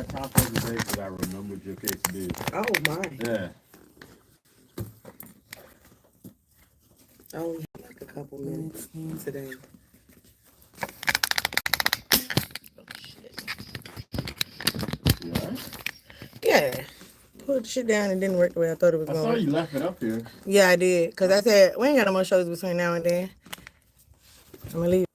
had top of the day because I remembered your quesadilla. Oh my. Yeah. I only had like a couple minutes today. Oh shit. You alright? Yeah. Put the shit down and didn't work the way I thought it was I going. saw you left it up here. Yeah, I did. Because I said, we ain't got no more shows between now and then. I'm going to leave.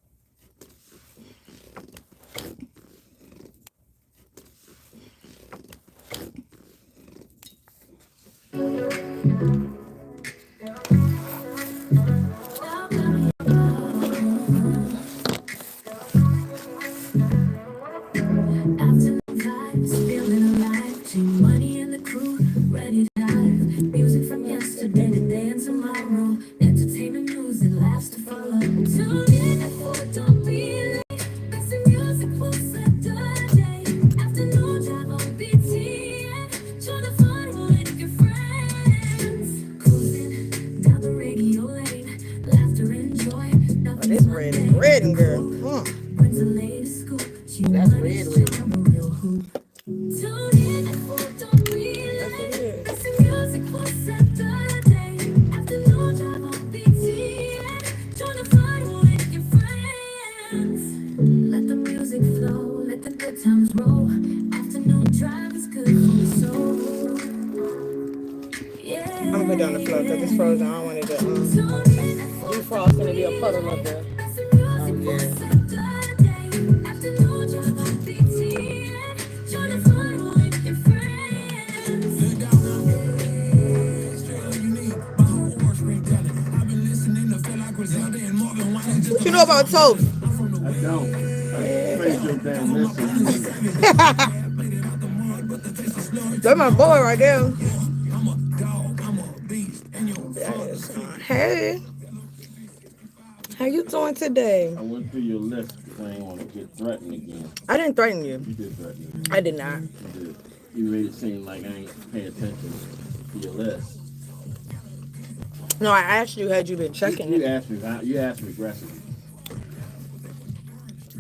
Afternoon vibes, feeling alive. G-Money and the crew, ready to dive. Music from yesterday, today, and tomorrow. Entertainment news and laughs to follow. Tune in at 4, don't be late. Best in music will set the day. Afternoon drive on BT. Join the fun with your friends. Cruising down the radio lane. Laughter and joy. Oh, this red is red and girl. Brings the latest scoop. That's red. Tune in at 4, don't be late. Best in music will set the day. Afternoon drive on BT. Join the fun with your friends. Let the music flow, let the good times roll. Afternoon drive is good for the soul. Yeah. I'm going to put down the floor because it's frozen. I don't want it to defrost and it be a puddle up there. Best in music will set the day. Afternoon drive on BT. Join the fun with your friends. What you know about toast? I don't. I praise your damn listen. That's my boy right there. Hey. How you doing today? I went through your list because I ain't want to get threatened again. I didn't threaten you. You did threaten me. I did not. You did. You made it seem like I ain't pay attention to your list. No, I asked you, had you been checking You it? asked me aggressively.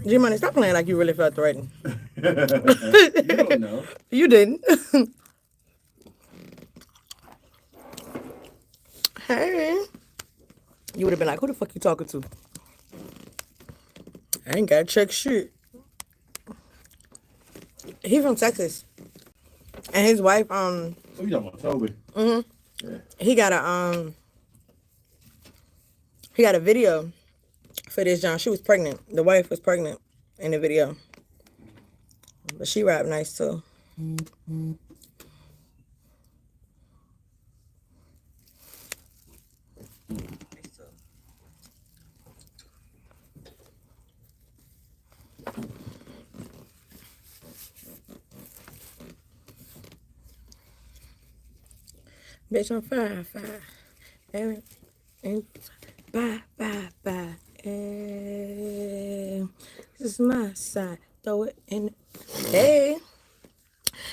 G-Money, stop playing like you really felt threatened. You don't know. You didn't. Hey. You would have been like, who the fuck you talking to? I ain't got to check shit. He from Texas. And his wife, Oh, you talking about Toby? yeah. He got a video for this John. She was pregnant. The wife was pregnant in the video. But she rapped nice too. Bitch, I'm fire. And bye. This is my side. Throw it in. Hey.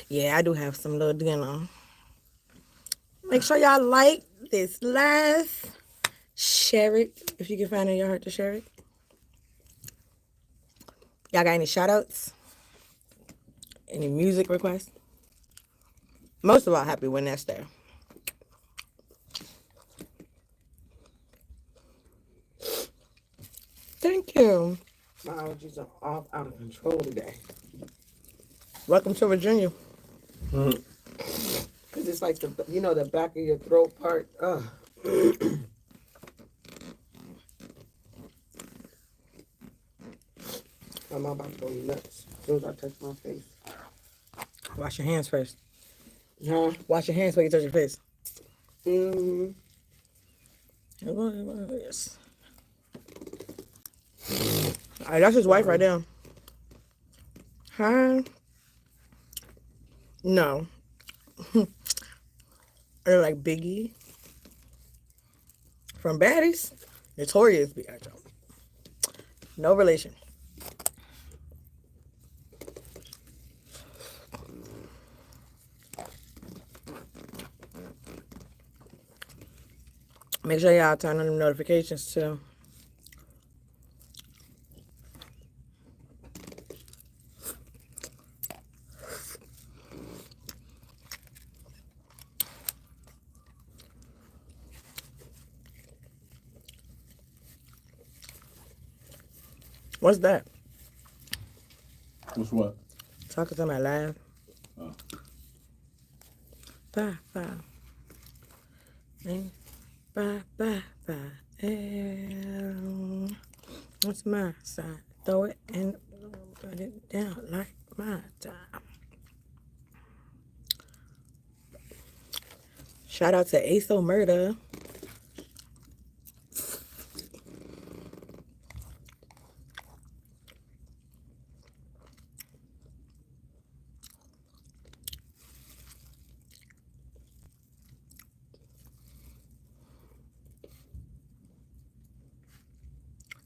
Yeah, I do have some little dinner. Make sure y'all like this live. Share it if you can find it in your heart to share it. Y'all got any shout outs? Any music requests? Most of all, happy when that's there. Thank you. My allergies are all out of control today. Welcome to Virginia. Because it's like the back of your throat part. I'm about to go nuts as soon as I touch my face. Wash your hands first. Huh? Wash your hands before you touch your face. Yes. All right, that's his wife right there. Huh? No. Or like Biggie. From Baddies. Notorious B.I.G. No relation. Make sure y'all turn on the notifications too. What's that? What's what? Talking to my live. Oh. Bye, bye. Bye, bye, bye. What's my side? Throw it and put it down like my time. Shout out to Aso Murder.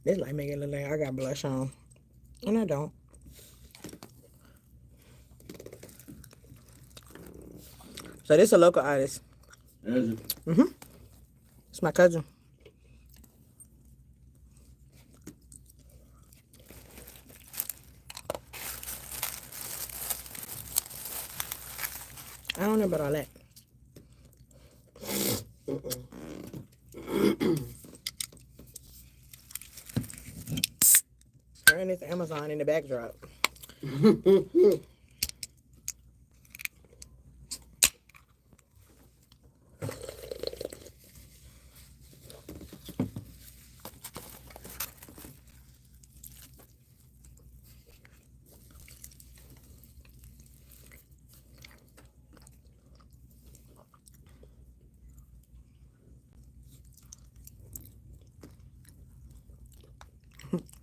This like making it look like I got blush on. And I don't. So this a local artist. Is it? Mm-hmm. It's my cousin. I don't know about all that. Her and this Amazon in the backdrop.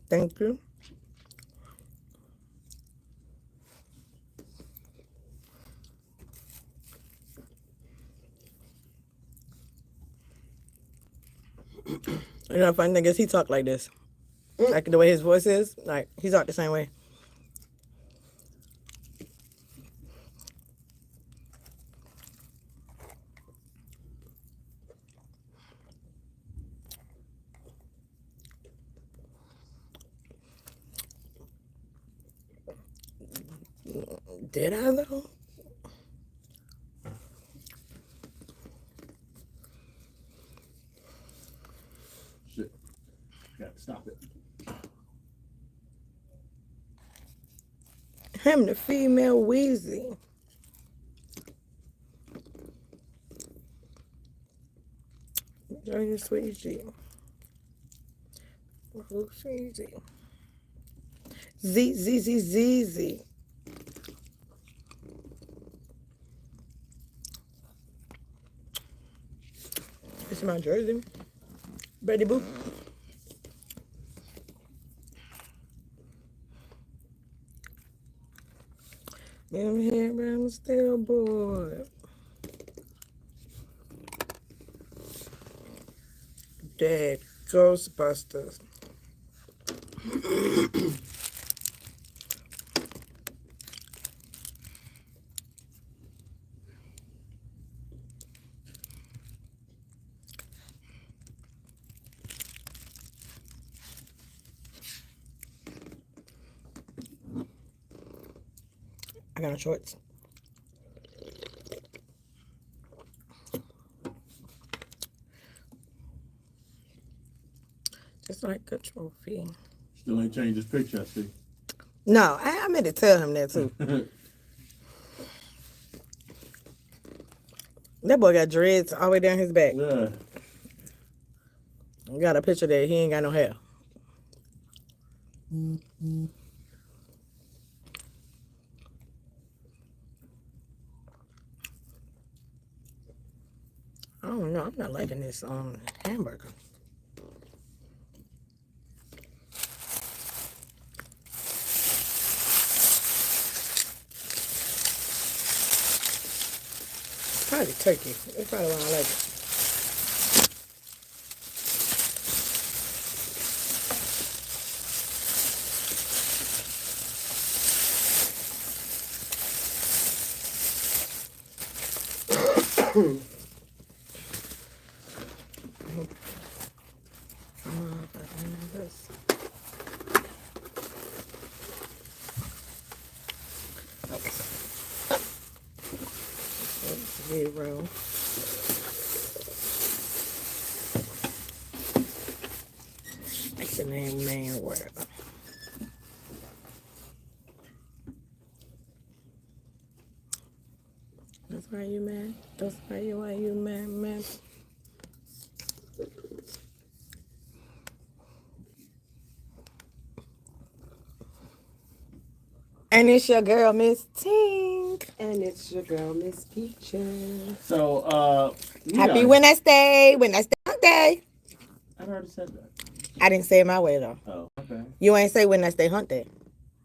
Thank you. You know, funny thing is he talk like this. Like the way his voice is, like he talk the same way. Did I though? Shit. Gotta stop it. Him, the female Wheezy. Join Sweet G. Sweet Z. Z, Z, Z, Z, Z. This is my jersey. Betty Boop. I'm here, but I'm still bored. Dead Ghostbusters. I got on shorts. Just like a trophy. Still ain't changed his picture, I see. No, I meant to tell him that too. That boy got dreads all the way down his back. Yeah. We got a picture that he ain't got no hair. I don't know. I'm not liking this hamburger. Probably turkey. That's probably why I like it. Zero. That's the name, man. Whatever. That's why you mad. That's why you mad. And it's your girl, Mz Tink. And it's your girl, Miss Peaches. So, Happy Wednesday. Wednesday. I already said that. I didn't say it my way, though. Oh, okay. You ain't say Wednesday Hunt Day.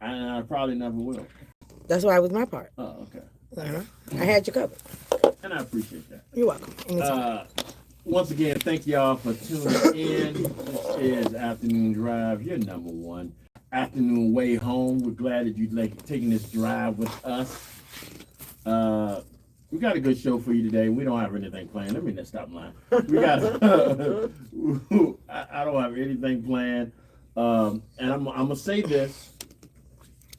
I probably never will. That's why it was my part. Oh, okay. Uh-huh. I had you covered. And I appreciate that. You're welcome. Anytime. Once again, thank y'all for tuning in. This is Afternoon Dryve, your number one afternoon way home. We're glad that you're taking this drive with us. We got a good show for you today. We don't have anything planned. Let me just stop lying. We got. I don't have anything planned. And I'm gonna say this.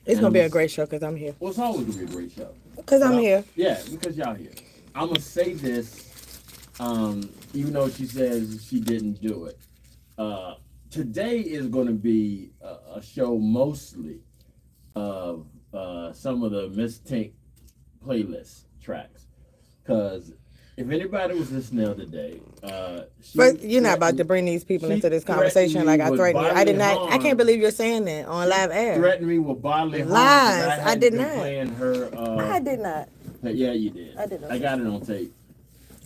It's gonna be a great show because I'm here. Well, it's always gonna be a great show. Because I'm here. Yeah, because y'all here. I'm gonna say this. Even though she says she didn't do it, today is going to be a show mostly of some of the Mz Tink playlist tracks. Because if anybody was listening the other day, but you're not about to bring these people into this conversation like I threatened you. I did not. I can't believe you're saying that on live air. Threatened me with bodily harm. Lies. I did not. Playing her. I did not. Yeah, you did. I did not. I got it on tape.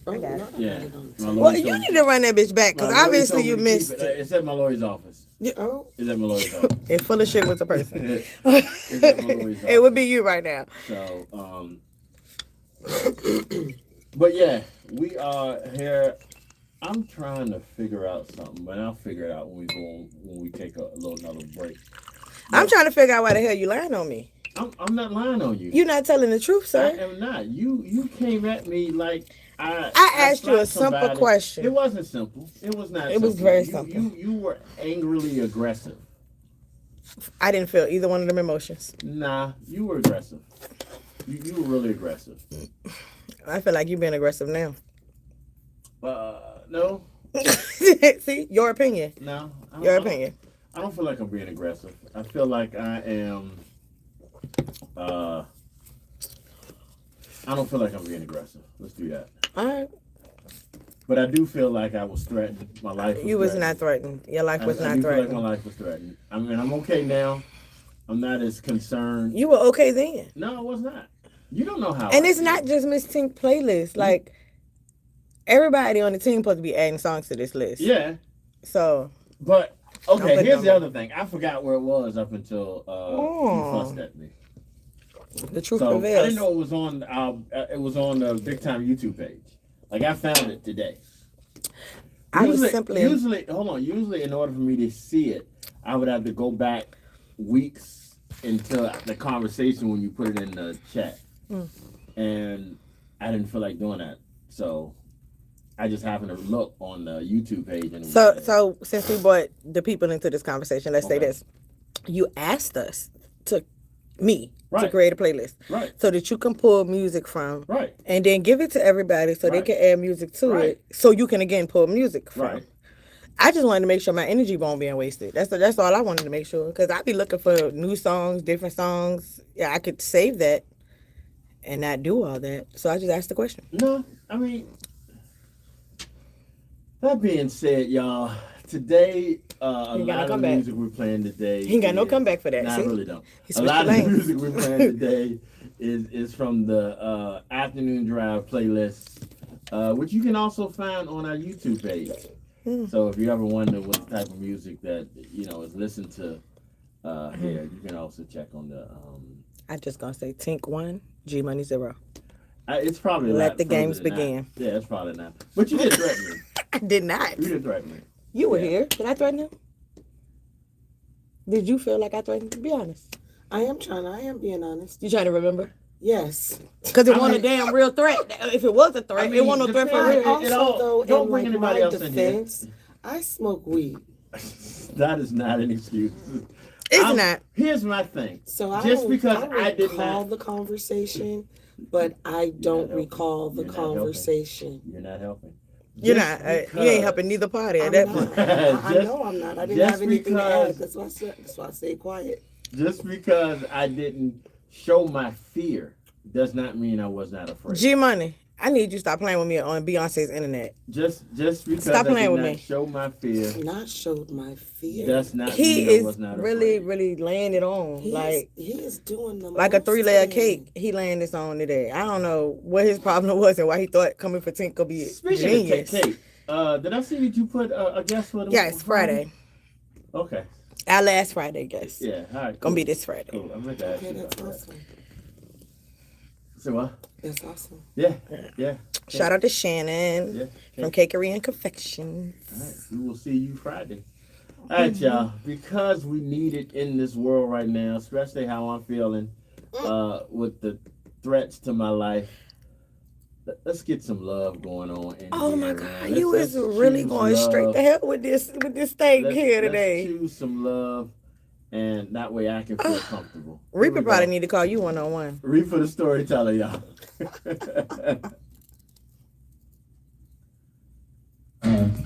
I got it. Yeah. Well, you need to run that bitch back because obviously you missed it. It's at my lawyer's office. Oh, It's at my lawyer's office. It's full of shit with the person. It's at my lawyer's office. It would be you right now. So, but yeah, we are here. I'm trying to figure out something, but I'll figure it out when we take another break. I'm trying to figure out why the hell you lying on me. I'm not lying on you. You're not telling the truth, I sir. am not. You came at me like I asked you a slapped simple somebody. question. It wasn't simple. It was not. It was simple. very simple. You were angrily aggressive. I didn't feel either one of them emotions. Nah, you were aggressive. You were really aggressive. I feel like you're being aggressive now. No. See, your opinion. No. Your opinion. I don't feel like I'm being aggressive. I feel like I am. I don't feel like I'm being aggressive. Let's do that. All right. But I do feel like I was threatened. My life was You was threatened. not threatened. Your life was I not do threatened. feel like my life was threatened. I mean, I'm okay now. I'm not as concerned. You were okay then. No, I was not. You don't know how. And I it's feel. not just Mz Tink playlist. Like, everybody on the team supposed to be adding songs to this list. Yeah. So. But, Don't okay, put here's the them- other thing. I forgot where it was up until you fussed at me. The truth So I prevails. didn't know it was on the Big Time YouTube page. Like I found it today. Usually, hold on. Usually, in order for me to see it, I would have to go back weeks into the conversation when you put it in the chat, and I didn't feel like doing that. So I just happened to look on the YouTube page. And So since we brought the people into this conversation, let's say Okay. this: you asked us to Right. create a playlist, Right. so that you can pull music from, Right. and then give it to everybody so they Right. can add music to Right. it, so you can again pull music from. Right. I just wanted to make sure my energy won't be wasted. That's all I wanted to make sure, because I be looking for new songs, different songs. Yeah, I could save that and not do all that. So I just asked the question. No, I mean, that being said, y'all, today, a He got no lot of the comeback. music we're playing today. He ain't got no is- comeback for that. Nah, See? I really don't. He A switched lot the of the lanes. music we're playing today is from the Afternoon Dryve playlist, which you can also find on our YouTube page. So if you ever wonder what type of music that is listened to here, you can also check on the. I just gonna say Tink 1, G Money 0. It's probably a Let lot the further games than that. begin. Yeah, it's probably not. But you did threaten me. I did not. You did threaten me. You were Yeah. here. Did I threaten you? Did you feel like I threatened you? Be honest. I am being honest. You trying to remember? Yes. Because it wasn't a damn real threat. If it was a threat, it wasn't no threat for depends. real. Also, though, don't in bring like anybody my else in here. defense, I smoke weed. That is not an excuse. It's not. Here's my thing. So I Just don't, because I I did recall not, the conversation, but I don't helping. recall the You're not helping. conversation. you're not helping. You're Just not. You because- ain't helping neither party at I'm that not. point. I Just- know I'm not. I didn't just have anything to add. because- That's why I stayed quiet. Just because I didn't show my fear does not mean I was not afraid. G Money, I need you to stop playing with me on Beyonce's internet. Just because Stop I playing did with not me. show my fear, Not showed my fear. does not He mean I is was not really, afraid. really laying it on. He is doing the Like a most 3-layer today. cake, he laying this on today. I don't know what his problem was and why he thought coming for Tink could be Speaking genius. of cake, did I see that you put a guest for them? Yes, Friday. Okay. Our last Friday guest. Yeah. All right. Gonna Cool. be this Friday. Cool. I'm going to ask Okay, you that's about that. awesome. So what? That's awesome. Yeah. Yeah. Shout out to Shannon Yeah. from Cakery and Confections. All right. We will see you Friday. All right, y'all. Because we need it in this world right now, especially how I'm feeling with the threats to my life. Let's get some love going on. In Oh here, my man. God, Let's- you let's is really choose going straight love. to hell with this thing Let's- here let's today. choose some love, and that way I can feel comfortable. Reaper Here we probably go. need to call you one-on-one. Reaper the storyteller, y'all.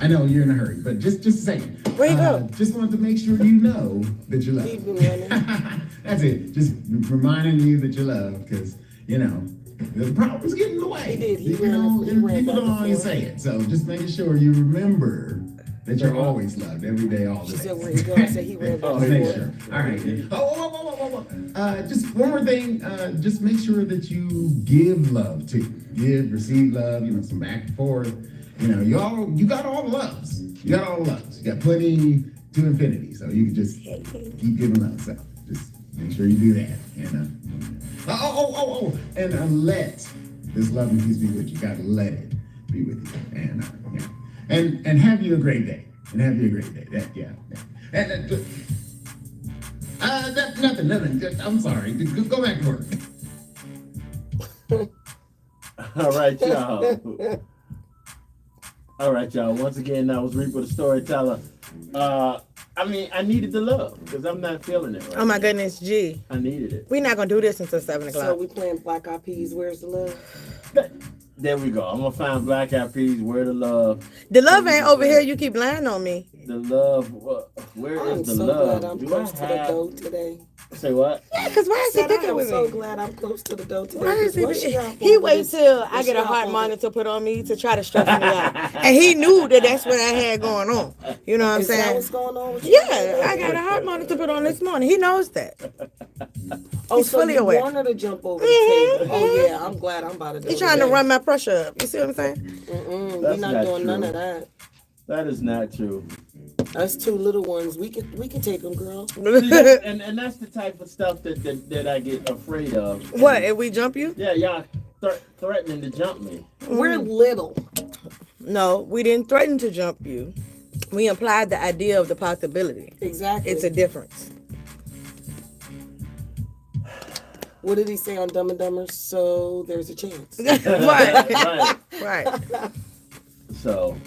I know you're in a hurry, but just a second. Where you go? Just wanted to make sure you know that you love. Keep it running. That's it. Just reminding you that you love, because the problem's getting in the way. He did. He You ran know, it- he ran people back don't and always forth. say it, so just making sure you remember that you're always loved every day, all the She day. said where he going. I said he ran back Oh, Just and make forth. sure. All right. Oh. Just one more thing. Just make sure that you give love too. Give, receive love. Some back and forth. You got all the loves. You got all the loves. You got plenty to infinity. So you can just keep giving love. So just make sure you do that. And let this love and peace be with you. You gotta let it be with you. And have you a great day. And have you a great day. Nothing. I'm sorry. Go back to work. All right, y'all. All right, y'all. Once again, that was Reaper the storyteller. I needed the love because I'm not feeling it right Oh my now. goodness, G. I needed it. We're not gonna do this until 7 So o'clock. we playing Black Eyed Peas. Where's the love? There we go. I'm gonna find Black Eyed Peas. Where the love? The love ain't over here. You keep lying on me. The love. Where I'm is the so love? glad I'm Do close I to the have- dough today. Say what? Yeah, because why is he Said I picking am with so me? glad I'm close to the dough today. Why is What's he? your phone He with waits this- till I what's get a your heart phone? monitor put on me to try to stress me out, and he knew that that's what I had going on. You know what I'm Is that saying? what's going on with you? Yeah, I got a heart monitor put on this morning. He knows that. Oh, He's so fully you aware. want her to jump over the Mhm, table? Oh yeah, I'm glad I'm about to do He's trying to today. run my pressure up. You see what I'm saying? We're That's not not doing none true. of that. That is not true. Us two little ones, we can take them, girl. and that's the type of stuff that I get afraid of. What? If we jump you? Yeah, y'all threatening to jump me. We're little. No, we didn't threaten to jump you. We implied the idea of the possibility. Exactly. It's a difference. What did he say on Dumb and Dumber? So there's a chance. Right. Right. Right. So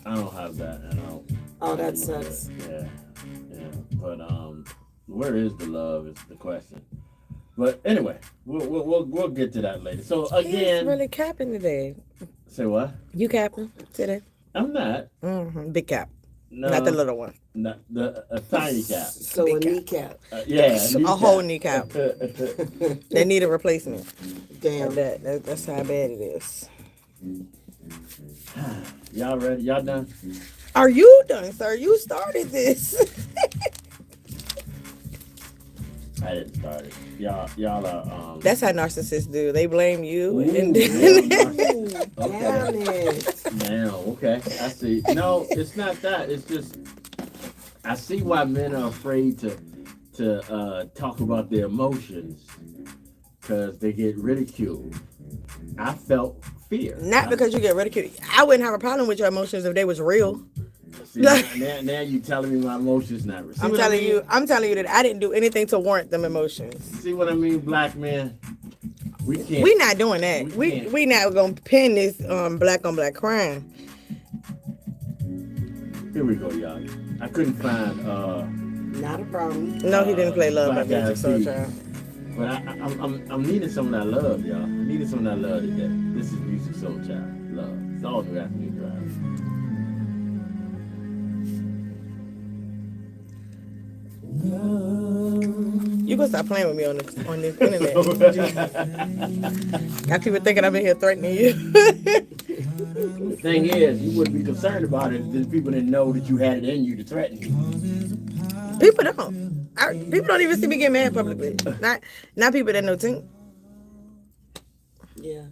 I don't have that, and I don't. Oh, that sucks. Yeah. But where is the love is the question. But anyway, we'll get to that later. So He's again, really capping today. say what? You capping today? I'm not. Big cap. No, Not the little one. Not the a tiny cap. So Big a cap. kneecap. Yeah, A whole kneecap. They need a replacement. Damn. That's how bad it is. Y'all ready? Y'all done? Are you done, sir? You started this. I didn't start it. Y'all are That's how narcissists do. They blame you. Ooh, And yeah, Damn it. Now, okay, I see. No, it's not that. It's just I see why men are afraid to talk about their emotions because they get ridiculed. I felt fear. not because you get ridiculed. I wouldn't have a problem with your emotions if they was real. See, now you telling me my emotions not real. See I'm what I telling mean? you that I didn't do anything to warrant them emotions. See what I mean, black man? We can't. We not doing that. We We can't. we not gonna pin this black on black crime. Here we go, y'all. I couldn't find. Not a problem. No, he didn't play Love by Black Music Eyed Soul Peas. Child. But I'm needing some of that love, y'all. I'm needing some of that love today. This is Music Soul Child. Love. It's all new Afternoon Dryve. You You gonna stop playing with me on this internet. Got people thinking I'm in here threatening you. The thing is, you wouldn't be concerned about it if people didn't know that you had it in you to threaten you. People don't. People don't even see me get mad publicly. Not people that know Tink. Yeah.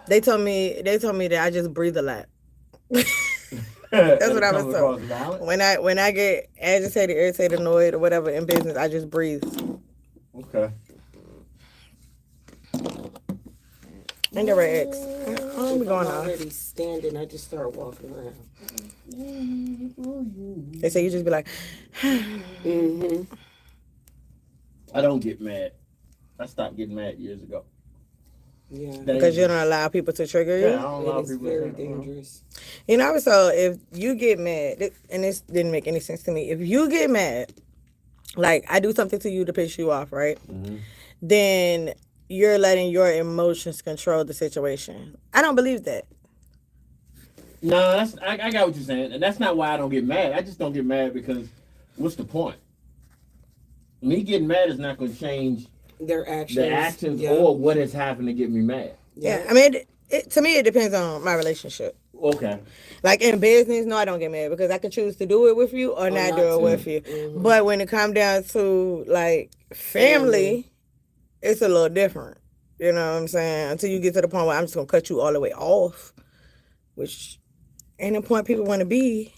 They told me that I just breathe a lot. That's what I was told. When I get agitated, irritated, annoyed, or whatever in business, I just breathe. Okay. Ain't that right, X? I'm going I'm on. already standing. I just start walking around. They say you just be like, Mm-hmm. I don't get mad. I stopped getting mad years ago. Yeah. because you don't allow people to trigger you. Yeah, I don't allow It is people very to dangerous. You know, I was told if you get mad, and this didn't make any sense to me. If you get mad, like I do something to you to piss you off, right? Mm-hmm. Then you're letting your emotions control the situation. I don't believe that. No, I got what you're saying, and that's not why I don't get mad. I just don't get mad because what's the point? Me getting mad is not going to change Their actions. the actions Yeah. or what has happened to get me mad. Yeah, I mean, to me, it depends on my relationship. Okay. Like in business, no, I don't get mad because I can choose to do it with you or not do it not with to. you. Mhm. But when it comes down to like family, it's a little different. You know what I'm saying? Until you get to the point where I'm just gonna cut you all the way off, which ain't the point people want to be.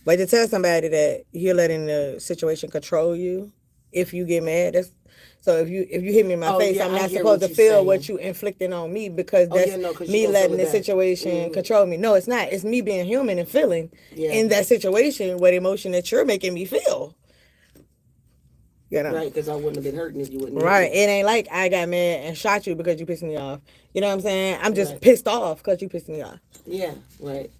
But to tell somebody that you're letting the situation control you, if you get mad, that's so if you hit me in my Oh, face, yeah, I'm I not hear supposed what to you're feel what saying. you inflicting on me because Oh, that's yeah, no, 'cause you me gonna letting feel the it back. situation control me. No, it's not. It's me being human and feeling Yeah. in that situation what emotion that you're making me feel. You know? Right, because I wouldn't have been hurting if you wouldn't. Right. It ain't like I got mad and shot you because you pissed me off. You know what I'm saying? I'm just Right. pissed off because you pissed me off. Yeah. Right.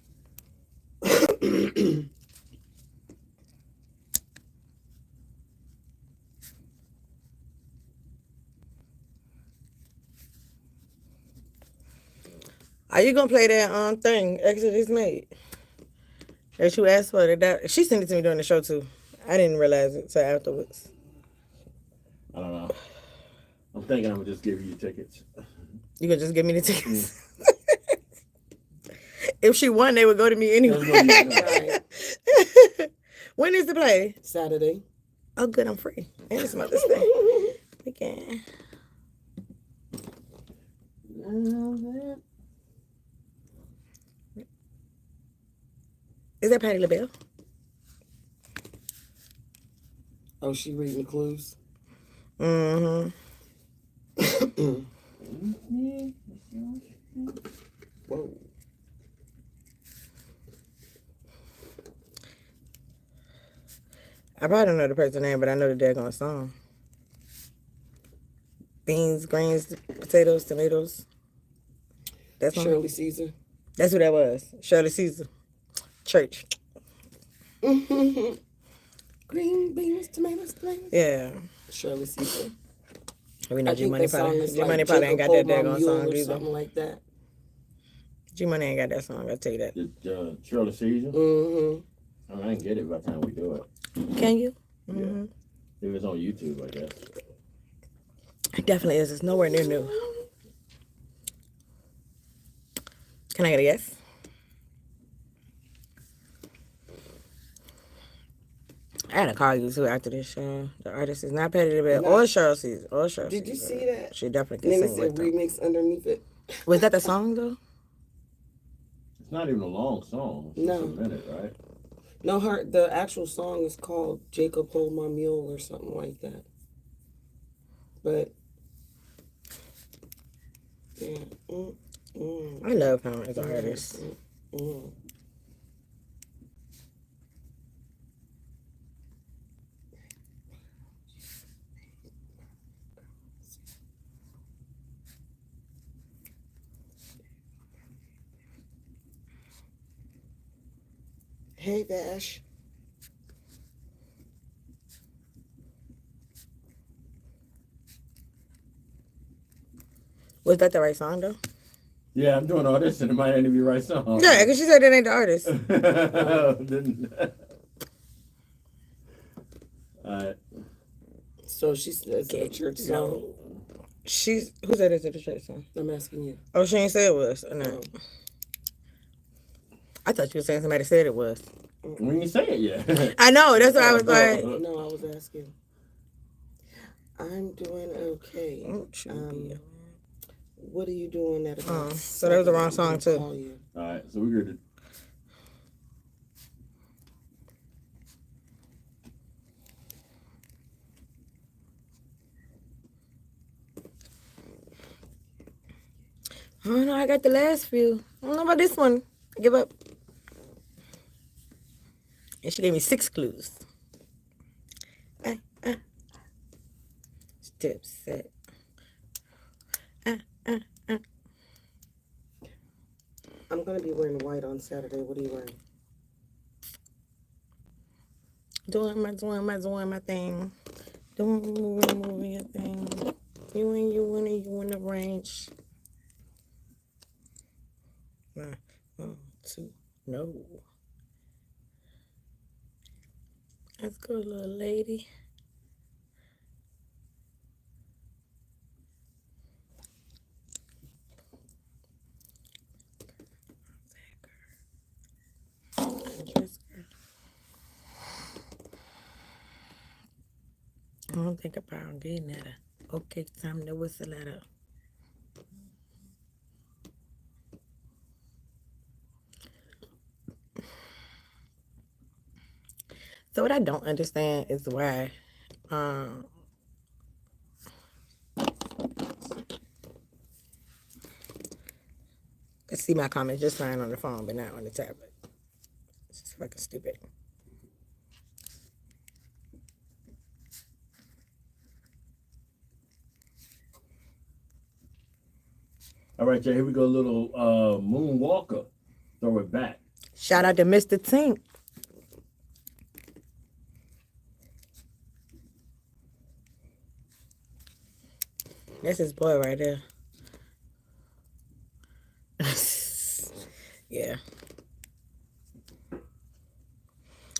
Are you gonna play that thing Exodus made? That you asked for that she sent it to me during the show too. I didn't realize it till afterwards. I don't know. I'm thinking I'm gonna just give you tickets. You could just give me the tickets. If she won, they would go to me anyway. Right. When is the play? Saturday. Oh, good, I'm free. And it's Mother's Day. Again. Is that Patti LaBelle? Oh, she reading the clues. Mm-hmm. Whoa. I probably don't know the person's name, but I know the daggone song. Beans, greens, potatoes, tomatoes. That's Shirley Caesar. That's who that was. Shirley Caesar. Church. Green beans, tomatoes. Yeah. Shirley Caesar. We know I G think Money that song probably. is G like Money probably ain't got Jacob that Hold My daggone Mule song or either. something like that. G Money ain't got that song. I'll tell you that. Shirley Caesar? Mm-hmm. I ain't get it by the time we do it. Can you? Yeah. Mm-hmm. If it's on YouTube, I guess. It definitely is. It's nowhere near new. Can I get a yes? I had to call you too after this show. The artist is not Patti LaBelle or Cheryl Caesar. Or Cheryl Did you Caesar. see that? She definitely And can then it sing said with them. remix underneath it. Was that the song though? It's not even a long song. It's just No. a minute, right? No, the actual song is called Jacob Hold My Mule or something like that. But yeah. I love him as an artist. Hey, Vash. Was that the right song though? Yeah, I'm doing all this and it might not even be the right song. Yeah, because she said that ain't the artist. Didn't- So she says it's a church song. No. Who said it's a church song? I'm asking you. Oh, she ain't say it was. Or not. Oh. I thought you were saying somebody said it was. We didn't say it yet. I know. That's why I was like. No, I was asking. I'm doing okay. What are you doing at about? So that was the wrong song too. All right, so we're good. Oh no, I got the last few. I don't know about this one. I give up. And she gave me 6 clues. Step set. I'm gonna be wearing white on Saturday. What are you wearing? Doing my thing. Moving your thing. You in the range. 1, 2, no. Let's go, little lady. I don't think about getting that. Okay, time to whistle that up. So what I don't understand is why I see my comments just fine on the phone, but not on the tablet. It's just fucking stupid. All right, Jay, here we go. A little Moonwalker. Throw it back. Shout out to Mr. Tink. That's his boy right there. Yeah.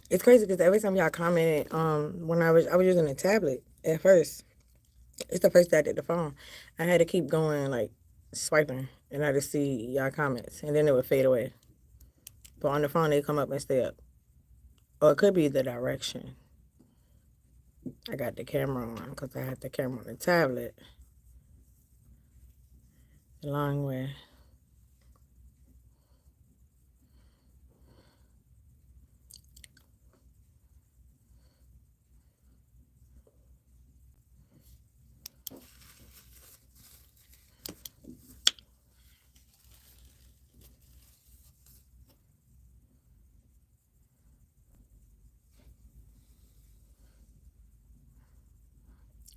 It's crazy because every time y'all commented, when I was using a tablet at first. It's the first day I did the phone. I had to keep going, like, swiping, and I just see y'all comments, and then it would fade away. But on the phone, they come up and stay up. Or it could be the direction. I got the camera on because I had the camera on the tablet. A long way.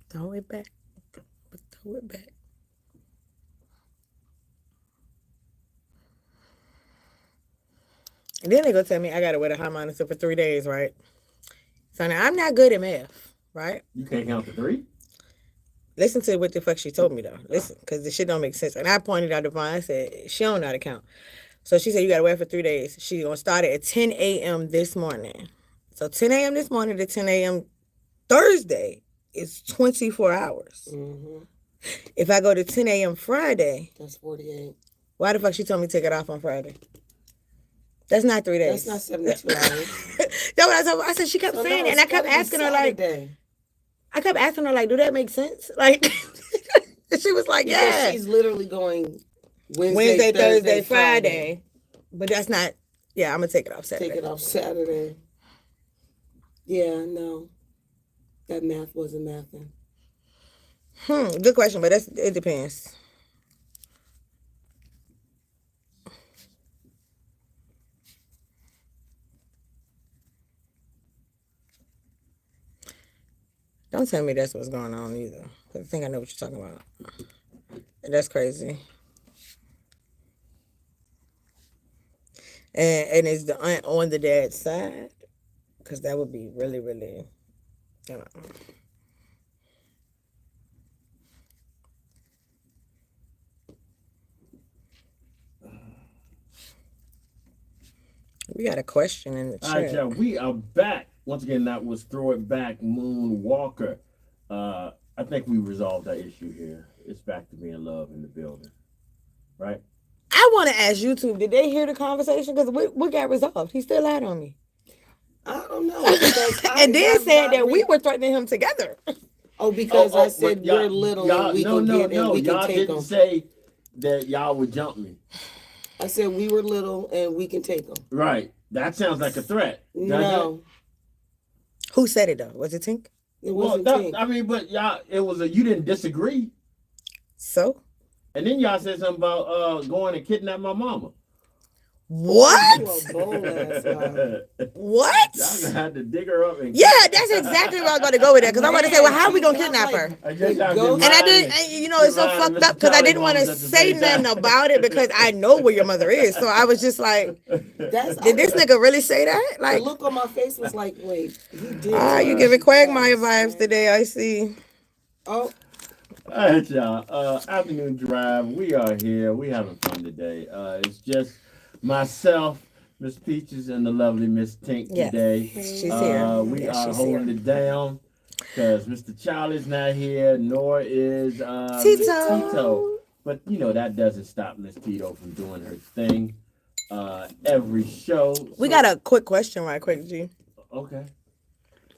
Throw it back. Throw it back. And then they go tell me I gotta wear the harmonica for 3 days, right? So now I'm not good at math, right? You can't count to 3? Listen to what the fuck she told me though. Listen, because the shit don't make sense. And I pointed out the phone. I said she don't know how to count. So she said you gotta wear it for 3 days. She's gonna start it at 10 a.m. this morning. So 10 a.m. this morning to 10 a.m. Thursday is 24 hours. Mm-hmm. If I go to 10 a.m. Friday, that's 48. Why the fuck she told me to take it off on Friday? That's not 3 days. That's not 72 hours. That's what I told her. I said she kept saying it, and I kept asking her like, do that make sense? Like, she was like, because yeah. She's literally going Wednesday, Thursday, Friday. But that's not. Yeah, I'm gonna take it off Saturday. Take it off Saturday. Yeah, no. That math wasn't mathing. Good question, but it depends. Don't tell me that's what's going on either. I think I know what you're talking about. That's crazy. And is the aunt on the dad's side? Because that would be really, really, you know. We got a question in the chat. All right, y'all, we are back. Once again, that was Throw It Back Moonwalker. I think we resolved that issue here. It's back to being love in the building, right? I want to ask YouTube, did they hear the conversation? Because what got resolved? He still lied on me. I don't know. Because And then said that we were threatening him together. Oh, because I said but y'all- we're little y'all- and we no, can no, get no. and we Y'all can take didn't them. say that y'all would jump me. I said we were little and we can take them. Right. That sounds like a threat. doesn't No, Who said it though? Was it Tink? it Well, wasn't. that, Tink. I mean, but y'all, it was you didn't disagree, So? and then y'all said something about going and kidnap my mama. What? You a bold ass liar. What? Y'all gonna have to dig her up and Yeah, that's exactly where I was about to go with that. Because I want to say, well, how are we going to kidnap her? I guess y'all Go- been And I lying didn't, to- you know, it's so lying to fucked up Mr. because I Charlie didn't want to Moms at the say same nothing time. about it because I know where your mother is. So I was just like, That's did this nigga really say that? The Like, look on my face was like, wait, he did. you giving Quagmire vibes today, I see. Oh, All right, y'all. Afternoon Drive. We are here. We having fun today. It's just myself, Miss Peaches, and the lovely Miss Tink Yes, today. she's here. We Yes, are she's holding here. it down because Mr. Charlie's not here, nor is Miss Tito. Tito. But you know that doesn't stop Miss Tito from doing her thing. Every show. We So- got a quick question right quick, G. Okay.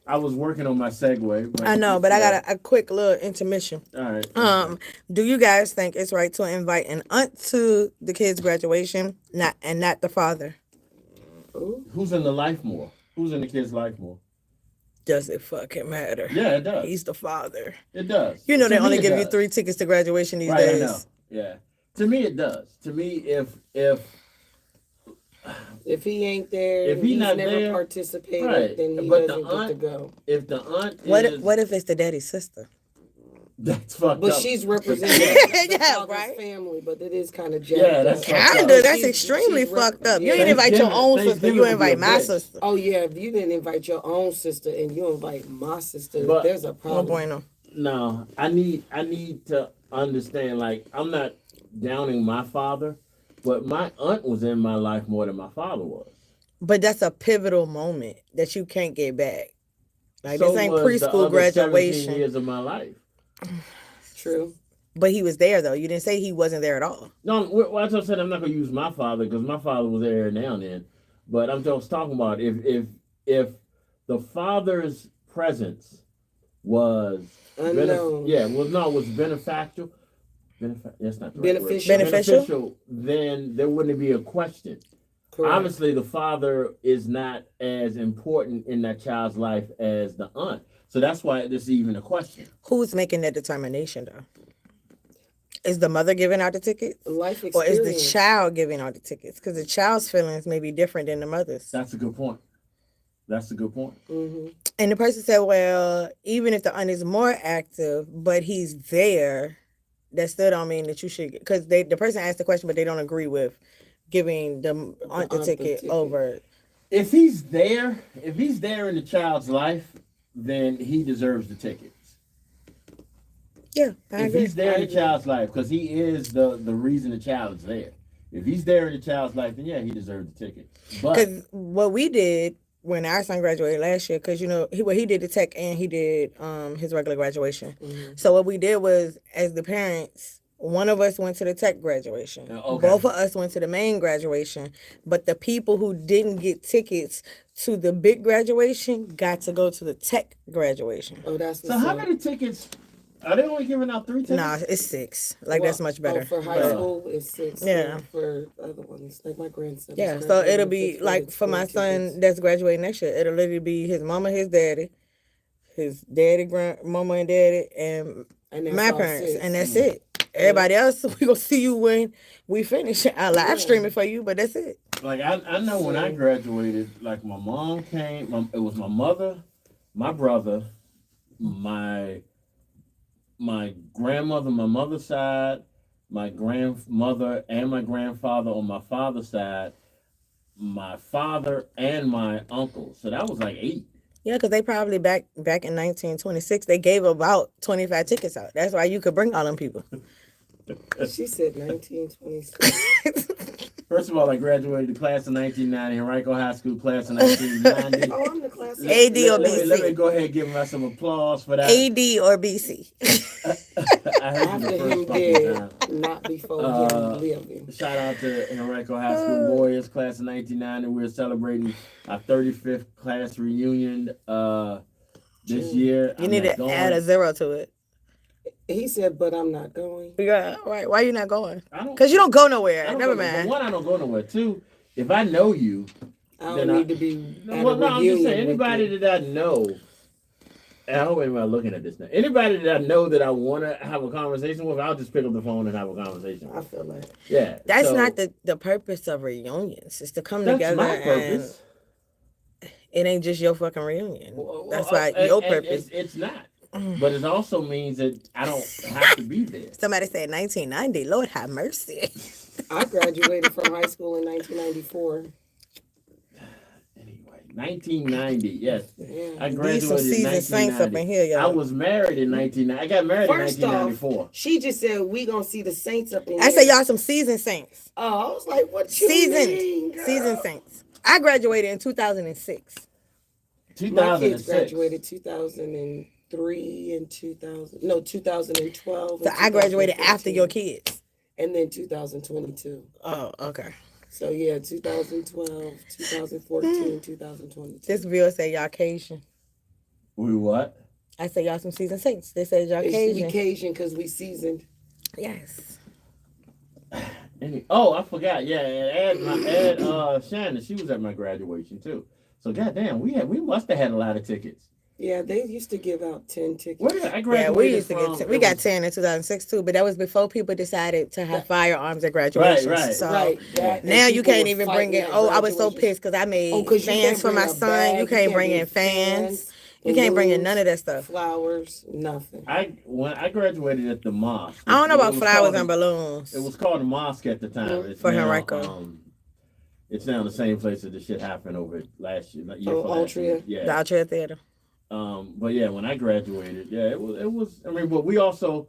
I was working on my segue. I know, but I got a quick little intermission. All right. Do you guys think it's right to invite an aunt to the kid's graduation, not the father? Who's in the life more? Who's in the kid's life more? Does it fucking matter? Yeah, it does. He's the father. It does. You know To they me, only it give you does. 3 tickets to graduation these Right, I days. know. Yeah. To me, it does. To me, if he ain't there, If he he's not never there, participated, right. then he But the doesn't get to aunt- go. if the aunt What is if it's the daddy's sister? that's fucked But up. she's representing the Yeah, father's right. family, but it is kind of jacked Yeah, up. that's fucked up. Kinda. That's She's- extremely she's fucked up. You yeah. ain't invite your own sister. Thanksgiving You would be invite a my bitch. sister. Oh yeah, if you didn't invite your own sister and you invite my sister, But- there's a No problem. bueno. No, I need to understand. Like, I'm not downing my father, but my aunt was in my life more than my father was. But that's a pivotal moment that you can't get back. Like So this ain't was the preschool other 17 graduation. years of my life. True. But he was there though. You didn't say he wasn't there at all. No, well, that's what I said. I'm not gonna use my father because my father was there now and then. But I'm just talking about if the father's presence was Unknown. was benefactor. That's not the right word. Beneficial. Beneficial? Then there wouldn't be a question. Correct. Obviously, the father is not as important in that child's life as the aunt. So that's why this is even a question. Who's making that determination though? Is the mother giving out the tickets? Life Or is experience. the child giving out the tickets? Because the child's feelings may be different than the mother's. That's a good point. That's a good point. Mm-hmm. And the person said, well, even if the aunt is more active, but he's there, that still don't mean that you should, because the person asked the question, but they don't agree with giving the aunt the ticket over. If he's there in the child's life, then he deserves the tickets. Yeah, I If agree. he's there in the child's life, because he is the reason the child is there. If he's there in the child's life, then yeah, he deserves the ticket. But Because what we did when our son graduated last year, because you know he did the tech and he did his regular graduation. Mm-hmm. So what we did was, as the parents, one of us went to the tech graduation. Okay. Both of us went to the main graduation. But the people who didn't get tickets to the big graduation got to go to the tech graduation. Oh, that's so how many tickets? Are they only giving out 3 tickets? Nah, it's 6. Like that's much better. for high Yeah. school, it's 6. Yeah. and for other ones, like my grandson. Yeah, is so graduating it'll in be fifth grade, like it's for my 4 tickets. son that's graduating next year. It'll literally be his mama, his daddy, mama and daddy, and And that's my all parents, 6. and that's it. Everybody else, we gonna see you when we finish. I'll live stream it for you, but that's it. Like I know when I graduated, like my mom came. It was my mother, my brother, my grandmother, my mother's side, my grandmother and my grandfather on my father's side, my father and my uncle. So that was like 8. Yeah, because they probably back in 1926, they gave about 25 tickets out. That's why you could bring all them people. She said 1926. First of all, I graduated the class of 1990, Henrico High School class of 1990. Oh, I'm the class. AD or Let me BC? go ahead and give us some applause for that. AD or BC? I heard you After the him first fucking dead, time. not before him living. Shout out to Henrico High School Warriors class of 1990. We're celebrating our 35th class reunion this year. You need to add a 0 to it. He said, but I'm not going. Yeah, right. Why you not going? I don't- Because you don't go I nowhere. don't Never go- mind. One, I don't go nowhere. Two, if I know you, I Then don't I- need to be at well, a no, I'm just reunion saying with anybody you. that I know. And I hope anybody's looking at this now. Anybody that I know that I want to have a conversation with, I'll just pick up the phone and have a conversation I with. feel like Yeah, That's so not the purpose of reunions. It's to come that's together my and purpose. it ain't just your fucking reunion. Well, That's why and- your and purpose. It's not. But it also means that I don't have to be there. Somebody said 1990. Lord have mercy. I graduated from high school in 1994. Anyway, 1990. Yes, Yeah. I These graduated some in seasoned saints up in 1990. here, I y'all. was married in 1990. I got married First in off, 1994. she just said we gonna see the Saints up in I here. say y'all some seasoned saints. Oh, I was like, what you mean, Seasoned. girl? Seasoned saints. I graduated in 2006. My kids 2006. graduated 2003 and 2012. So and I graduated 2014, after your kids. and then 2022. Oh, okay. So yeah, 2012, 2014, 2022. This bill say y'all Cajun. We what? I say y'all some seasoned saints. They say y'all It's Cajun. Cajun because we seasoned. Yes. Oh, I forgot. Yeah, and Shannon, she was at my graduation too. So goddamn, we must have had a lot of tickets. Yeah, they used to give out 10 tickets. Where did I Yeah, graduated we used to from? get we It got was- 10 in 2006 too, but that was before people decided to have firearms at graduation. right. So Right. that- now and you people can't were even fighting bring in. at Oh, I was so graduation. pissed because I made Oh, 'cause you fans can't for bring my a son. bag, You can't bring in fans. You can't bring in none of that stuff. Flowers, nothing. When I graduated at the mosque. I don't know It about was flowers called and balloons. It was called the mosque at the time. It's For now, Henrico. It's now the same place that the shit happened over last year. Oh, Altria? The Yeah. Altria Theater. But yeah, when I graduated, yeah, it was. I mean, but I also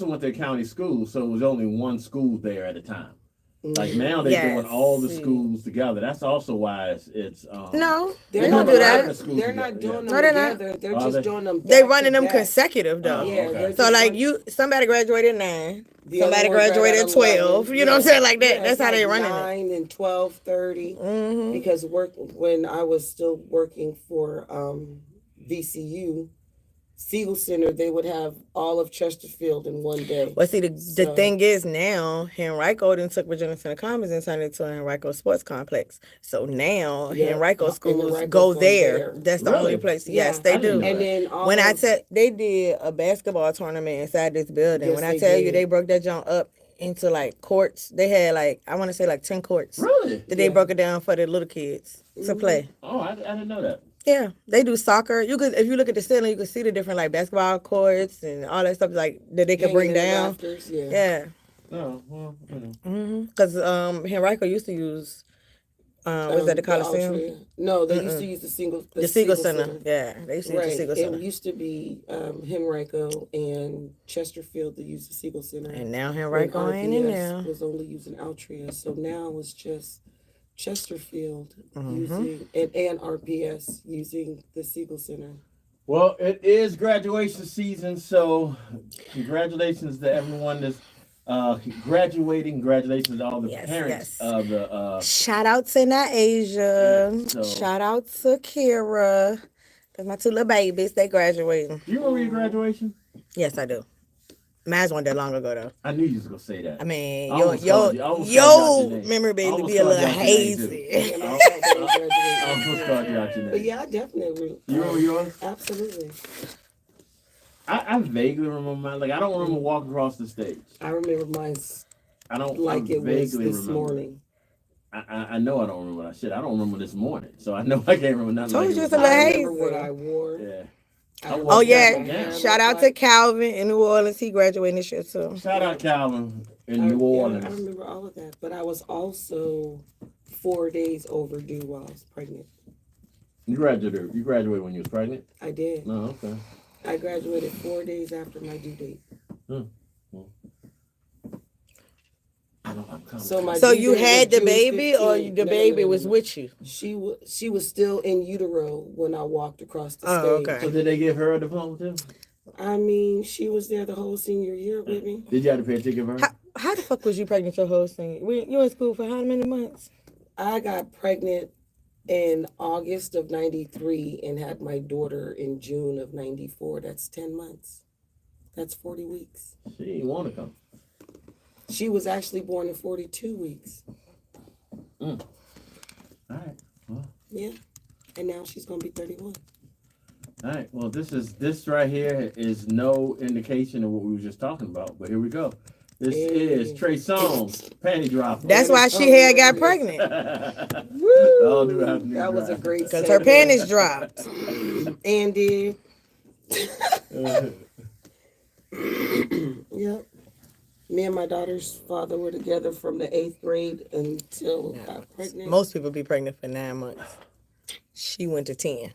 went to county school, so it was only one school there at a time. Like now they're Yes. doing all the schools together. That's also why it's No, They they do don't a do lot of that. schools They're together, not doing them No, they're not. together. They're Are just they? doing them. They back running to them back. consecutive though. Oh, Yeah, okay. they're So just like run- somebody graduated 9, the somebody other ones graduated at 12. 11. You know what I'm saying? Like that. Yeah, That's it's how they like running it. 9 and 12:30. Mm-hmm. Because when I was still working for VCU, Siegel Center, they would have all of Chesterfield in one day. Well, see, the So- thing is now, Henrico then took Virginia Center Commons and turned it to a Henrico Sports Complex. So now Yeah, Henrico and schools Henrico's go going there. there. That's the Really? only place. Yeah, Yes, they I didn't do. know And then all When I of- tell they did a basketball tournament inside this building. Yes, When I they tell you did. they broke that junk up into like courts, they had like I want to say like 10 courts. really. That they Yeah. broke it down for the little kids to play. Oh, I didn't know that. Yeah, they do soccer. You could, if you look at the ceiling, you can see the different like basketball courts and all that stuff like that they could hanging bring in the down. rafters, yeah. Yeah, Oh, well, you know. because Henrico used to use was that the Coliseum? Altria. No, they used to use the Siegel Center. Yeah, they used to use the Right. Siegel It Center. used to be Henrico and Chesterfield that used the Siegel Center. And now When Henrico ain't in RPS there. was only using Altria. So now it's just Chesterfield Mm-hmm. using and RPS using the Siegel Center. Well, it is graduation season, so congratulations to everyone that's graduating. Congratulations to all the Yes, parents yes. of the. Shout out to Nasia. Yeah, so- Shout out to Kira. Cause my 2 little babies, they graduating. Do you remember your graduation? Yes, I do. Mine wasn't that long ago though. I knew you was gonna say that. I mean, I your almost called you- I your almost called you out your your name. memory I be a almost little called you out your name, too. hazy. And I I was supposed to call you out your But name. yeah, I definitely. You remember yours? Absolutely. I vaguely remember mine. Like I don't remember walking across the stage. I remember mine I don't like I it was vaguely this remember. morning. I know I don't remember that shit. I don't remember this morning, so I know I can't remember nothing. Told like you it it's a was little I like- hazy. remember what I wore. Yeah. I Oh, Oh walked yeah, out my hair shout out looked to like- Calvin in New Orleans. He graduating this year too. Shout out Calvin in I- New yeah, Orleans. I remember all of that, but I was also 4 days overdue while I was pregnant. You graduated when you was pregnant? I did. No, okay. I graduated 4 days after my due date. I don't So my So due you date had was the June baby, or 15th. the No, baby no, was no. with you? She was still in utero when I walked across the Oh, stage. okay. So did they give her a diploma too? I mean, she was there the whole senior year with me. Did you have to pay a ticket for her? How the fuck was you pregnant your whole thing? You in school for how many months? I got pregnant in August of 93 and had my daughter in June of 94. That's 10 months. That's 40 weeks. She didn't want to come. She was actually born in 42 weeks. All right. Well. Yeah. And now she's going to be 31. All right. Well, this right here is no indication of what we were just talking about, but here we go. This is Trey Songz, Panty Dropper. That's why she had got pregnant. All new Afternoon That was a Dryve. great Because her segment. panties dropped. And did. Yep. Me and my daughter's father were together from the 8th grade until I got pregnant. Most people be pregnant for 9 months. She went to 10.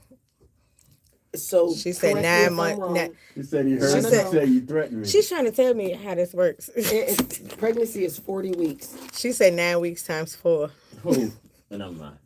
So She said correct me 9 if I'm months. wrong. You said you heard She me said- say you threatened me. She's trying to tell me how this works. Pregnancy is 40 weeks. She said 9 weeks times 4. Who? And I'm not.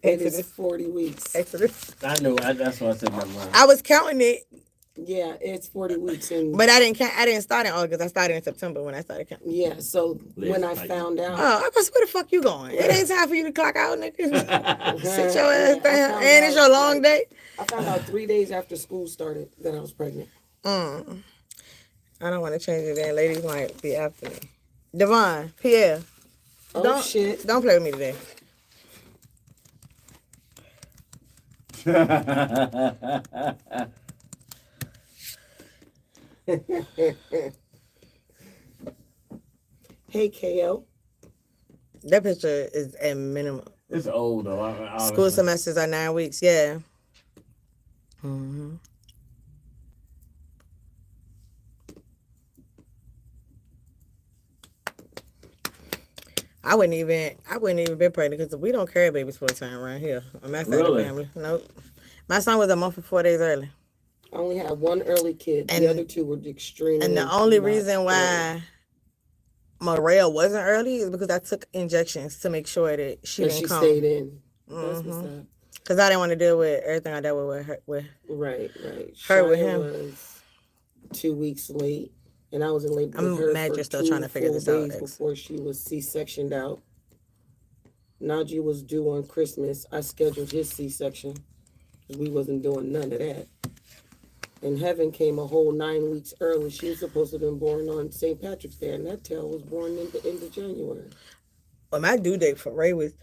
It is Exodus. 40 weeks. Exodus. I know. That's why I said my mind. I was counting it, Yeah, it's 40 weeks. And but I didn't count. I didn't start in August. I started in September when I started counting. yeah, so when I found out, Oh, I was, where the fuck you going? It ain't time for you to clock out, nigga. Sit your Yeah, ass I down. found And it's out, your long like, day. I found out 3 days after school started that I was pregnant. I don't want to change it then. Ladies might be after me. Devon, Pierre, Oh, don't shit. don't play with me today. Hey, KO. That picture is a minimum. It's old though. School Honestly. semesters are 9 weeks. Yeah. Mm-hmm. I wouldn't even been pregnant because we don't carry babies full time around here. On my side of Really? the family. Nope. My son was a month and 4 days early. I only had one early kid. And- the other two were extremely. And the only not reason early. why Morel wasn't early is because I took injections to make sure that she And didn't she come. stayed in. That's what's Mhm. up. Because I didn't want to deal with everything I dealt with her. Right. Her with Shia him. was 2 weeks late, and I was in labor I'm with her mad for you're still 2 trying to figure full this out, days X. before she was C-sectioned out. Najee was due on Christmas. I scheduled his C-section because we wasn't doing none of that. And Heaven came a whole 9 weeks early. She was supposed to have been born on St. Patrick's Day, and that tail was born in the end of January. Well, my due date for Ray was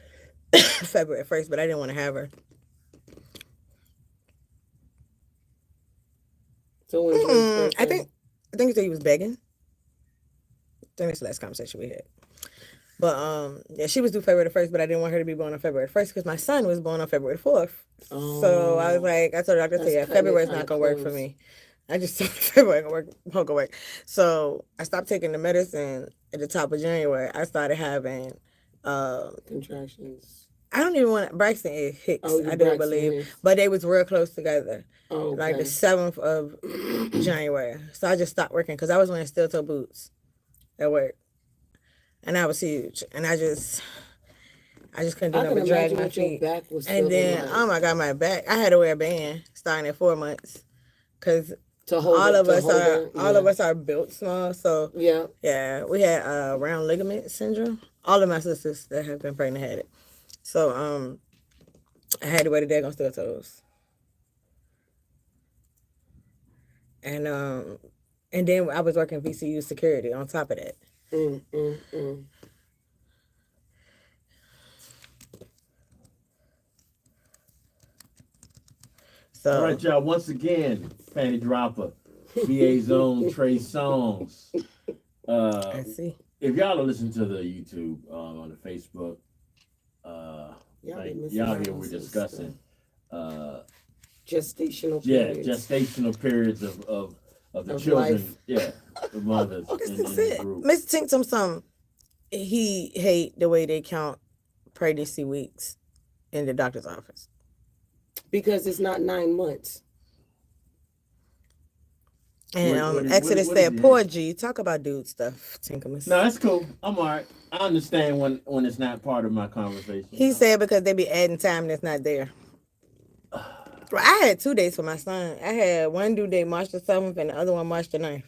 February 1st, but I didn't want to have her. So when I think you said he was begging. I think that's the last conversation we had. But yeah, she was due February 1st, but I didn't want her to be born on February 1st because my son was born on February 4th. So I was like, I told the doctor, That's yeah, cutting it February's kinda not gonna work for close. me. I just told February won't gonna work. So I stopped taking the medicine at the top of January. I started having contractions. I don't even want Braxton is Hicks, Oh, I do Braxton believe. is. But they was real close together. Oh, Like the okay. 7th of January. So I just stopped working because I was wearing steel toe boots at work. And I was huge. And I just couldn't do I nothing can but drag imagine my what your feet. back was And feeling then, like oh my God, my back. I had to wear a band starting at 4 months. Because to hold all it- of to us hold are it, all yeah. of us are built small. So Yeah. yeah, we had round ligament syndrome. All of my sisters that have been pregnant had it. So I had to wear the daggone steel toes. And then I was working VCU security on top of that. So All right, y'all. Once again, Panty Dropper, VA Zone, Trey Songz. I see. If y'all are listening to the YouTube on the Facebook, Y'all like, be missing y'all out hear on we're some discussing. Gestational Yeah, periods. gestational periods of the Of children. life. Yeah, the mothers This in is the it. group. Mr. Tink something. He hate the way they count pregnancy weeks in the doctor's office. Because it's not 9 months. And Exodus what is said, he "Poor at? G, talk about dude stuff." Tinkamus. No, that's cool. I'm all right. I understand when it's not part of my conversation. He said because they be adding time that's not there. Well, I had 2 days for my son. I had one due date March the 7th and the other one March the 9th.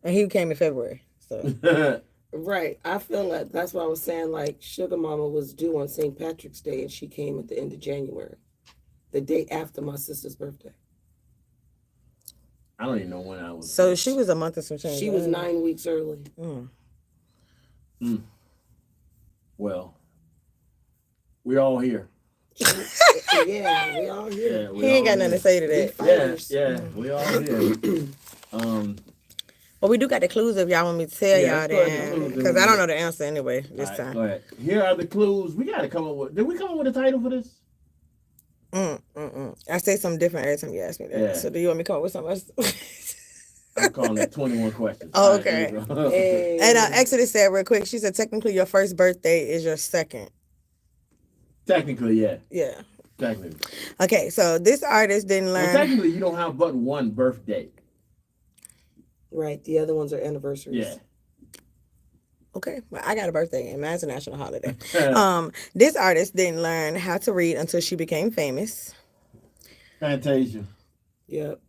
And he came in February. So Right. I feel like that's what I was saying. Like Sugar Mama was due on St. Patrick's Day, and she came at the end of January, the day after my sister's birthday. I don't even know when I was. So she was a month or some change. She was 9 weeks early. Well, we're all here. Yeah, we all here. Yeah, we He ain't all got nothing to here. say to that. Yeah, we all here. Well, we do got the clues if y'all want me to tell Yeah, y'all let's go ahead and then. clues. Because I don't know the answer anyway this All right, time. go ahead. Here are the clues. We got to come up with. Did we come up with a title for this? I say something different every time you ask me that. Yeah. So do you want me to come up with something else? I'm calling it 21 questions. Oh, All right, okay. here we go. Hey. And Exodus said real quick, she said technically your first birthday is your second. Technically, yeah. Yeah. Technically. Okay, so this artist didn't Well, learn. technically, you don't have but one birthday. Right. The other ones are anniversaries. Yeah. Okay, well, I got a birthday and mine's a national holiday. This artist didn't learn how to read until she became famous. Fantasia. Yep.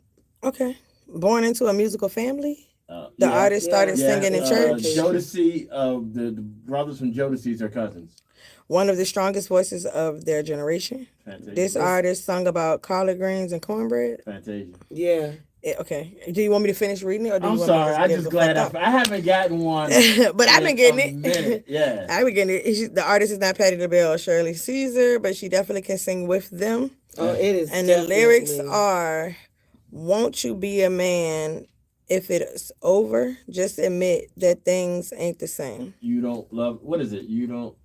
Okay. Born into a musical family. The Yeah. artist started Yeah. singing in church. Jodeci, the brothers from Jodeci's are cousins. One of the strongest voices of their generation. Fantasia. This artist sung about collard greens and cornbread. Fantasia. Yeah. Okay. Do you want me to finish reading it? Or do you I'm want sorry. Me I'm to just get glad the fuck I haven't gotten one. out? But I've been getting a minute. it. Yeah. I've been getting it. The artist is not Patti LaBelle or Shirley Caesar, but she definitely can sing with them. Oh, it is. And the lyrics definitely- are, "Won't you be a man if it's over? Just admit that things ain't the same." You don't love. What is it? You don't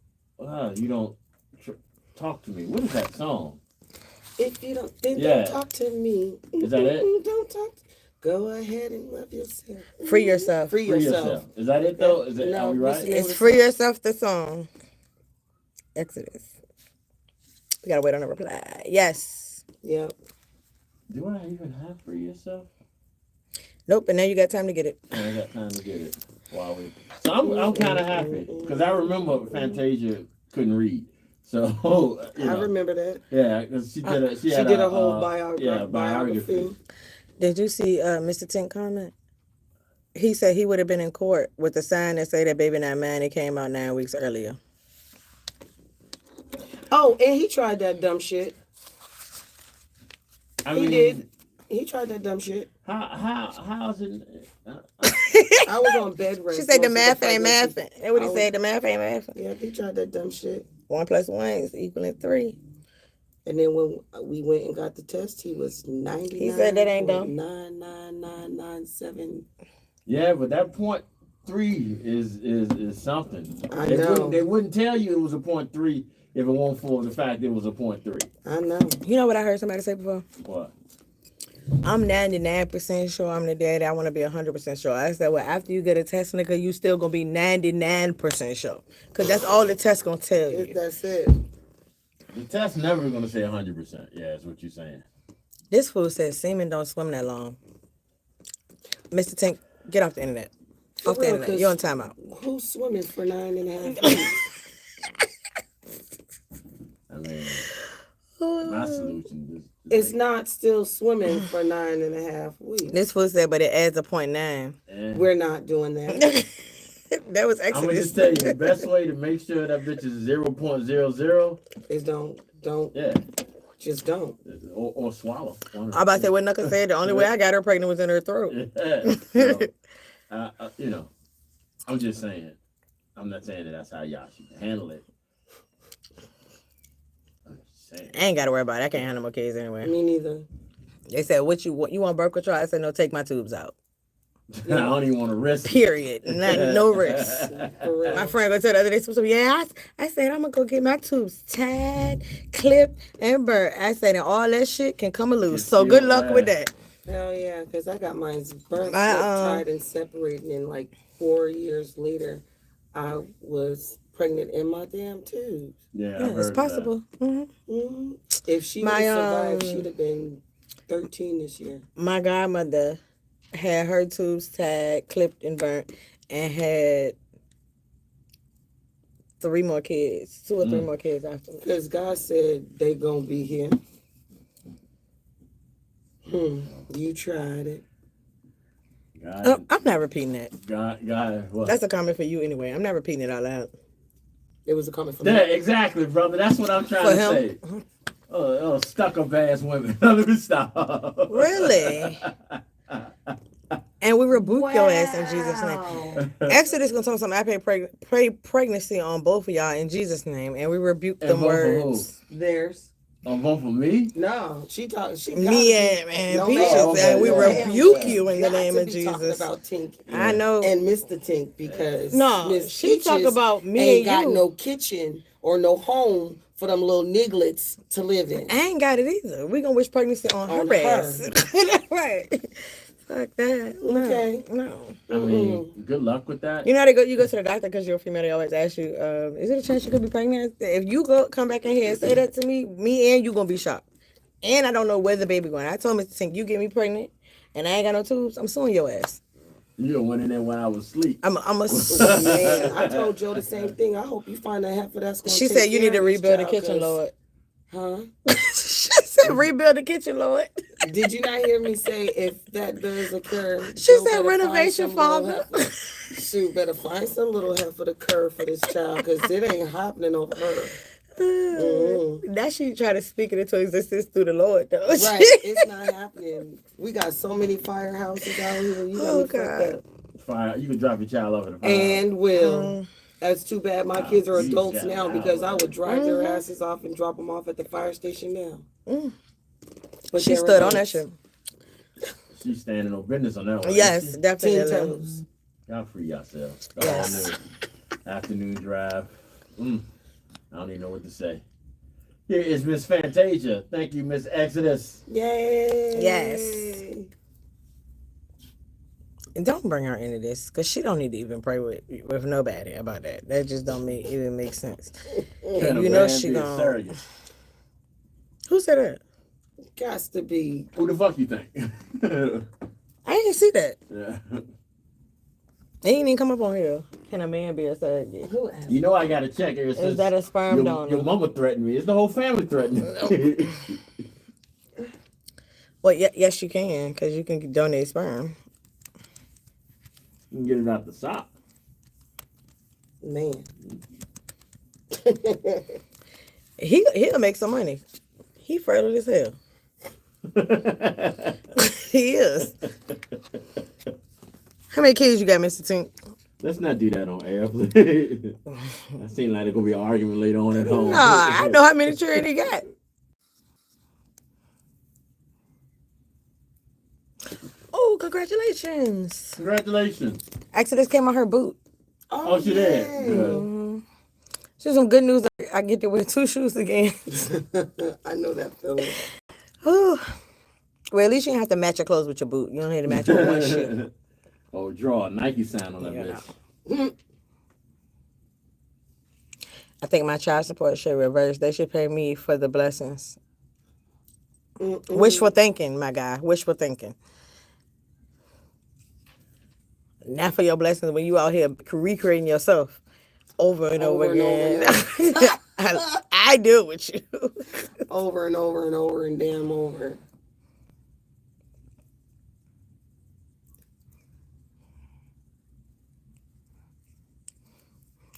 talk to me. What is that song? If you don't, then Yeah. don't talk to me. Is that it? Don't talk. Go ahead and love yourself. Free yourself. Free Free yourself. yourself. Is that it though? Is it? No, Are we what's right? the name? It's Free Yourself, the song. Exodus. We gotta wait on a reply. Yes. Yep. Do I even have Free Yourself? Nope, and now you got time to get it. I got time to get it. Wow. So I'm kind of happy because I remember Fantasia couldn't read. So you know, I remember that. Yeah, because she did a She did a whole biography. Did you see Mr. Tink comment? He said he would have been in court with a sign that say that Baby Not Mine. It came out 9 weeks earlier. Oh, and he tried that dumb shit. I He mean, did. He tried that dumb shit. How's it? I was on bed rest. She said the most of math ain't pregnancy. mathing. That's what he I said. The math ain't mathing. Yeah, he tried that dumb shit. 1 + 1 is equaling 3. And then when we went and got the test, he was 99. He said that ain't dumb. 99997. Yeah, but that 0.3 is something. I They know. wouldn't tell you it was a 0.3 if it weren't for the fact it was a 0.3. I know. You know what I heard somebody say before? What? I'm 99% sure I'm the daddy. I want to be 100% sure. I said, well, after you get a test, nigga, you still going to be 99% sure. Because that's all the test going to tell you. That's it. The test never going to say 100%. Yeah, that's what you're saying. This fool says semen don't swim that long. Mr. Tink, get off the internet. For Off the real, internet. 'cause You're on timeout. Who's swimming for 9.5 weeks? I mean, my solution is It's not still swimming for 9.5 weeks. This fool said, but it adds a 0.9. We're not doing that. That was I'm gonna Exodus. just tell you the best way to make sure that bitch is 0.00. Is don't, Yeah, just don't. or swallow. I'm about to say what Knuckles said. The only way I got her pregnant was in her throat. Yeah. So, you know, I'm just saying. I'm not saying that that's how y'all should handle it. I'm just saying. I ain't got to worry about it. I can't handle my kids anyway. Me neither. They said, "What you want birth control?" I said, "No, take my tubes out." I don't even want to risk it. Period. No risk. For real. My friend go tell the other day, so yeah, I said I'm gonna go get my tubes tied, clipped, and burnt. I said, and all that shit can come loose. So good luck with that. Hell yeah, because I got mine burnt, I, tied, and separated. And like 4 years later, I was pregnant in my damn tubes. Yeah, I Yeah, heard it's that. possible. If she would My, have survived, she'd have been 13 this year. My godmother had her tubes tagged, clipped, and burnt, and had 3 more kids, 2 or 3 more kids afterwards. Because God said they gonna be here. You tried it. God, I'm not repeating that. God, what? That's a comment for you anyway. I'm not repeating it out loud. It was a comment from Yeah, me. exactly, brother. That's what I'm trying For to him? say. Oh, stuck-up ass women. Let me stop. Really? And we rebuke your ass in Jesus' name. Exodus gonna tell me something. I pray pregnancy on both of y'all in Jesus' name, and we rebuke And them vote for words. Theirs. vote for me? No, she talked. She Me and no, Peaches, ma'am. and we No, ma'am. rebuke you in the Got name to of be talking Jesus. about Tink I know. and Mr. Tink because No, Miss she talk Peaches about me ain't and got you. no kitchen or no home for them little nigglets to live in. I ain't got it either. We gonna wish pregnancy on her ass. Right. Fuck that. No, Okay. no. I mean, good luck with that. You know how you go to the doctor because you're a female. They always ask you, "Is it a chance you could be pregnant?" If you come back in here and say that to me and you gonna be shocked. And I don't know where the baby going. I told Mr. Tink, you get me pregnant, and I ain't got no tubes. I'm suing your ass. You went in there when I was asleep. I'm a. Man, I told Joe the same thing. I hope you find a heifer that's going to She take said you care need to of this rebuild the child, kitchen, 'cause- Lord. Huh? She said rebuild the kitchen, Lord. Did you not hear me say if that does occur? She Joe said better renovation, find some little Father. heifer. Shoot, better find some little heifer to curve for this child because it ain't happening over her. Now she try to speak it into existence through the Lord, though. Right, it's not happening. We got so many firehouses out here. You got Oh, me fucked God. up. Fire, you can drop your child over the fire. And will. That's too bad my kids are you adults shut now down, because I man. would drive their asses off and drop them off at the fire station now. But She they're stood on that adults. shit. She's standing on business on that one. Yes, Ten definitely. toes. Y'all free yourselves. Yes. Afternoon Drive. I don't even know what to say. Here is Miss Fantasia. Thank you, Miss Exodus. Yay. Yes. And don't bring her into this, because she don't need to even pray with nobody about that. That just don't even make sense. And you know she gonna. Who said that? Gots to be. Who the fuck you think? I didn't see that. Yeah. They ain't even come up on here. Can a man be a surrogate? Who asked? You know I gotta check here. Is that a sperm donor? Your mama threatened me. It's the whole family threatening me. Well, yes, you can, because you can donate sperm. You can get it out the sock. Man. He'll make some money. He fertile as hell. He is. How many kids you got, Mr. Tink? Let's not do that on air, please. That seems like there's gonna be an argument later on at home. Nah, I know how many children he got. Oh, congratulations. Congratulations. Exodus came on her boot. Oh, she did. yay. Good. She's some good news. I get to wear 2 shoes again. I know that feeling. Ooh. Well, at least you don't have to match your clothes with your boot. You don't need to match it with one shoe. Oh, draw a Nike sign on that bitch. I think my child support should reverse. They should pay me for the blessings. Wishful thinking, my guy. Wishful thinking. Not for your blessings when you out here recreating yourself over and over again. I do it with you. Over and over and over and damn over.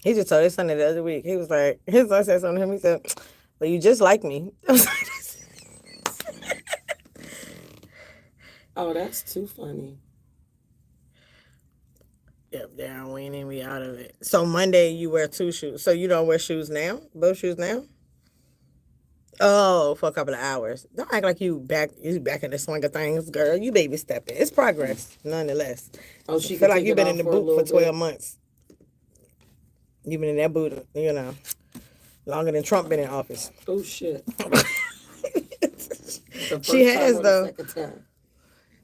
He just told his son the other week. He was like, his son said something to him. He said, well, you just like me. Oh, that's too funny. Yep, they're weaning me out of it. So Monday you wear 2 shoes. So you don't wear shoes now? Both shoes now? Oh, for a couple of hours. Don't act like you back in the swing of things, girl. You baby stepping. It's progress, nonetheless. Oh, I she feel can like take you've it been off in the for a boot for little 12 bit. months. You've been in that boot, longer than Trump been in office. Oh shit. The She first time has, or the though. second time?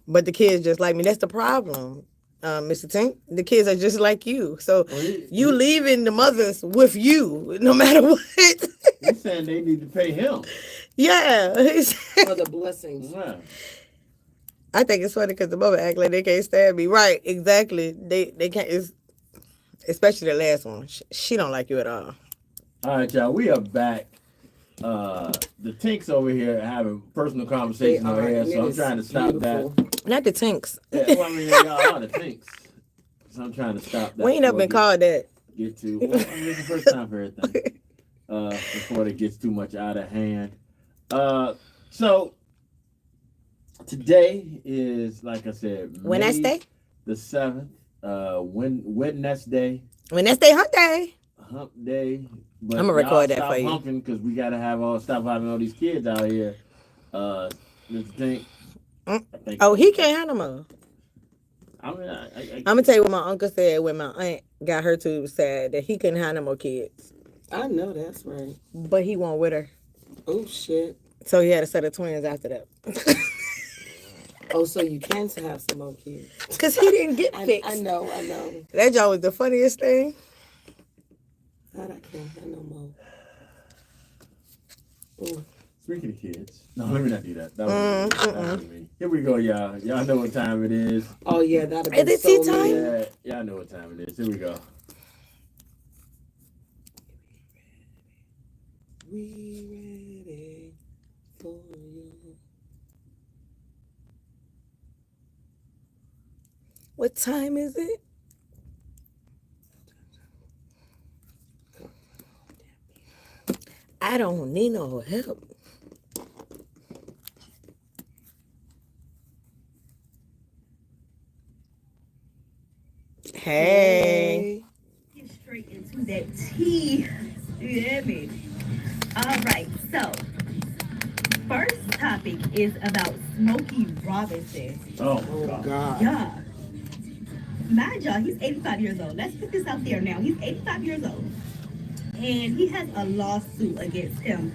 But the kids just like me. That's the problem, Mr. Tink. The kids are just like you. So you leaving the mothers with you, no matter what. He's saying they need to pay him. Yeah. For the blessings. Yeah. I think it's funny because the mother act like they can't stand me. Right, exactly. They can't. Especially the last one. She don't like you at all. All right, y'all. We are back. The Tinks over here having personal conversation over here, so I'm trying to stop that. Not the Tinks. Yeah, well, I mean, y'all are the Tinks, so I'm trying to stop that. We ain't never been called that. Get to. Well, I mean, it's the first time for everything. Before it gets too much out of hand. So today is, like I said, Wednesday. The 7th. Wednesday. Wednesday hump day. Hump day. But I'm gonna record that for you. Humping because we gotta stop having all these kids out here. Mr. Tink. Oh, he can't have no more. I mean, I'm gonna tell you what my uncle said when my aunt got her tube sad that he couldn't have no more kids. I know that's right. But he won't with her. Oh shit. So he had a set of twins after that. Oh, so you can have some more kids. Because he didn't get fixed. I know. That job was the funniest thing. God, I can't have no more. Ooh. Speaking of kids. No, let me not do that. That was me. Here we go, y'all. Y'all know what time it is. Oh, yeah, that'll be Is it tea time? Yeah, y'all know what time it is. Here we go. We ready for you. What time is it? I don't need no help. Hey. Get straight into that tea. You hear me? All right, so first topic is about Smokey Robinson. Oh, God. Yeah. Mind y'all, he's 85 years old. Let's put this out there now. He's 85 years old. And he has a lawsuit against him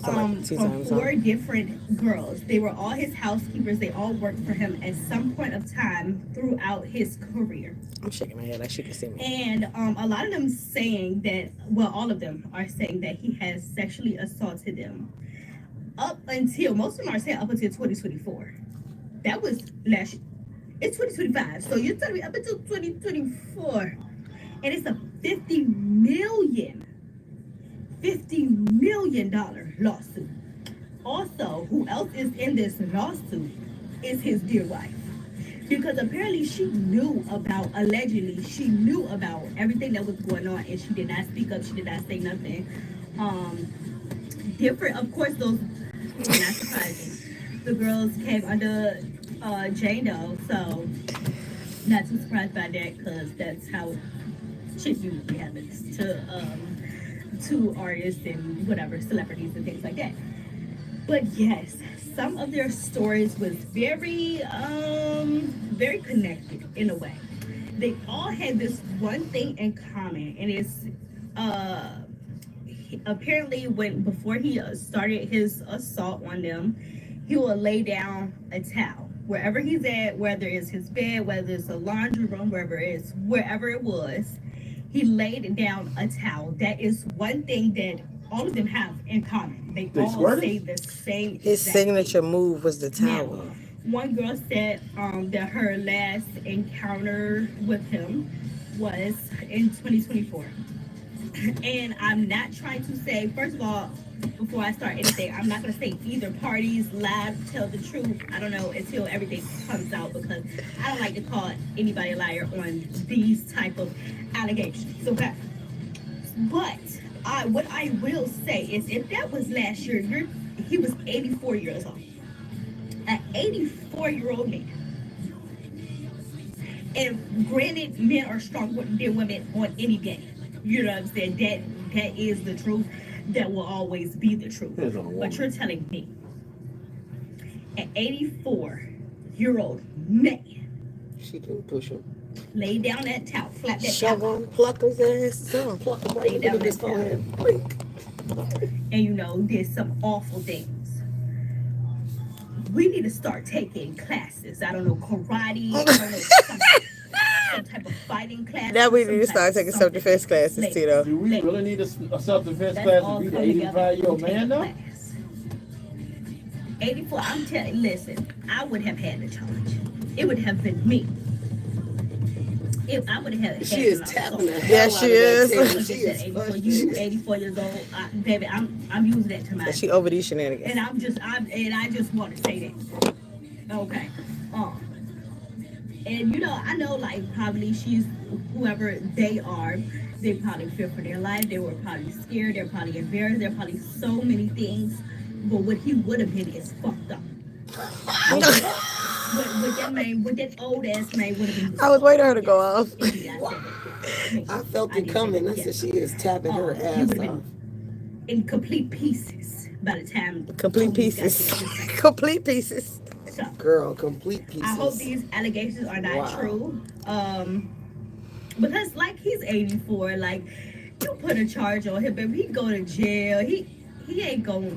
from 4 different girls. They were all his housekeepers. They all worked for him at some point of time throughout his career. I'm shaking my head like she can see me. And a lot of them saying that, well, all of them are saying that he has sexually assaulted them up until, most of them are saying up until 2024. That was last year. It's 2025, so you're telling me up until 2024. And it's a $50 million lawsuit. Also, who else is in this lawsuit is his dear wife. Because apparently allegedly she knew about everything that was going on, and she did not speak up, she did not say nothing. Different, of course, those, not surprising. The girls came under Jane Doe, so not too surprised by that, because that's how shit usually happens to artists and whatever, celebrities and things like that. But yes, some of their stories was very connected in a way. They all had this one thing in common, and it's apparently before he started his assault on them, he will lay down a towel wherever he's at, whether it's his bed, whether it's a laundry room, wherever it was. He laid down a towel. That is one thing that all of them have in common. They all say the same. His signature move was the towel. Now, one girl said that her last encounter with him was in 2024. And I'm not trying to say, first of all, before I start anything, I'm not going to say either parties lied, tell the truth. I don't know until everything comes out, because I don't like to call anybody a liar on these type of allegations. Okay, but what I will say is, if that was last year, he was 84 years old, an 84-year-old man. And granted, men are stronger than women on any day. You know what I'm saying? That is the truth. That will always be the truth. But you're telling me an 84-year-old man, she can push him, lay down that towel, flap that Shove towel, him, pluck his ass, pluck him lay down that towel, forehead, and did some awful things. We need to start taking classes. I don't know, karate, I don't know, some type of fighting class. Now we need to start taking self-defense classes, Tito. Do we really need a self-defense class to be the 85-year-old man, though? 84. I'm telling. Listen, I would have had the charge. It would have been me. I would have had. She is tapping the hell Yeah, out she of that is. table. She She is 84, fucking. you 84 years old, baby. I'm using that to my. She over these shenanigans. And I just want to say that. Okay. And I know like probably she's whoever they are, they probably fear for their life. They were probably scared. They're probably embarrassed. They're probably so many things. But what he would have been is fucked up. What that old ass man would have been. I was waiting for her to go off. I felt it coming. I said she is tapping her He ass would have off. been in complete pieces by the time. Complete police got pieces. there. Complete pieces. So, Girl, complete pieces. I hope these allegations are not Wow. true. Because like he's 84, like you put a charge on him, baby, he go to jail. He ain't gonna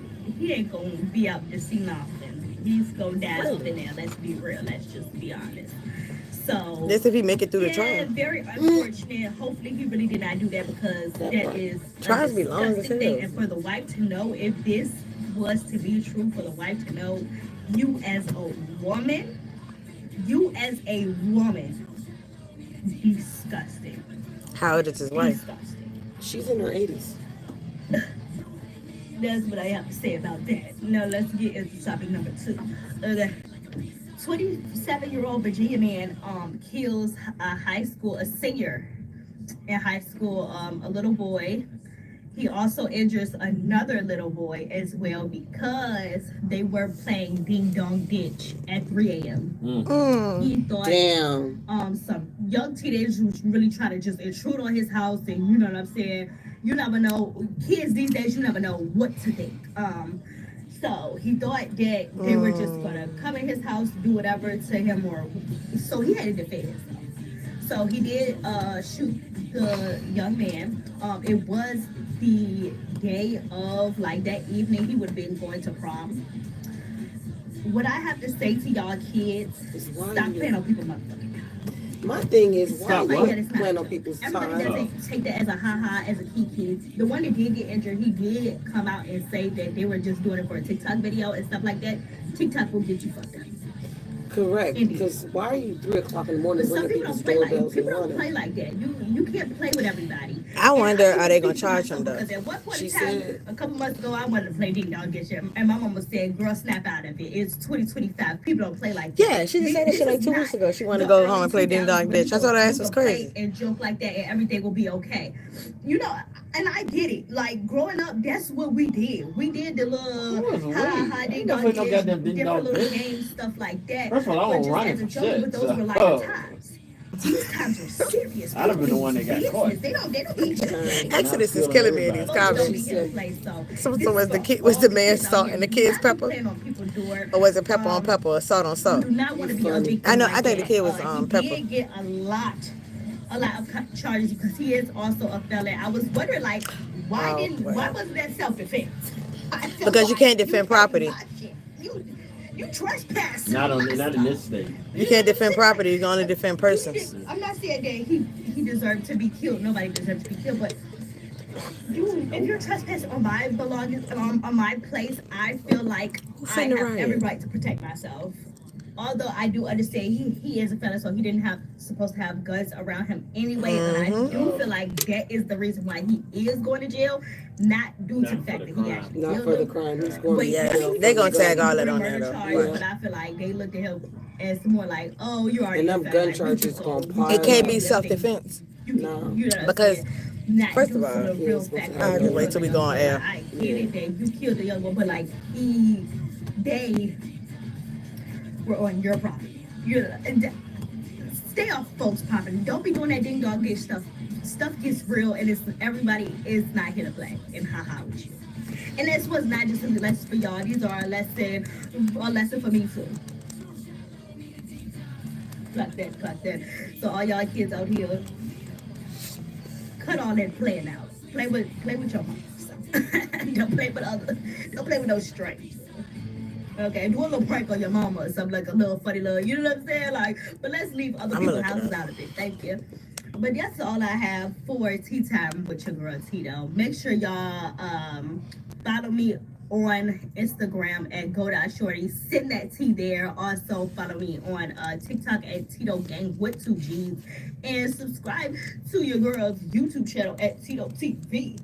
be out to see nothing. He's gonna die up in there. Let's be real. Let's just be honest. So That's if he make it through the yeah, trial. very unfortunate. Hopefully he really did not do that because that is a Trials be long as disgusting hell. thing. And for the wife to know, if this was to be true, for the wife to know, you as a woman, disgusting. How old is his wife? Disgusting. She's in her 80s. That's what I have to say about that. Now let's get into topic number 2. The 27-year-old Virginia man kills a senior in high school, a little boy. He also injures another little boy as well because they were playing Ding Dong Ditch at 3 a.m. He thought Damn. some young teenagers was really trying to just intrude on his house, and you know what I'm saying? You never know. Kids these days, you never know what to think. So he thought that they were just gonna come in his house, do whatever to him, or so he had to defend himself. So he did shoot the young man. It was the day of, like, that evening he would have been going to prom. What I have to say to y'all kids, Why stop you- playing on people's motherfucking time. My thing is, why Stop you what? playing on people's Everybody time? doesn't take that as a ha-ha, as a kiki. The one that did get injured, he did come out and say that they were just doing it for a TikTok video and stuff like that. TikTok will get you fucked up. Correct. Indeed. Because why are you 3 o'clock in the morning But some ringing people people's don't play like doorbells and people don't play running? like that. You can't play with everybody. I And wonder, I are they gonna think charge myself, him, though? Because at one point She in time, said- a couple months ago, I wanted to play Ding Dong Ditch, and my mama said, "Girl, snap out of it. It's 2025. People don't play like that." Yeah, she just said that shit like 2 weeks ago. She wanted to go home and play Ding Dong Ditch. I thought her ass was crazy. And joke like that, and everything will be okay. And I get it. Like growing up, that's what we did. We did the little Ding Dong Ain't no Ditch, goddamn Ding different Dong little Ditch. games, stuff like that. First of all, I But don't just run as a it for joke, shit, but those were like so- the times. These times are serious. I'd have been the one that got Business. caught. They don't eat you. Exodus is killing me in these Folks don't comments. be here to play, so So this was is the for kid- was all the man kids out salt here. and the Do kids not be pepper? playing on people's door. Or was it pepper on pepper or salt on salt? Do not want to be a Funny. victim. I know- like I think the that. kid was, He pepper. did get a lot of charges because he is also a felon. I was wondering, like, why Oh, didn't well. why wasn't that self-defense? Because you can't defend property. You trespass. Not in this state. You can't defend property. You can only defend persons. I'm not saying that he deserved to be killed. Nobody deserves to be killed, but if you're trespassing on my belongings, on my place, I feel like I finna have riot? every right to protect myself. Although I do understand he is a felon, so he didn't supposed to have guns around him anyway. But I do feel like that is the reason why he is going to jail, not due to the fact that he actually Not killed for the him. crime. He's going But to yeah, jail. they gonna for tag the all gun. that on murder there, though. charge, Right. But I feel like they looked at him as more like, oh, you already And a them felon, gun like, charges so gonna you pile It can't up. be self-defense. You No. know what I'm Because, saying? Not first due of to all, the real yes, fact I'll that just you wait till we killed go on the young air. boy. I get it that you killed the young boy, but like they were on your property. Stay off folks' property. Don't be doing that ding dong ditch stuff. Stuff gets real, and everybody is not here to play and haha with you. And this was not just a lesson for y'all. These are a lesson for me too. Clock that. So all y'all kids out here, cut all that playing out. Play with your moms. Don't play with those strangers. Okay, do a little prank on your mama or something, like a little funny little, you know what I'm saying? Like, but let's leave other I'ma people's look it houses up. out of it. Thank you. But that's all I have for tea time with your girl Tito. Make sure y'all follow me on Instagram at go.shorty. Send that tea there. Also follow me on TikTok at Tito Gang with 2 G's. And subscribe to your girl's YouTube channel at Tito TV.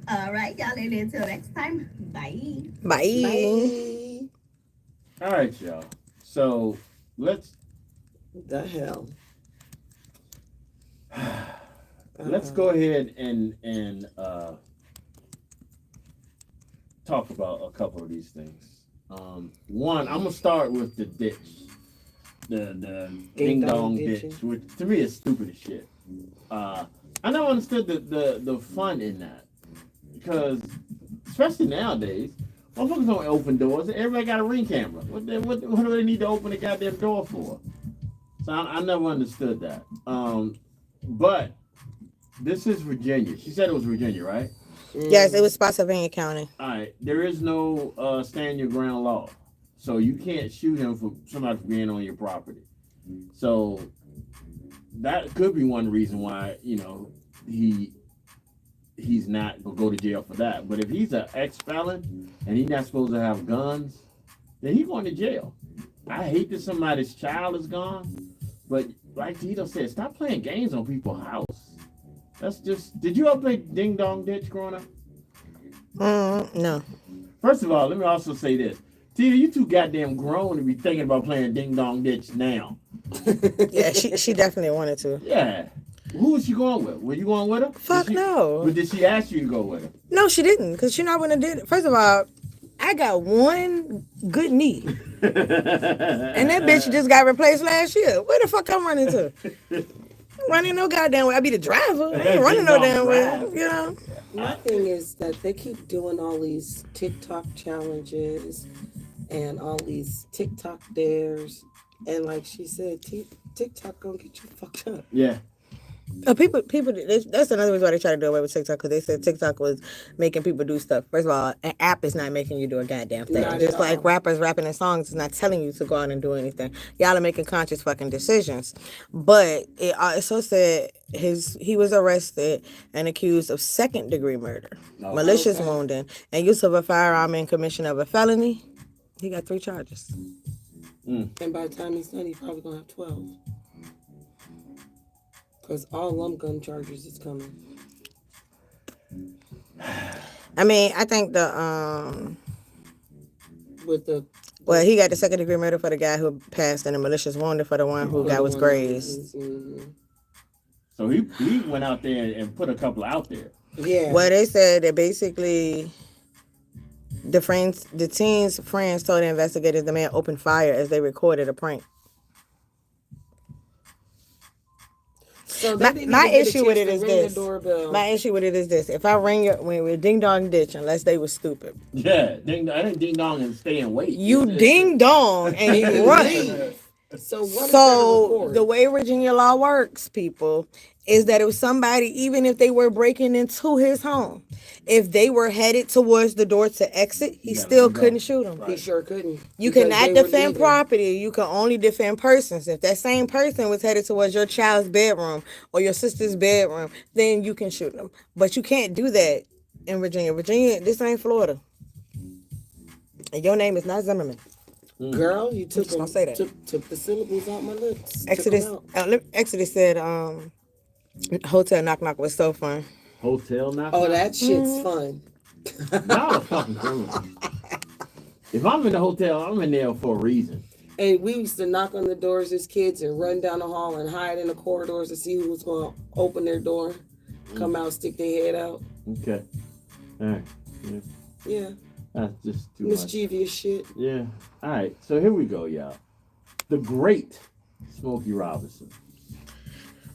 All right, y'all. And until next time, bye. Bye. Bye. All right, y'all. So let's The hell. let's go ahead and talk about a couple of these things. One, I'm gonna start with the ditch, the ding dong ditch, which to me is stupid as shit. I never understood the fun in that, because especially nowadays, motherfuckers don't open doors. Everybody got a Ring camera. What do they need to open the goddamn door for? So I never understood that. But this is Virginia. She said it was Virginia, right? Yes, it was Spotsylvania County. All right. There is no stand your ground law, so you can't shoot him for somebody for being on your property. So that could be one reason why he's not gonna go to jail for that. But if he's an ex-felon and he's not supposed to have guns, then he's going to jail. I hate that somebody's child is gone, but like Tito said, stop playing games on people's house. That's just. Did you ever play Ding Dong Ditch growing up? No. First of all, let me also say this. Tito, you too goddamn grown to be thinking about playing Ding Dong Ditch now. Yeah, she definitely wanted to. Yeah. Who was she going with? Were you going with her? Fuck no. But did she ask you to go with her? No, she didn't, because she not wouldn't have did it. First of all, I got one good knee. And that bitch just got replaced last year. Where the fuck I'm running to? Running no goddamn way. I be the driver. I ain't running no damn way. You know? My thing is that they keep doing all these TikTok challenges and all these TikTok dares. And like she said, TikTok gonna get you fucked up. Yeah. People. That's another reason why they try to do away with TikTok, because they said TikTok was making people do stuff. First of all, an app is not making you do a goddamn thing. Not Just at like all. rappers rapping in songs is not telling you to go out and do anything. Y'all are making conscious fucking decisions. But it also said he was arrested and accused of 2nd-degree murder, malicious wounding, and use of a firearm in commission of a felony. He got 3 charges. And by the time he's done, he's probably gonna have 12. Because all them gun charges is coming. I mean, I think the With the well, he got the 2nd-degree murder for the guy who passed, and the malicious wounding for the one who got was grazed. So he went out there and put a couple out there. Yeah. Well, they said that basically the teen's friends told the investigators the man opened fire as they recorded a prank. So My issue with it is this. My issue with it is this. If I ring your when we ding dong ditch, unless they was stupid, Yeah, I didn't ding dong and stay and wait. you ding dong and you run. So what? So the way Virginia law works, people, is that if somebody, even if they were breaking into his home, if they were headed towards the door to exit, he still couldn't shoot them. He sure couldn't. You Because cannot they were defend leaving. property. You can only defend persons. If that same person was headed towards your child's bedroom or your sister's bedroom, then you can shoot them. But you can't do that in Virginia. Virginia, this ain't Florida. And your name is not Zimmerman. Girl, you took, just gonna say that. took the syllables out my lips. Exodus said Hotel Knock Knock was so fun. Hotel knock. Oh, that shit's fun. Y'all are fucking criminals. If I'm in the hotel, I'm in there for a reason. And we used to knock on the doors as kids and run down the hall and hide in the corridors to see who was going to open their door, come out, stick their head out. Okay. All right. Yeah. Yeah. That's just too much. Mischievous shit. Yeah. All right. So here we go, y'all. The great Smokey Robinson.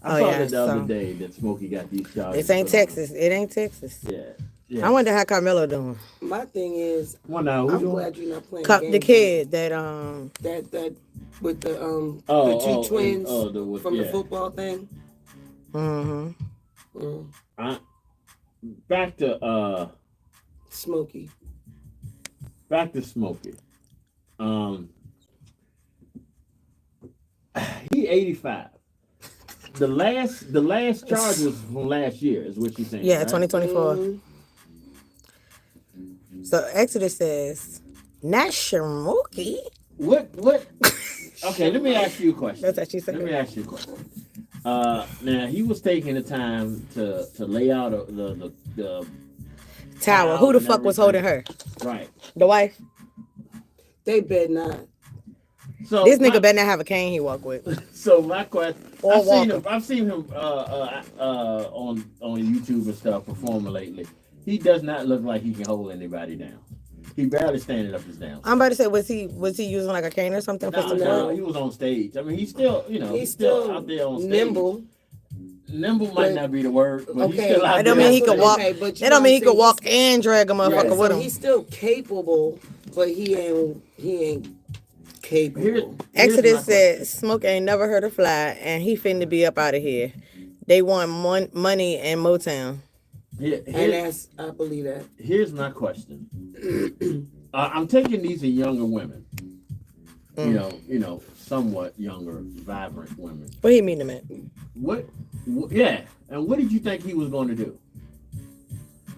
I saw that the other day that Smokey got these charges. This ain't Texas. It ain't Texas. Yeah. Yeah. I wonder how Carmelo doing. My thing is, Well, now, who's I'm doing? glad you're not playing The games. kid that That with the Oh, two twins from the yeah. football thing. Back to Smokey. Smokey. He 85. The last charge was from last year, is what you're saying. yeah, right? 2024. So Exodus says, not Smokey. What? Okay, let me ask you a question. That's what she said. Let me ask you a question. Now he was taking the time to lay out the Tower. Who the fuck was holding her? Right. The wife. They bet not. So This nigga better not have a cane he walk with. So my question, Or I've seen him on YouTube and stuff performing lately. He does not look like he can hold anybody down. He barely standing up his down. I'm about to say, was he using like a cane or something for support? No, he was on stage. I mean, he's still, he's still out there on stage. Nimble. Nimble might not be the word, but he's Okay. still out That there. don't mean he could walk. Okay, but you That don't know mean he what I'm could walk saying? and drag a motherfucker with So him. he's still capable, but he ain't capable. Here's Exodus my said, Smoke ain't never heard a fly, and he finna be up out of here. They want money and Motown. And that's, I believe that. Here's my question. I'm taking these are younger women. You know, somewhat younger, vibrant women. What he mean to me? What? Yeah. And what did you think he was going to do?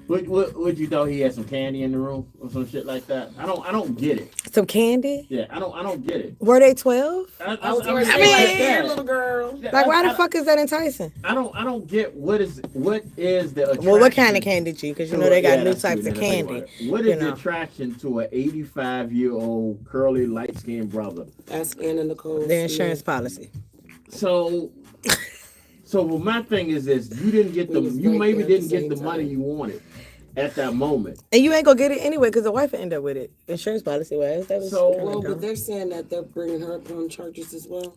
What you thought he had some candy in the room or some shit like that? I don't get it. Some candy? Yeah, I don't get it. Were they 12? I was going to I say mean- like that, little girl. Like, why the fuck is that enticing? I don't get what is the attraction. Well, what kind of candy, G? Because you know they got new that's types true. of Then I think candy. about it. What is the attraction to an 85-year-old curly light-skinned brother? That's Anna Nicole. Their insurance policy. So well, my thing is this: you didn't get you maybe didn't get the money you wanted at that moment. And you ain't gonna get it anyway because the wife end up with it. Insurance policy wise. That was So- kinda Well, dumb. but they're saying that they're bringing her up on charges as well.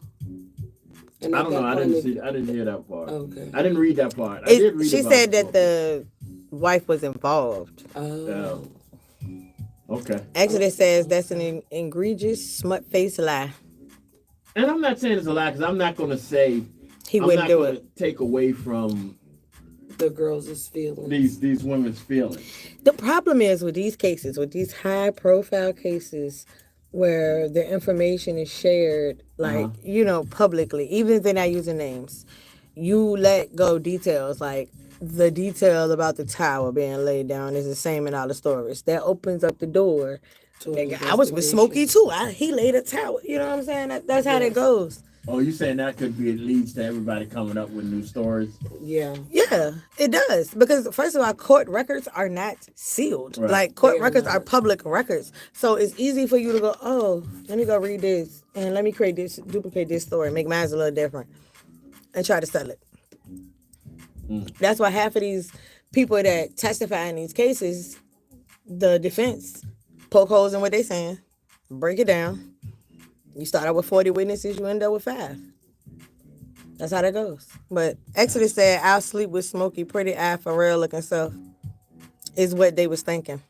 And I at don't know. that I point, didn't hear that part. Okay. I didn't read that part. I did read She about said it. that the wife was involved. Oh. Okay. Exodus says that's an egregious smut-faced lie. And I'm not saying it's a lie because I'm not going to say He I'm wouldn't not do gonna it. take away from The girls is feeling. these women's feelings. The problem is with these cases, with these high-profile cases, where the information is shared, like publicly, even if they're not using names, you let go details. Like the detail about the tower being laid down is the same in all the stories. That opens up the door. I was with Smokey too. He laid a tower. You know what I'm saying? That's how that goes. Oh, you saying that could be it leads to everybody coming up with new stories? Yeah. Yeah, it does. Because first of all, court records are not sealed. Right. Like court They are records not. are public records. So it's easy for you to go, oh, let me go read this and let me create this, duplicate this story, make mine a little different, and try to sell it. That's why half of these people that testify in these cases, the defense poke holes in what they're saying, break it down. You start out with 40 witnesses, you end up with 5. That's how that goes. But Exodus said, I'll sleep with Smokey, pretty eye for real looking self, is what they was thinking.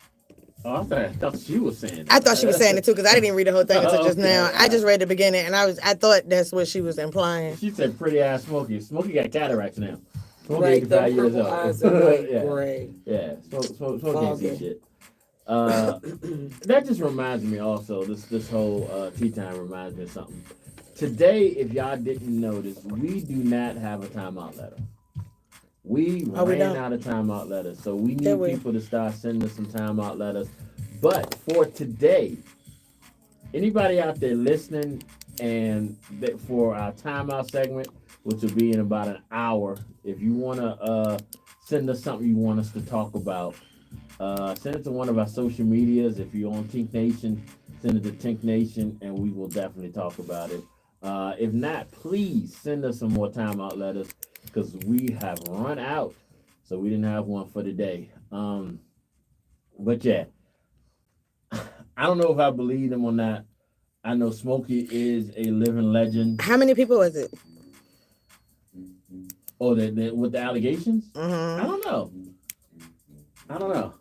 Oh, I thought she was saying that. I thought she was saying it too, because I didn't even read the whole thing until just Okay. now. I just read the beginning, and I thought that's what she was implying. She said pretty ass Smokey. Smokey got cataracts now. Smokey Right, the 85 years purple old. eyes are like yeah. gray. Yeah, Smokey can't see Foggy. shit. That just reminds me also, this whole tea time reminds me of something. Today, if y'all didn't notice, we do not have a timeout letter. We ran don't? out of timeout letters, so we Did need we? people to start sending us some timeout letters. But for today, anybody out there listening, and for our timeout segment, which will be in about an hour, if you want to send us something you want us to talk about, send it to one of our social medias. If you're on Tink Nation, send it to Tink Nation, and we will definitely talk about it. If not, please send us some more timeout letters because we have run out. So we didn't have one for today. But yeah, I don't know if I believe them or not. I know Smokey is a living legend. How many people was it? Oh, with the allegations? Mm-hmm. I don't know.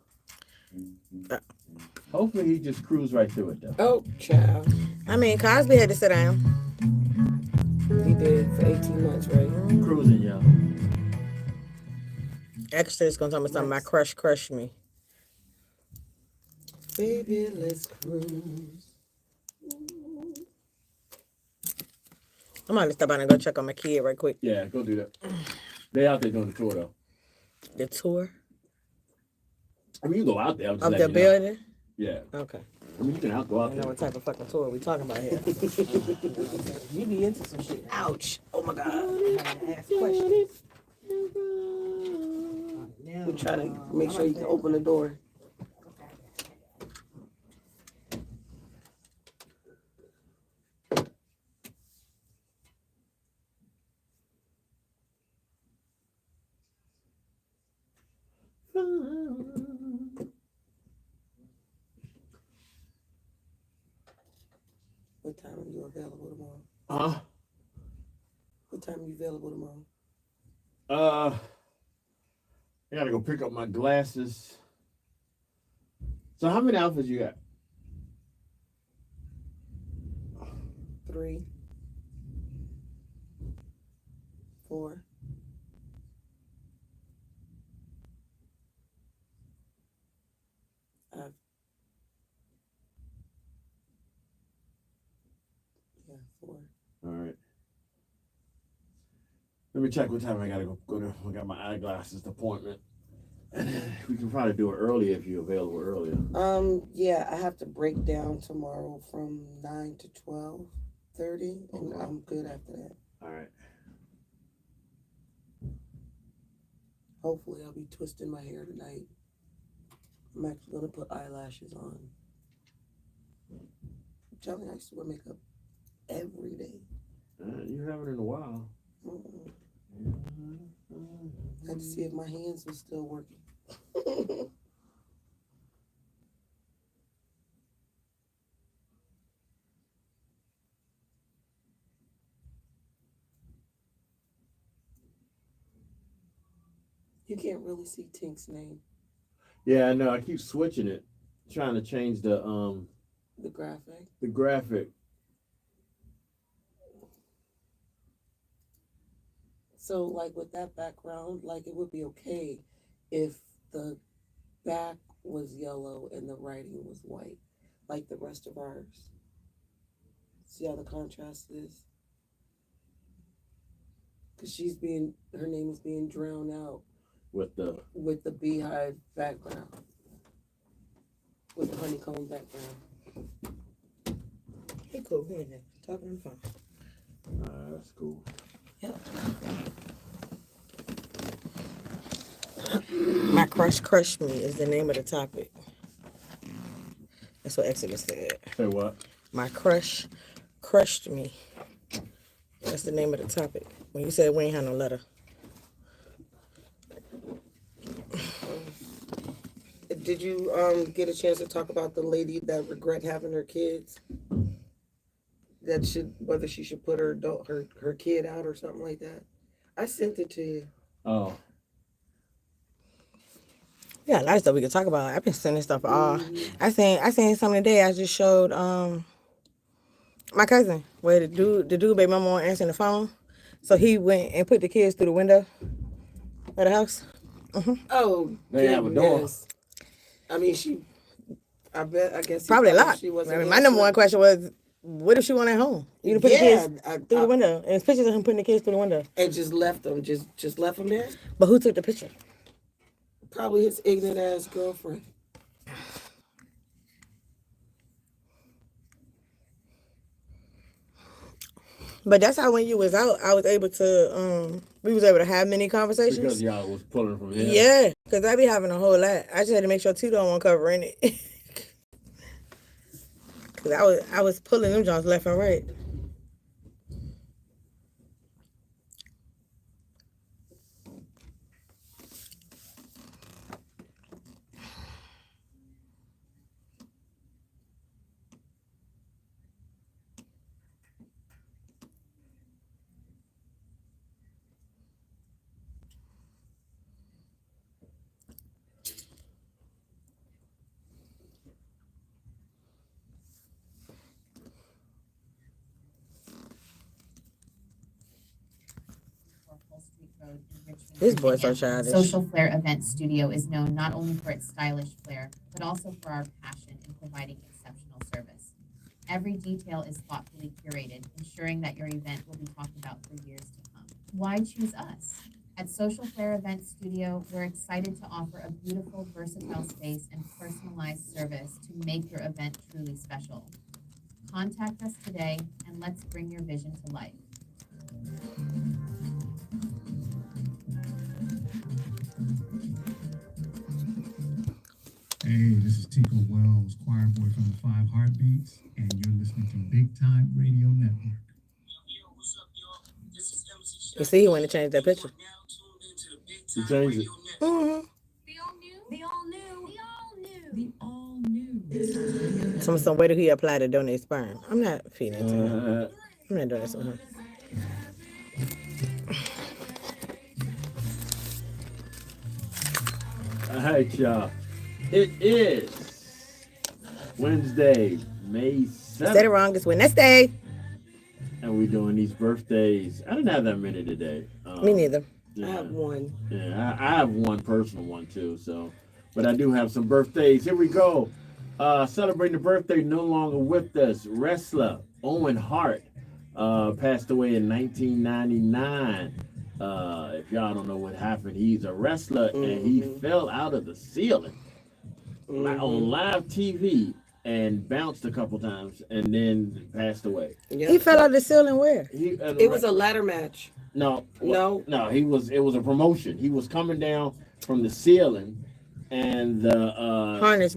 Hopefully he just cruised right through it though. Oh, child. I mean, Cosby had to sit down. He did for 18 months, right? Cruising, y'all. Extra's gonna tell me something. My crush crushed me. Baby, let's cruise. I'm gonna step out and go check on my kid right quick. Yeah, go do that. They out there doing the tour though. The tour. I mean, you go out there. I'm just Of the letting you know. building? Yeah. Okay. I mean, you can go I out don't know there. what type of fucking tour we talking about here. You be into some shit. Ouch. Oh my God. I had to ask questions. We try to make sure you can open the door. What time are you available tomorrow? Huh? What time are you available tomorrow? I gotta go pick up my glasses. So how many outfits you got? 3, 4. Yeah, 4. All right. Let me check what time I gotta go to. I got my eyeglasses appointment. We can probably do it earlier if you're available earlier. Yeah, I have to break down tomorrow from 9 to 12:30, and Okay. I'm good after that. All right. Hopefully, I'll be twisting my hair tonight. I'm actually gonna put eyelashes on. I'm telling you, I used to wear makeup every day. You haven't in a while. Mm-mm. I had to see if my hands were still working. You can't really see Tink's name. Yeah, I know. I keep switching it, trying to change the graphic. The graphic. So, like with that background, like it would be okay if the back was yellow and the writing was white, like the rest of ours. See how the contrast is? Because her name is being drowned out with the beehive background, with the honeycomb background. He cool. He in there talking on the phone. That's cool. Yep. My crush crushed me is the name of the topic. That's what Exodus said. Say what? My crush crushed me. That's the name of the topic. When you said we ain't had no letter. Did you get a chance to talk about the lady that regret having her kids? Whether she should put her kid out or something like that? I sent it to you. Oh. Yeah, a lot of stuff we could talk about. I've been sending stuff all. I seen something today. I just showed my cousin where the dude baby mama wasn't answering the phone, so he went and put the kids through the window of the house. Mm-hmm. Oh, they have a door. Yes. I mean, I guess probably locked. She wasn't. I mean, my number one question was, what if she went at home? You put the kids through the window, and it's pictures of him putting the kids through the window, and just left them, just left them there. But who took the picture? Probably his ignorant ass girlfriend. But that's how when you was out, I was able to, we was able to have many conversations. Because y'all was pulling from him. Yeah, because I be having a whole lot. I just had to make sure Tito won't cover in it. Because I was pulling them Johns left and right. This boy's so childish. Social Flair Event Studio is known not only for its stylish flair, but also for our passion in providing exceptional service. Every detail is thoughtfully curated, ensuring that your event will be talked about for years to come. Why choose us? At Social Flair Event Studio, we're excited to offer a beautiful, versatile space and personalized service to make your event truly special. Contact us today and let's bring your vision to life. Hey, this is Tito Wells, choir boy from the Five Heartbeats, and you're listening to Big Time Radio Network. You see, he want to change that picture. You changed it. Mm-hmm. The all new. Some way do he apply to donate sperm? I'm not feeding into him. I'm not doing this with him. All right, y'all. It is Wednesday, May 7th. Said it wrong. It's Wednesday. And we're doing these birthdays. I didn't have that many today. Me neither. Yeah, I have one. Yeah, I have one personal one too. So, but I do have some birthdays. Here we go. Celebrating the birthday, no longer with us. Wrestler Owen Hart passed away in 1999. If y'all don't know what happened, he's a wrestler and he fell out of the ceiling on live TV and bounced a couple times and then passed away. Yep. He fell out the ceiling where? It was a ladder match. No. No. It was a promotion. He was coming down from the ceiling and the harness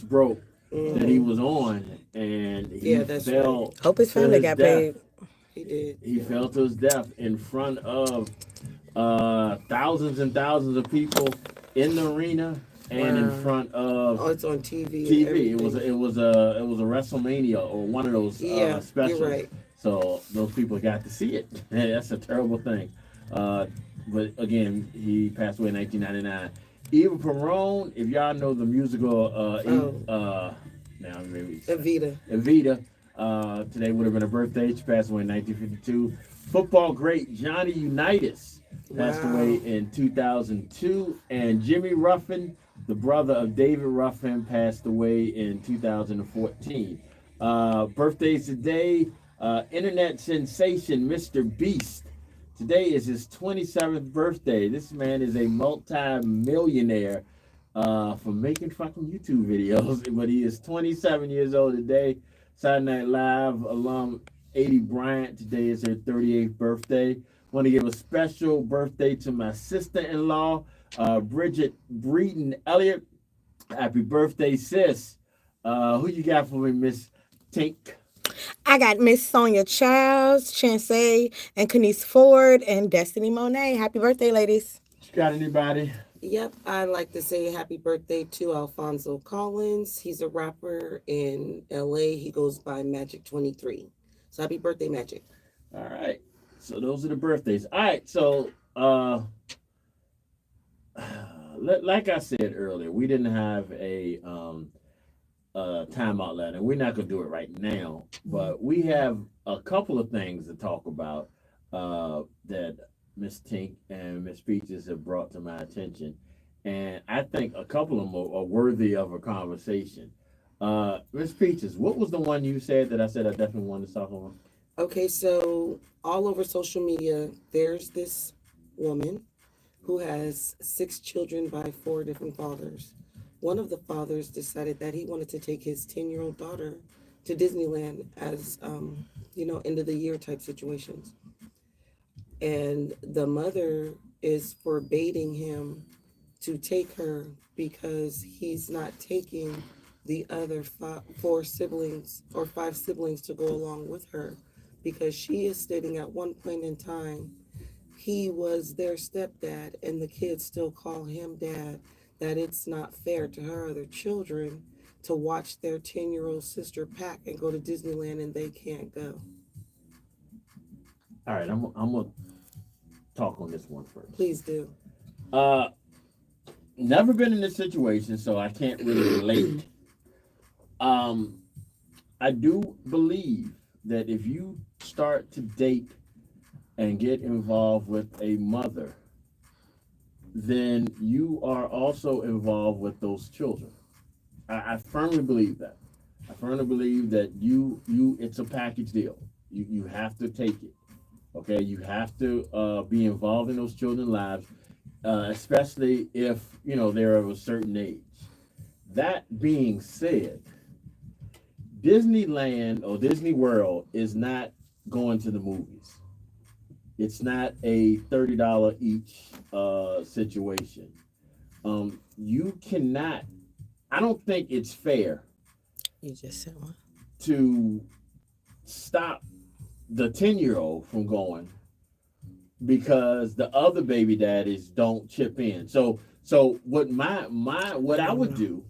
broke that he was on and he fell. Right. Hope his family got paid. He did. He fell to his death in front of thousands and thousands of people in the arena and in front of it's on TV. It was a WrestleMania or one of those specials. You're right. So those people got to see it. That's a terrible thing. But again, he passed away in 1999. Eva Perón, if y'all know the musical Evita, today would have been her birthday. She passed away in 1952. Football great Johnny Unitas passed away in 2002. And Jimmy Ruffin, the brother of David Ruffin, passed away in 2014. Birthdays today, internet sensation Mr. Beast. Today is his 27th birthday. This man is a multi-millionaire for making fucking YouTube videos, but he is 27 years old today. Saturday Night Live alum 80 Bryant. Today is her 38th birthday. Want to give a special birthday to my sister-in-law, Bridget Breeden Elliott. Happy birthday, sis. Who you got for me, Miss Tink? I got Miss Sonia Childs, Chancey, and Kenise Ford, and Destiny Monet. Happy birthday, ladies. You got anybody? Yep, I'd like to say happy birthday to Alfonso Collins. He's a rapper in LA. He goes by Magic 23. So happy birthday, Magic. All right. So those are the birthdays. All right. So like I said earlier, we didn't have a timeout letter, and we're not gonna do it right now, but we have a couple of things to talk about that Miss Tink and Miss Peaches have brought to my attention, and I think a couple of them are worthy of a conversation. Miss Peaches, what was the one you said that I said I definitely wanted to talk about? Okay, so all over social media, there's this woman who has 6 children by 4 different fathers. One of the fathers decided that he wanted to take his 10-year-old daughter to Disneyland as, end of the year type situations. And the mother is forbidding him to take her because he's not taking the other 4 siblings or 5 siblings to go along with her, because she is stating at one point in time he was their stepdad and the kids still call him dad, that it's not fair to her other children to watch their 10-year-old sister pack and go to Disneyland and they can't go. All right, I'm gonna talk on this one first. Please do. Never been in this situation, so I can't really relate. I do believe that if you start to date and get involved with a mother, then you are also involved with those children. I firmly believe that. I firmly believe that you it's a package deal. You have to take it. Okay, you have to be involved in those children's lives, especially if they're of a certain age. That being said, Disneyland or Disney World is not going to the movies. It's not a $30 each situation. You cannot. I don't think it's fair You just said one. to stop the 10-year-old from going because the other baby daddies don't chip in. So what what I would do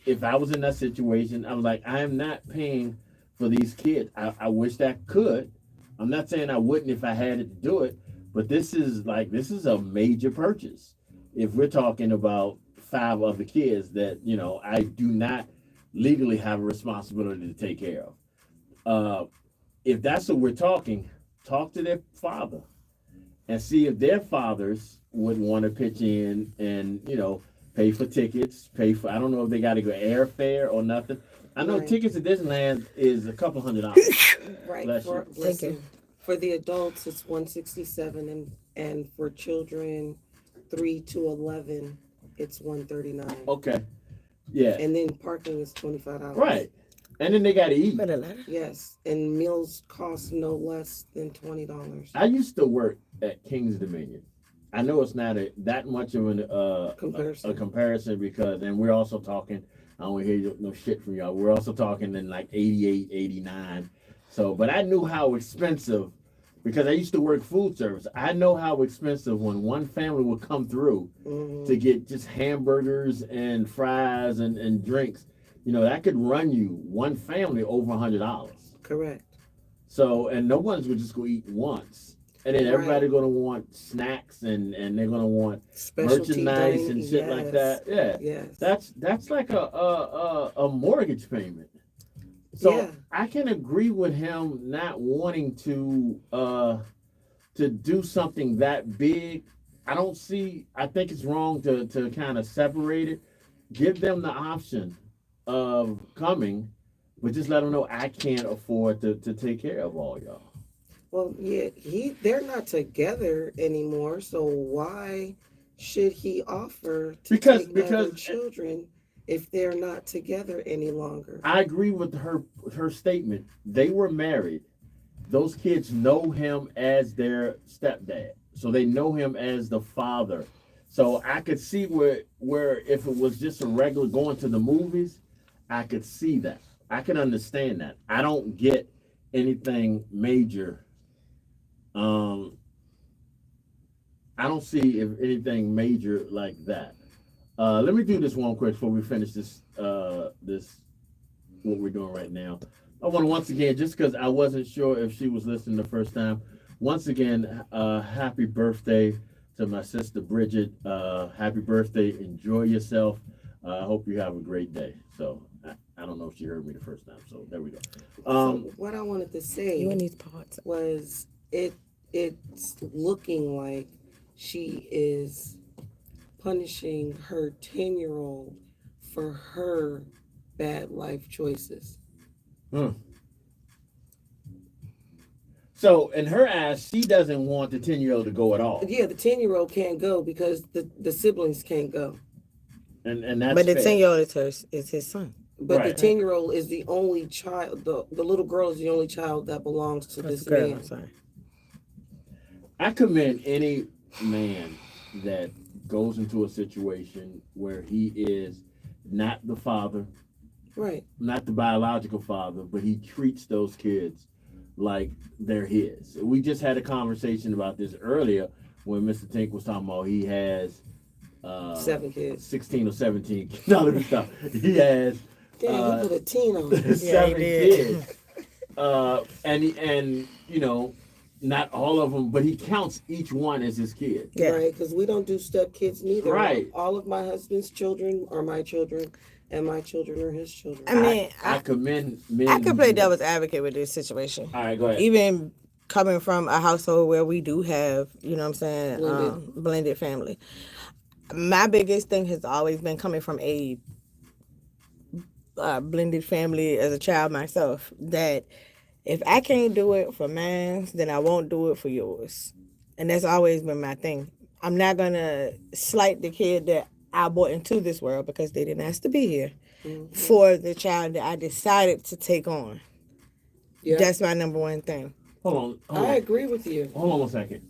if I was in that situation, I was like, I am not paying for these kids. I wish that could. I'm not saying I wouldn't if I had it to do it, but this is a major purchase. If we're talking about 5 other kids that, I do not legally have a responsibility to take care of. If that's what we're talking, talk to their father and see if their fathers would want to pitch in and, pay for tickets, I don't know if they got to go airfare or nothing. I know Right. tickets to Disneyland is a couple $100. Right. Bless For, you. Thank you. listen, for the adults, it's $167, and for children 3 to 11, it's $139. Okay. Yeah. And then parking is $25. Right. And then they got to eat. Better letter. Yes, and meals cost no less than $20. I used to work at King's Dominion. I know it's not that much of a comparison because, and we're also talking, I don't hear no shit from y'all. We're also talking in like 88, 89. So, but I knew how expensive, because I used to work food service. I know how expensive when one family would come through to get just hamburgers and fries and drinks. That could run you, one family, over $100. Correct. So, and no one's would just go eat once. And then everybody going to want snacks and they're going to want Specialty merchandise drink, and shit like that. Yeah. Yes. That's like a mortgage payment. So Yeah. I can agree with him not wanting to do something that big. I think it's wrong to kind of separate it. Give them the option of coming, but just let them know I can't afford to take care of all y'all. Well, yeah, they're not together anymore, so why should he offer to take their children if they're not together any longer? I agree with her statement. They were married. Those kids know him as their stepdad, so they know him as the father. So I could see where if it was just a regular going to the movies, I could see that. I can understand that. I don't get anything major. I don't see if anything major like that. Let me do this one quick before we finish this what we're doing right now. I want to once again, just because I wasn't sure if she was listening the first time, once again, happy birthday to my sister Bridget. Happy birthday. Enjoy yourself. I hope you have a great day. So I don't know if she heard me the first time. So there we go. So what I wanted to say You in these parts. was it's looking like she is punishing her 10-year-old for her bad life choices. So in her eyes, she doesn't want the 10-year-old to go at all. Yeah, the 10-year-old can't go because the siblings can't go. And that's But the fair. 10-year-old is his son. But Right. the 10-year-old is the only child, the little girl is the only child that belongs to That's this the girl. man. I'm sorry. I commend any man that goes into a situation where he is not the father, Right. not the biological father, but he treats those kids like they're his. We just had a conversation about this earlier when Mr. Tink was talking about he has 7 kids. 16 or 17. No, let me stop. He has Damn, he put a teen on it. 7 did. kids. And not all of them, but he counts each one as his kid. Yeah. Right, because we don't do step kids neither. Right. All of my husband's children are my children, and my children are his children. I mean, I commend men. I could play who- devil's advocate with this situation. All right, go ahead. Even coming from a household where we do have, you know what I'm saying, blended family. My biggest thing has always been coming from a blended family as a child myself, that If I can't do it for mine, then I won't do it for yours. And that's always been my thing. I'm not going to slight the kid that I brought into this world because they didn't ask to be here for the child that I decided to take on. Yeah. That's my number one thing. Hold on. I agree with you. Hold on 1 second.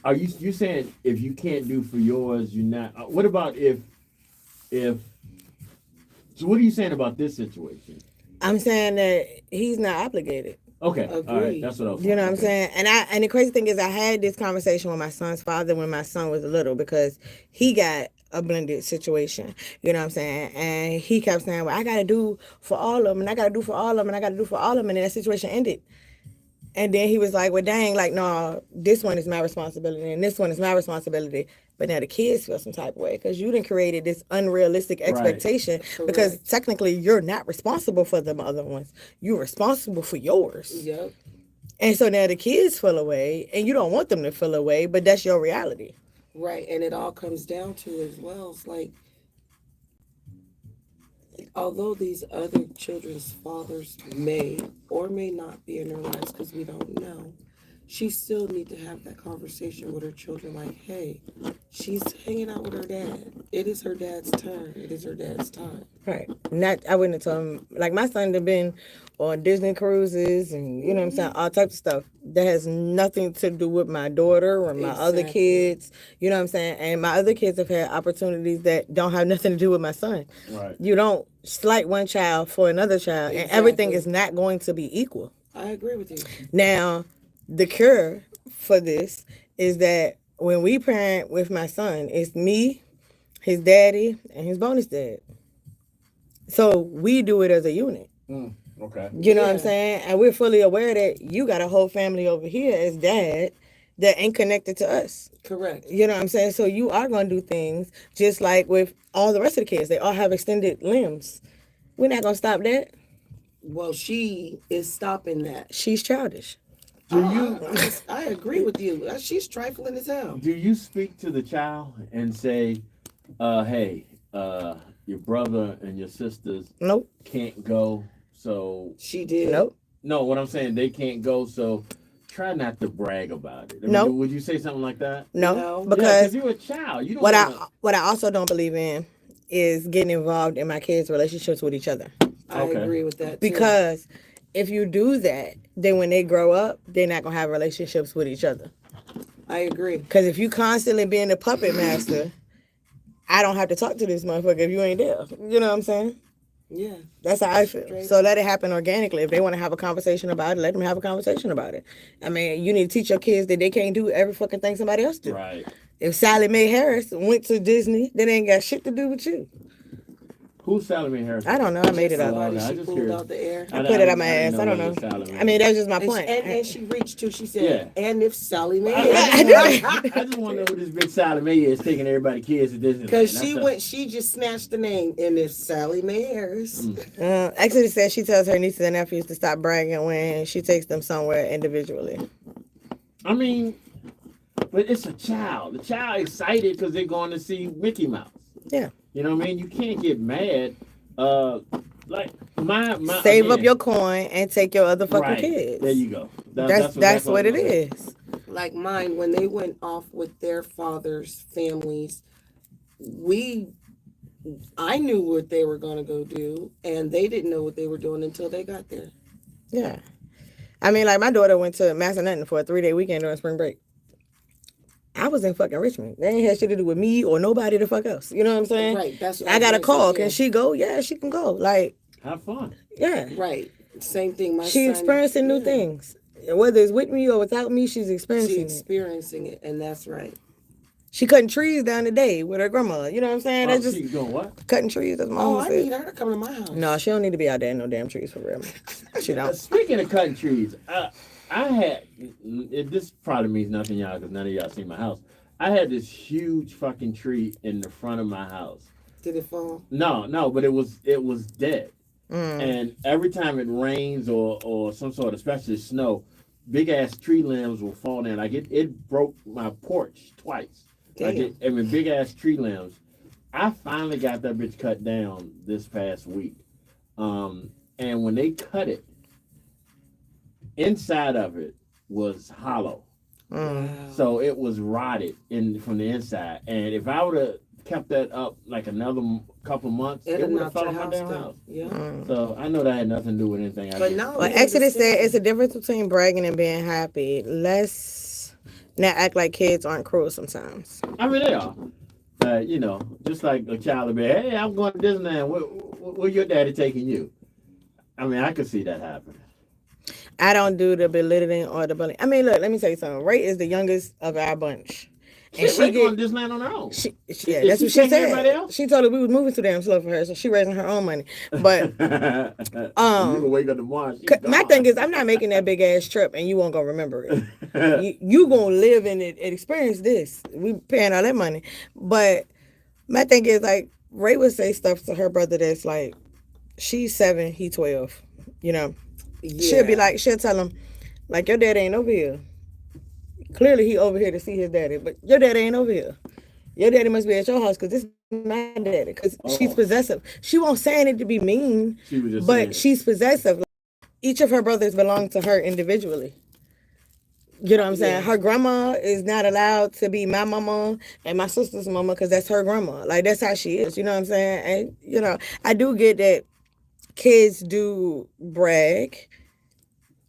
Are you saying if you can't do for yours, you're not? What about if? So what are you saying about this situation? I'm saying that he's not obligated. Okay, all right, Agreed. that's what I was. You know what I'm saying? And the crazy thing is I had this conversation with my son's father when my son was little because he got a blended situation. You know what I'm saying? And he kept saying, well, I got to do for all of them, and I got to do for all of them, and I got to do for all of them. And then that situation ended. And then he was like, well, dang, like, no, this one is my responsibility, and this one is my responsibility. But now the kids feel some type of way because you done created this unrealistic expectation because technically you're not responsible for them other ones. You're responsible for yours. Yep. And so now the kids feel away, and you don't want them to feel away, but that's your reality. Right. And it all comes down to as well. It's like, although these other children's fathers may or may not be in their lives because we don't know, she still need to have that conversation with her children like, hey, she's hanging out with her dad. It is her dad's turn. It is her dad's time. Right. I wouldn't have told him, like my son had been on Disney cruises and, you know what I'm saying, all types of stuff. That has nothing to do with my daughter or my other kids, you know what I'm saying? And my other kids have had opportunities that don't have nothing to do with my son. Right. You don't slight one child for another child, and everything is not going to be equal. I agree with you. Now, the cure for this is that when we parent with my son, it's me, his daddy, and his bonus dad. So we do it as a unit. Okay. You know what I'm saying? And we're fully aware that you got a whole family over here as dad that ain't connected to us. Correct. You know what I'm saying? So you are going to do things just like with all the rest of the kids. They all have extended limbs. We're not going to stop that. Well, she is stopping that. She's childish. I agree with you. She's trifling as hell. Do you speak to the child and say, hey, your brother and your sisters Nope. can't go, so... She did. Nope. No, what I'm saying, they can't go, so try not to brag about it. I mean, No. would you say something like that? No. Yeah, Because you're a child. You don't what I also don't believe in is getting involved in my kids' relationships with each other. I agree with that, too. Because if you do that, then when they grow up, they're not going to have relationships with each other. I agree. Because if you constantly being a puppet master, I don't have to talk to this motherfucker if you ain't there. You know what I'm saying? Yeah. That's how I feel. So let it happen organically. If they want to have a conversation about it, let them have a conversation about it. I mean, you need to teach your kids that they can't do every fucking thing somebody else do. Right. If Sally Mae Harris went to Disney, that ain't got shit to do with you. Who's Sally Mae Harris? I don't know. I made it up. She pulled out the air. I put it out my ass. I don't know. I mean, that's just my point. And she reached too. She said, and if Sally Mae I just want to know what this big Sally Mae is taking everybody kids to Disney. Because she just snatched the name, and if Sally Mae Harris. Actually said she tells her nieces and nephews to stop bragging when she takes them somewhere individually. I mean, but it's a child. The child excited because they're going to see Mickey Mouse. Yeah. You know what I mean? You can't get mad. Like my save up your coin and take your other fucking kids. There you go. That's what it is. Like mine, when they went off with their fathers' families, I knew what they were gonna go do, and they didn't know what they were doing until they got there. Yeah. I mean, like my daughter went to Massanutten for a 3-day weekend during spring break. I was in fucking Richmond. They ain't had shit to do with me or nobody the fuck else. You know what I'm saying? Right. That's what I got a call. Can she go? Yeah, she can go. Like, have fun. Yeah. Right. Same thing. She's experiencing new things. Whether it's with me or without me, she's experiencing it, and that's right. She cutting trees down today with her grandma. You know what I'm saying? Oh, That's just she's doing what? Cutting trees. That's my I need her to come to my house. No, she don't need to be out there in no damn trees for real. She don't. Speaking of cutting trees, I had this probably means nothing, y'all, because none of y'all see my house. I had this huge fucking tree in the front of my house. Did it fall? No, but it was dead. And every time it rains or some sort of, especially snow, big ass tree limbs will fall down. Like it broke my porch twice. Damn. Big ass tree limbs. I finally got that bitch cut down this past week. And when they cut it, inside of it was hollow. So it was rotted from the inside. And if I would have kept that up like another couple months, it would have fell on my damn house. Yeah. So I know that had nothing to do with anything. But now Well, Exodus said it's a difference between bragging and being happy. Let's not act like kids aren't cruel sometimes. I mean, they are. You know, just like a child would be, hey, I'm going to Disneyland. Where your daddy taking you? I mean, I could see that happening. I don't do the belittling or the bullying. I mean, look, let me tell you something. Ray is the youngest of our bunch. And She going to Disneyland on her own. Yeah, Is that's she what she taking everybody said. else? She told us we was moving too damn slow for her, so she raising her own money. But You can wake up tomorrow. my thing is, I'm not making that big ass trip, and you won't go remember it. you gonna live in it and experience this. We paying all that money, but my thing is like Ray would say stuff to her brother that's like, she's 7, he 12. You know, she'll be like, she'll tell him, like, your dad ain't over here. Clearly, he over here to see his daddy, but your daddy ain't over here. Your daddy must be at your house because this is my daddy. Because she's possessive. She won't say it to be mean, but she's possessive. Like, each of her brothers belong to her individually. You know what I'm saying? Her grandma is not allowed to be my mama and my sister's mama because that's her grandma. Like, that's how she is. You know what I'm saying? And, you know, I do get that kids do brag.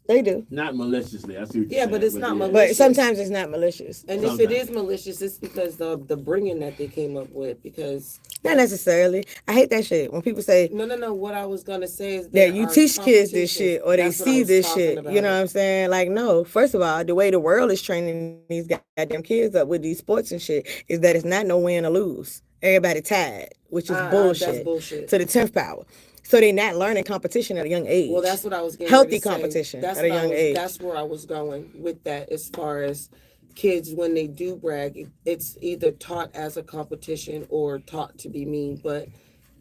They do. Not maliciously. I see what you're saying. But it's not malicious. But sometimes it's not malicious. And if it is malicious, it's because of the bringing that they came up with. Because not necessarily. I hate that shit when people say no. What I was gonna say is that you teach kids this shit or they see this shit. You know what I'm saying? Like, no. First of all, the way the world is training these goddamn kids up with these sports and shit is that it's not no win or lose. Everybody tied, which is bullshit. That's bullshit. To the 10th power. So they're not learning competition at a young age. Well, that's what I was getting healthy ready to say. competition at a young age. That's where I was going with that. As far as kids, when they do brag, it's either taught as a competition or taught to be mean. But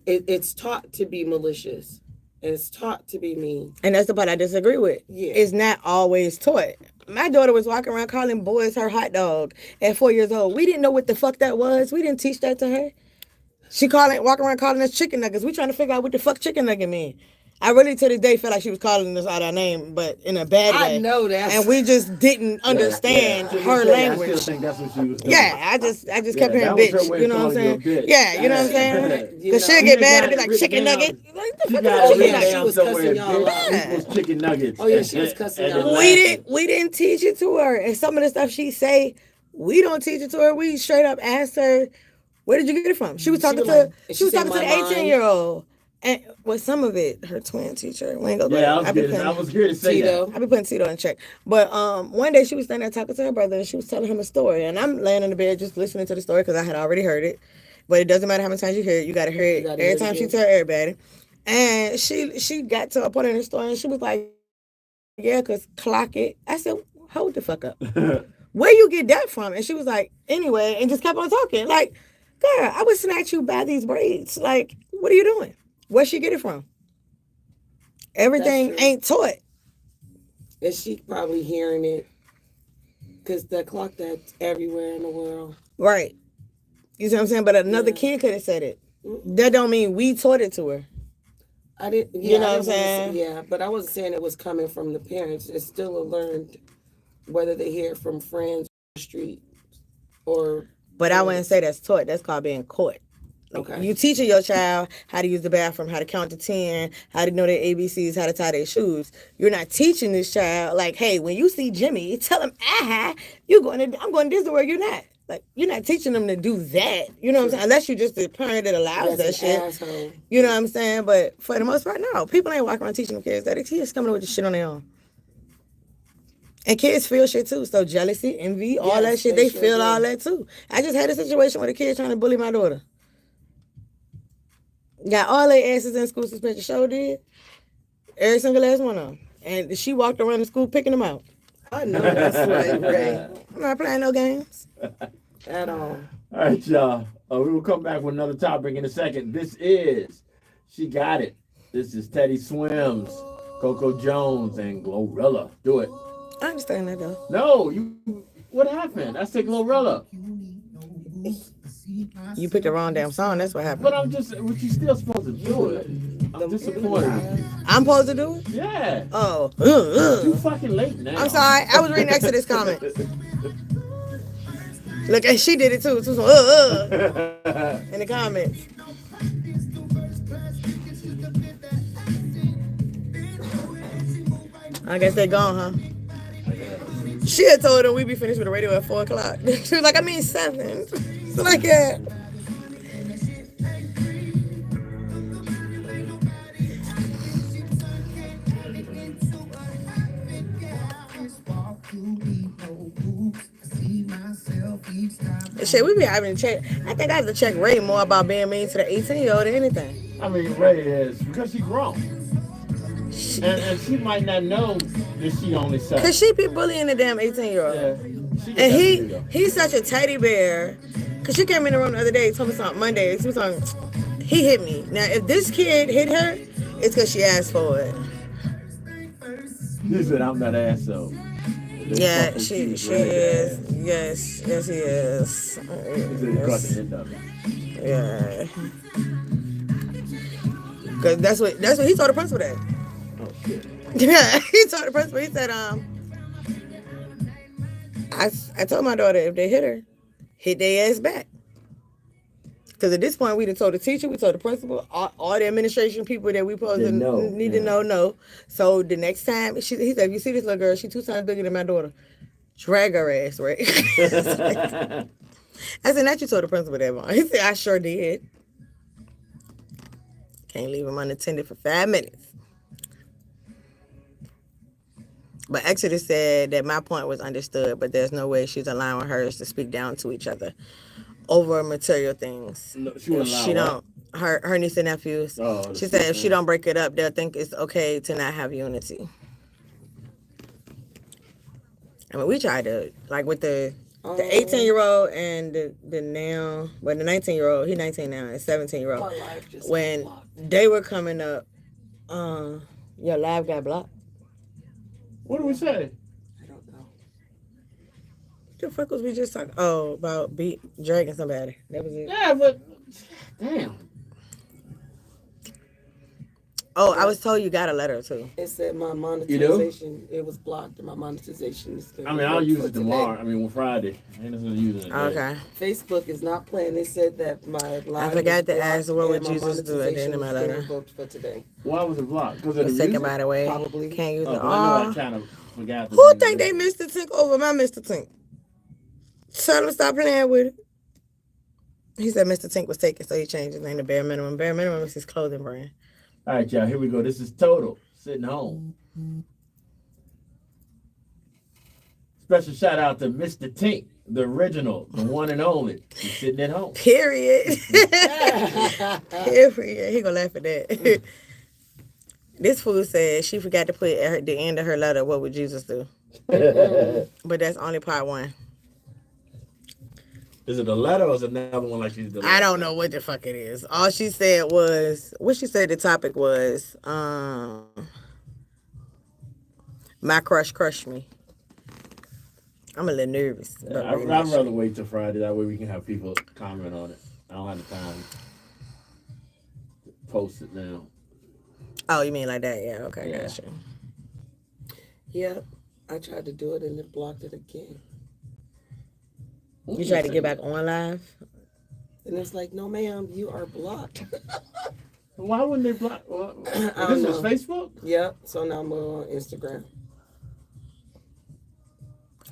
it's taught to be malicious. It's taught to be mean. And that's the part I disagree with. Yeah. It's not always taught. My daughter was walking around calling boys her hot dog at 4 years old. We didn't know what the fuck that was. We didn't teach that to her. She walking around calling us chicken nuggets. We trying to figure out what the fuck chicken nugget mean. I really to this day felt like she was calling us out our name, but in a bad way. I know that. And we just didn't understand her language. I still think that's what she was doing. Yeah, I just kept hearing bitch. You know what I'm saying? Yeah, you know what I'm saying? Because she'll get mad and be like, chicken nugget. Like, the fuck is chicken nugget? She was cussing y'all out. Equals chicken nuggets. Oh, yeah, she was cussing y'all out. We didn't teach it to her. And some of the stuff she say, we don't teach it to her. We straight up asked her, where did you get it from? She was talking to the 18-year-old. And with some of it, her twin teacher. We ain't gonna I was here to say Tito. that. I be putting Tito in check. But one day she was standing there talking to her brother and she was telling him a story. And I'm laying in the bed just listening to the story because I had already heard it. But it doesn't matter how many times you hear it, you gotta hear it every time she tell everybody. And she got to a point in the story and she was like, yeah, because clock it. I said, hold the fuck up. Where you get that from? And she was like, anyway, and just kept on talking. Like, girl, I would snatch you by these braids. Like, what are you doing? Where'd she get it from? Everything ain't taught. And she probably hearing it because the clock that's everywhere in the world. Right. You see what I'm saying? But another kid could have said it. That don't mean we taught it to her. I didn't. Yeah, you know what I'm saying? Yeah, but I wasn't saying it was coming from the parents. It's still a learned, whether they hear it from friends, on the street, or. But I wouldn't say that's taught. That's called being caught. Okay. You teaching your child how to use the bathroom, how to count to 10, how to know their ABCs, how to tie their shoes. You're not teaching this child like, hey, when you see Jimmy, tell him, I'm going to Disney World. You're not. Like, you're not teaching them to do that. You know what I'm saying? Unless you're just a parent that allows that shit. Asshole. You know what I'm saying? But for the most part, no. People ain't walking around teaching them kids that. They just coming up with the shit on their own. And kids feel shit too. So jealousy, envy, all that shit, they feel all that too. I just had a situation with a kid trying to bully my daughter. Got all their asses in school suspension. Show did. Every single last one of them. And she walked around the school picking them out. I know that's right. I'm not playing no games. At all. All right, y'all. We will come back with another topic in a second. This is She Got It. This is Teddy Swims, Coco Jones, and Glorilla. Do it. I understand that though. No, what happened? I said Glorilla. You picked the wrong damn song. That's what happened. But you still supposed to do it. I'm disappointed. I'm supposed to do it? Yeah. Oh. You fucking late now. I'm sorry. I was reading next to this comment. Look, and she did it too. In the comments. I guess they gone, huh? She had told them we'd be finished with the radio at 4 o'clock. She was like, I mean 7. So like that. Shit, we be having to check. I think I have to check Ray more about being mean to the 18-year-old than anything. I mean, Ray is because she's grown, and she might not know that she only 7. Cause she be bullying the damn 18-year-old. Yeah. And he's such a teddy bear. Cause she came in the room the other day, told me something Monday. She was like, he hit me. Now if this kid hit her, it's cause she asked for it. He said, "I'm that asshole." Yeah, she is. Yes, he is. Yeah. Cause that's what he told the principal that. Oh shit. Yeah, he told the principal. He said, I told my daughter if they hit her, hit their ass back. Because at this point, we done told the teacher, we told the principal, all the administration people that we supposed to need to know, no. So the next time, he said, if you see this little girl, she's 2 times bigger than my daughter. Drag her ass, right? I said, not you told the principal that, Mom. He said, I sure did. Can't leave him unattended for 5 minutes. But Exodus said that my point was understood, but there's no way she's allowing hers to speak down to each other over material things. No, she don't. Her niece and nephews. Oh, she said if she don't break it up, they'll think it's okay to not have unity. I mean, we tried to, like with the 18-year-old and the 19-year-old, he's 19 now, and 17-year-old. When they were coming up, your live got blocked. What do we say? I don't know. What the fuck was we just talking? Oh, about dragging somebody. That was it. Yeah, but damn. Oh, I was told you got a letter too. It said my monetization, it was blocked and my monetization is good. I mean, I'll use it tomorrow. I mean, on Friday. I ain't gonna use it today. Okay. Facebook is not playing. They said that my live I forgot to was ask blocked what would and my Jesus do at the end of my monetization letter. is booked for today. Why was it blocked? Because of the Let's take music? it by the way. Probably. Can't use Oh, it. but I know I kind of forgot. Who think they Mr. Tink over my Mr. Tink? Tell him to stop playing with it. He said Mr. Tink was taken, so he changed his name to Bare Minimum. Bare Minimum is his clothing brand. All right, y'all. Here we go. This is Total sitting home. Special shout out to Mr. Tink, the original, the one and only. He's sitting at home. Period. Period. He gonna laugh at that. This fool said she forgot to put at the end of her letter, what would Jesus do? But that's only part 1. Is it a letter or is it another one like she's doing? I don't know what the fuck it is. All she said was, what she said the topic was, my crush crushed me. I'm a little nervous. I'd rather wait till Friday. That way we can have people comment on it. I don't have the time to post it now. Oh, you mean like that? Yeah, okay, Yeah. gotcha. Yeah, I tried to do it and it blocked it again. You tried to get back on live? And it's like, no, ma'am, you are blocked. Why wouldn't they block? This is Facebook? Yep. So now I'm on Instagram.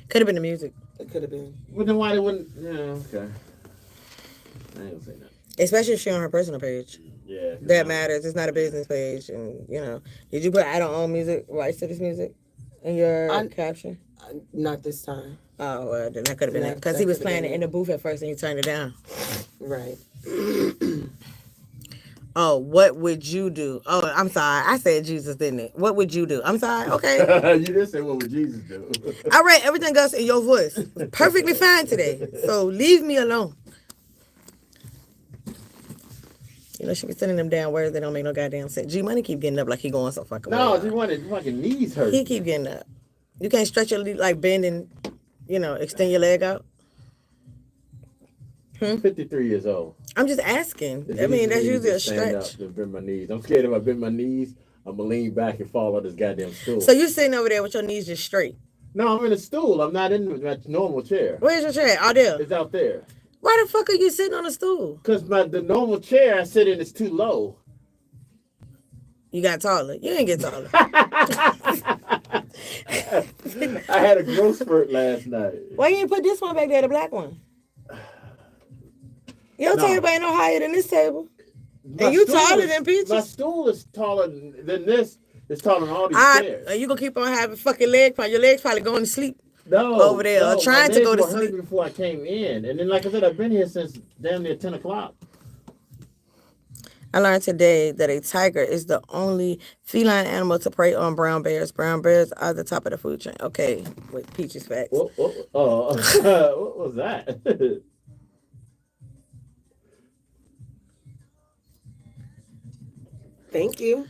Could have been the music. It could have been. But then why they wouldn't? Yeah, okay. I ain't gonna say that. Especially if she on her personal page. Yeah. That matters. It's not a business page. And, did you put I don't own music, rights to this music in your caption? Not this time. Oh, well, then that could have been it. Because he was playing it in the booth at first and he turned it down. Right. Oh, what would you do? Oh, I'm sorry. I said Jesus, didn't it? What would you do? I'm sorry. Okay. You didn't say what would Jesus do. I read everything else in your voice. Perfectly fine today. So leave me alone. She be sending them down words that don't make no goddamn sense. G Money keep getting up like he going so fucking No, well. he wanted fucking knees hurt. He keep getting up. You can't stretch your like bend and, extend your leg out. 53 years old. I'm just asking. It's I mean, that's easy for me to usually a just stand up stretch. and bend my knees. I'm scared if I bend my knees, I'm gonna lean back and fall on this goddamn stool. So you're sitting over there with your knees just straight. No, I'm in a stool. I'm not in my normal chair. Where's your chair? Out there. It's out there. Why the fuck are you sitting on a stool? Because the normal chair I sit in is too low. You got taller. You didn't get taller. I had a growth spurt last night. Why you didn't put this one back there, the black one? Your No. table ain't no higher than this table. My And you stool taller is- than Peaches? My stool is taller than this. It's taller than all these chairs. You gonna keep on having fucking leg pain. Your legs probably going to sleep. No, over there, no, trying my to go legs to were hurting sleep. before I came in, and then like I said, I've been here since damn near 10 o'clock. I learned today that a tiger is the only feline animal to prey on brown bears. Brown bears are the top of the food chain. Okay, with Peaches facts. What was that? Thank you.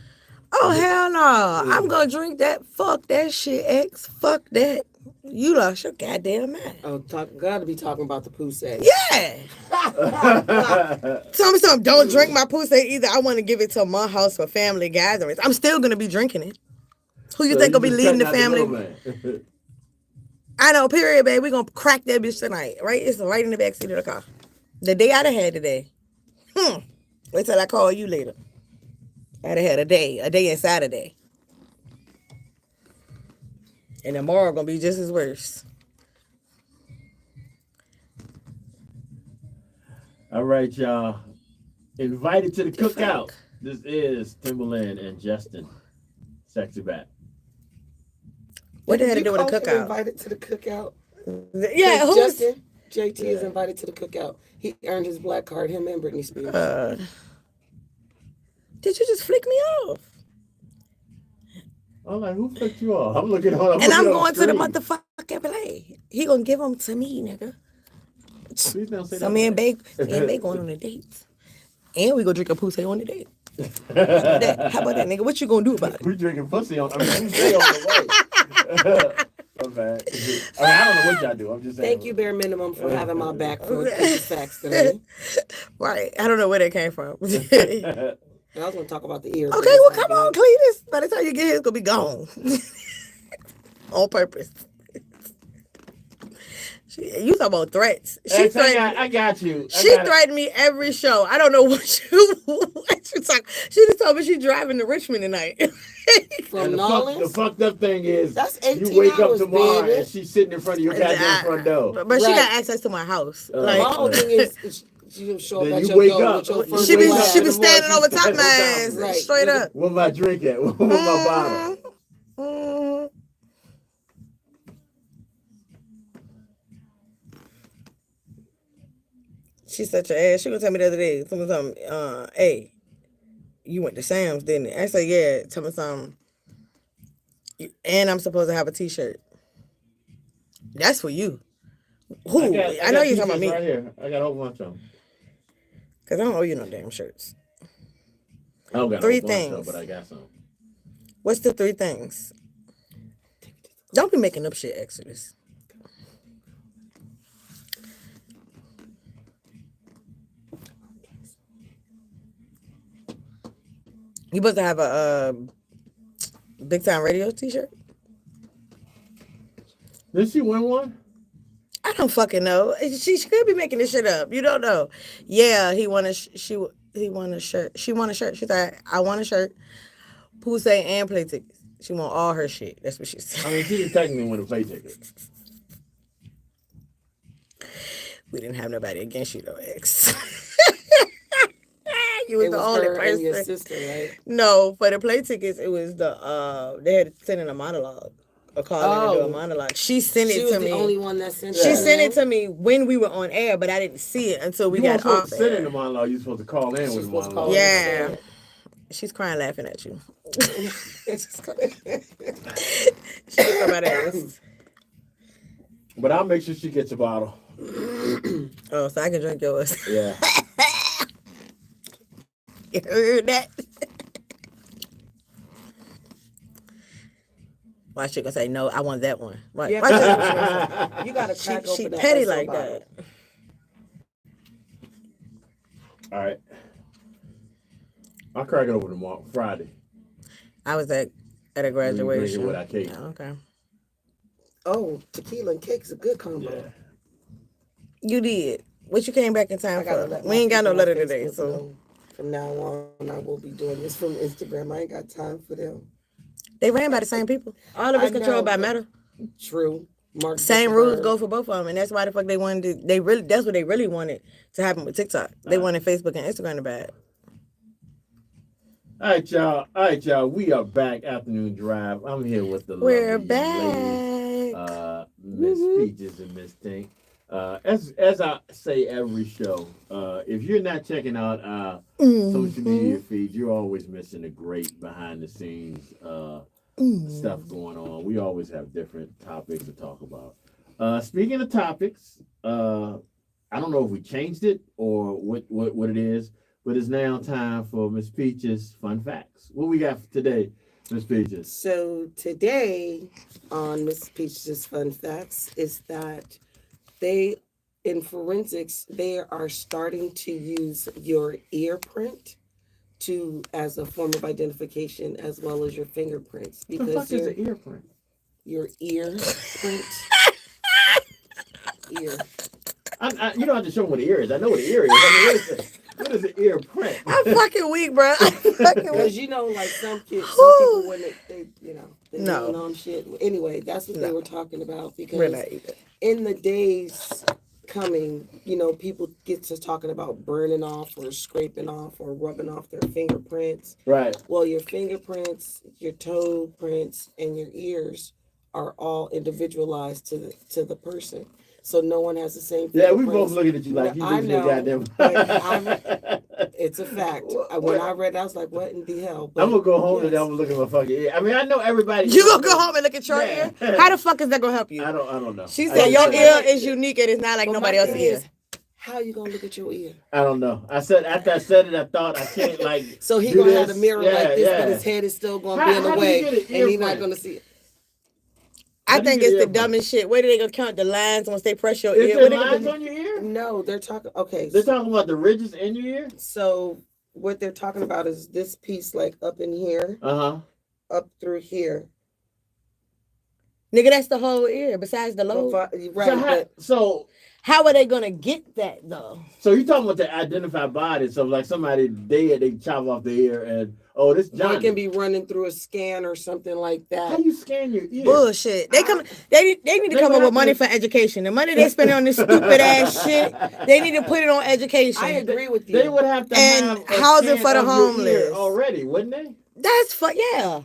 Oh, hell no. I'm going to drink that. Fuck that shit, X. Fuck that. You lost your goddamn mind. Oh, gotta be talking about the pussy. Yeah. Tell me something. Don't drink my pussy either. I want to give it to my house for family gatherings. I'm still going to be drinking it. Who you think will be just leading the cutting out family? middleman. I know, period, babe. We're going to crack that bitch tonight, right? It's right in the backseat of the car. The day I'd have had today. Wait till I call you later. I'd have had a day inside a day. And tomorrow going to be just as worse. All right, y'all. Invited to the cookout. This is Timberland and Justin. Sexy back. What the hell to You do with a call him cookout? Invited to the cookout. Yeah, who's... Justin, JT is invited to the cookout. He earned his black card. Him and Britney Spears. Did you just flick me off? I'm like, who flicked you off? I'm looking on. And I'm looking going on to the screen. motherfucking play. He gonna give them to me, nigga. Please don't say So that. me and Bae going on a date. And we go drink a pussy on the date. How about that, nigga? What you gonna do about it? We drinking pussy on. I mean, we stay on the way. I'm bad. I mean, I don't know what y'all do. I'm just saying. Thank you, bare minimum, for having my back for Peaches facts today. Right. I don't know where that came from. I was going to talk about the ears. Okay, well, come on, Cletus. By the time you get here, it's going to be gone. On purpose. You talking about threats. I got you. She threatened me every show. I don't know what you talk. She just told me she's driving to Richmond tonight. From the Nolans? fucked up thing is, That's 18 you wake hours, up tomorrow baby. and she's sitting in front of your goddamn front door. But she Right. got access to my house. My whole thing is, she don't show up Then at you your wake door up. with your first She be glass. standing over top my ass, Right. straight up. Where my drink at? Where my bottle? Mm. She's such an ass. She gonna tell me the other day, something, hey, you went to Sam's, didn't it? I said, yeah. Tell me something. And I'm supposed to have a t-shirt. That's for you. Who? I know you're talking about me. Right here. I got a whole bunch of them. Because I don't owe you no damn shirts. I don't got Three a whole bunch things. of them, but I got some. What's the three things? Don't be making up shit, Exodus. You supposed to have a Big Time Radio t-shirt? Did she win one? I don't fucking know. She could be making this shit up. You don't know. Yeah, he won a shirt. She won a shirt. She thought, I want a shirt, pussy and play tickets. She want all her shit. That's what she said. I mean, she didn't technically win a play ticket. We didn't have nobody against you though, X. You was It the was only her and your person. sister, right? No, for the play tickets, it was the they had to send in a monologue. A call in to do a monologue. She sent She it was to the me. only one that sent She it. sent it to me when we were on air, but I didn't see it until we You weren't got supposed off to sit in air. the monologue. You're supposed to call in with the supposed to monologue. call in. Yeah. She's crying laughing at you. She's about ass. But I'll make sure she gets a bottle. Oh, so I can drink yours. Yeah. You heard that? Why she gonna say no? I want that one. Why? Yeah, Why you gotta crack she open that petty Espresso like bottle. that? All right. I'll crack it over tomorrow, Friday. I was at a graduation. With our cake. Oh, okay. Oh, tequila and cake's a good combo. Yeah. You did. What you came back in time I gotta for? let We my ain't got no people on letter today, Facebook so know. From now on, I will be doing this from Instagram. I ain't got time for them. they ran by the same people. All of I it's controlled know, by but- Meta. True. Mark Same rules Zuckerberg. go for both of them, and that's why the fuck they wanted to. That's what they really wanted to happen with TikTok. They wanted Facebook and Instagram to bad. All right, y'all. We are back. Afternoon Drive. I'm here with the We're lovely young back. ladies, Miss Peaches and Miss Tink. As I say every show, if you're not checking out our social media feed, you're always missing the great behind the scenes stuff going on. We always have different topics to talk about. Speaking of topics, I don't know if we changed it or what it is, but it's now time for Miss Peaches Fun Facts. What we got for today, Miss Peaches? So today on Miss Peaches Fun Facts is that they, in forensics, they are starting to use your ear print as a form of identification as well as your fingerprints. What the fuck is an ear print? Your ear print. Ear. You don't have to show me what the ear is. I know what the ear is. I mean, what is an ear print? I'm fucking weak, bro. I'm fucking Because weak. like some people when they No. lean on shit. Anyway, that's what they No. were talking about We're because not either. in the days coming, people get to talking about burning off or scraping off or rubbing off their fingerprints. Right. Well, your fingerprints, your toe prints, and your ears are all individualized to the person. So no one has the same. Yeah, we both looking at you like you I think you're know, goddamn. It's a fact. When I read it, I was like, what in the hell? I'm gonna go home yes. and I'm gonna look at my fucking ear. I mean, I know everybody. You gonna go home and look at your Yeah. ear? How the fuck is that gonna help you? I don't know. She I said don't your know. ear is unique and it's not like But nobody my else's thing ear. is, how you gonna look at your ear? I don't know. I said after I said it, I thought I can't like. So he do gonna this. have the mirror Yeah, like this, yeah. but his head is still gonna How- be in the how do you way, get an and he's ear not print? gonna see it. I How do you think get it's the ear dumbest shit. Where do they gonna count the lines once they press your Is ear? there Where they lines gonna on your ear? No, they're talking. Okay, They're talking about the ridges in your ear. so what they're talking about is this piece, like up in here, up through here. Nigga, that's the whole ear besides the lobe. Right, So How are they gonna get that though? So you talking about the identified body? So like somebody dead, they chop off the ear and this but Johnny. it can be running through a scan or something like How that. you scan your ear? Bullshit. They need to They come up would with have money to- for education. The money they spending on this stupid ass shit, they need to put it on education. I agree with you. They would have to And have a housing scan for the of your homeless. ear already, wouldn't they? That's yeah.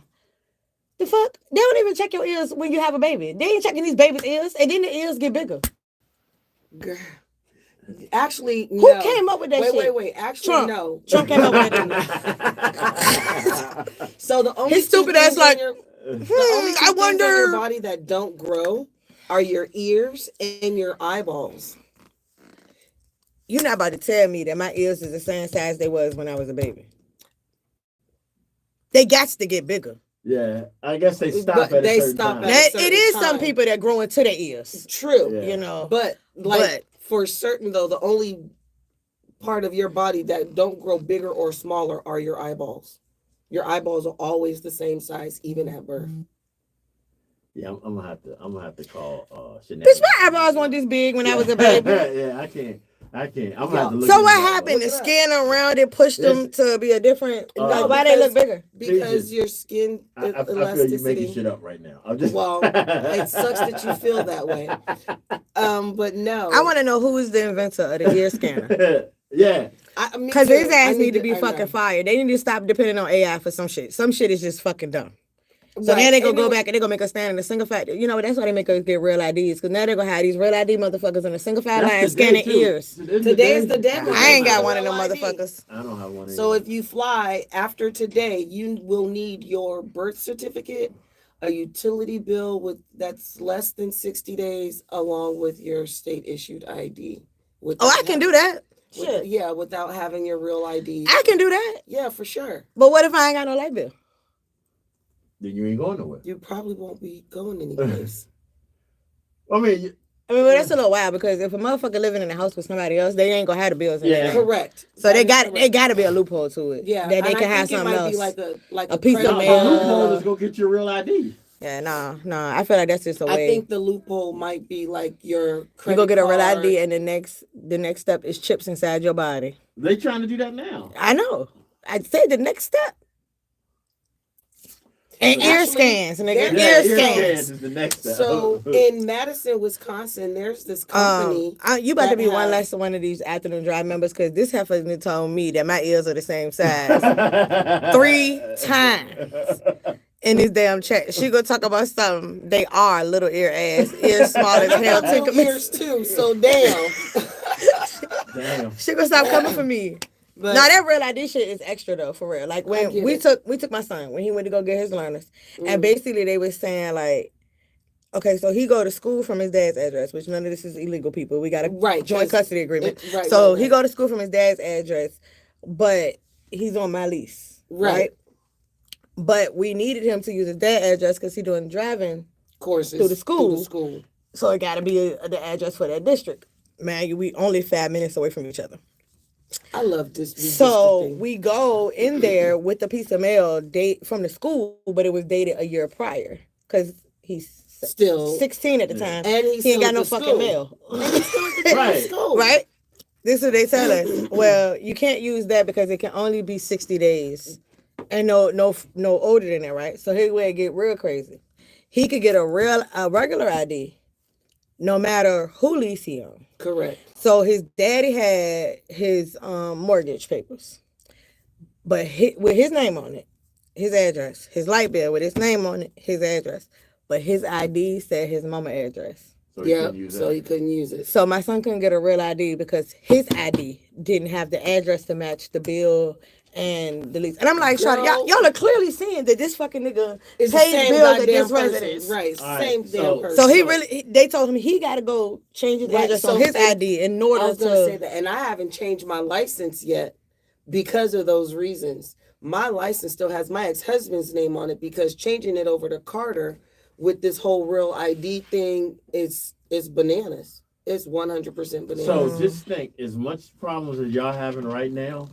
The fuck? They don't even check your ears when you have a baby. They ain't checking these babies' ears, and then the ears get bigger. Girl. Actually, Who no. came up with that shit? Wait. Actually, Trump. no. Trump came up with that. So the only His two stupid ass things like, the only two I things on your wonder. body that don't grow are your ears and your eyeballs. You're not about to tell me that my ears is the same size they was when I was a baby. They got to get bigger. Yeah, I guess they stop But at they a certain stop time. at- Now, a certain it is some time. people that grow into their ears. True. Yeah. You know. But for certain though, the only part of your body that don't grow bigger or smaller are your eyeballs. Your eyeballs are always the same size, even at birth. Yeah, I'm gonna have to call Bitch, my eyeballs weren't this big when I was a baby. Yeah, I can't. I'm gonna have to look. So at what them. happened? The Look it up. skin around it pushed them to be a different. No, why they look bigger? Because your skin I feel you elasticity. making shit up right now. I'm just. Well, it sucks that you feel that way. But no. I want to know who is the inventor of the ear scanner. Yeah. Because his ass need to be I fucking know. fired. They need to stop depending on AI for some shit. Some shit is just fucking dumb. So Right. now they gonna And go it- back and they gonna make us stand in the single file. You know, that's why they make us get real IDs. Because now they're gonna have these real ID motherfuckers in the single file line That's scanning today, too. ears. Today is the day. I ain't got one of them Real ID. motherfuckers. I don't have one. So either. if you fly after today, you will need your birth certificate, a utility bill that's less than 60 days, along with your state issued ID. Oh, I can do that. Shit. Yeah, without having your real ID. I can do that. Yeah, for sure. But what if I ain't got no light bill? then you ain't going nowhere. You probably won't be going anyplace. I mean, I mean, well, that's a little wild because if a motherfucker living in a house with somebody else, they ain't gonna have the bills. In their name. Correct. So they got to be a loophole to it. Yeah, that they and can I have think something it might else. Be like a piece of credit mail. The loophole is go get your real ID. Yeah, no. I feel like that's just a way. I think the loophole might be like your credit you go get a real card. ID, and the next step is chips inside your body. They trying to do that now. I know. I said the next step. And ear scans, nigga. Yeah, ear scans. is the next step. So in Madison, Wisconsin, there's this company. You about to be one has- less one of these Afternoon Dryve members because this heifer told me that my ears are the same size 3 times in this damn chat. She gonna talk about something. They are little ear ass, ears small as hell. I got ears too. So damn. Damn. She gonna stop coming for me. But Now that real ID shit is extra though, for real. Like when get we it. took my son when he went to go get his learners, and basically they was saying like, okay, so he go to school from his dad's address, which none of this is illegal, people. We got a Right, joint 'cause custody agreement. right, So right, he right. go to school from his dad's address, but he's on my lease, right? But we needed him to use his dad's address because he doing driving courses through the school. school. So it got to be the address for that district. Man, we only 5 minutes away from each other. I love this. So we go in there with a piece of mail date from the school, but it was dated a year prior because he's Still 16 at the time. and He ain't got no fucking mail. Right. Right? This is what they tell us. Well, you can't use that because it can only be 60 days and no older than that, right? So here's where it get real crazy. He could get a regular ID no matter who lease he on. Correct. So his daddy had his mortgage papers, but with his name on it, his address, his light bill with his name on it, his address, but his ID said his mama address. So he Yeah. couldn't use So that. he couldn't use it. So my son couldn't get a real ID because his ID didn't have the address to match the bill and the lease. And I'm like, Shawty, y'all are clearly seeing that this fucking nigga It's the pays same bills at goddamn this person. residence. Right. All right, Same so- damn person. So they told him he got to go change his Right, address so on his and ID in I order was gonna say to. that, and I haven't changed my license yet because of those reasons. My license still has my ex-husband's name on it because changing it over to Carter with this whole real ID thing is bananas. It's 100% bananas. So just think, as much problems as y'all having right now,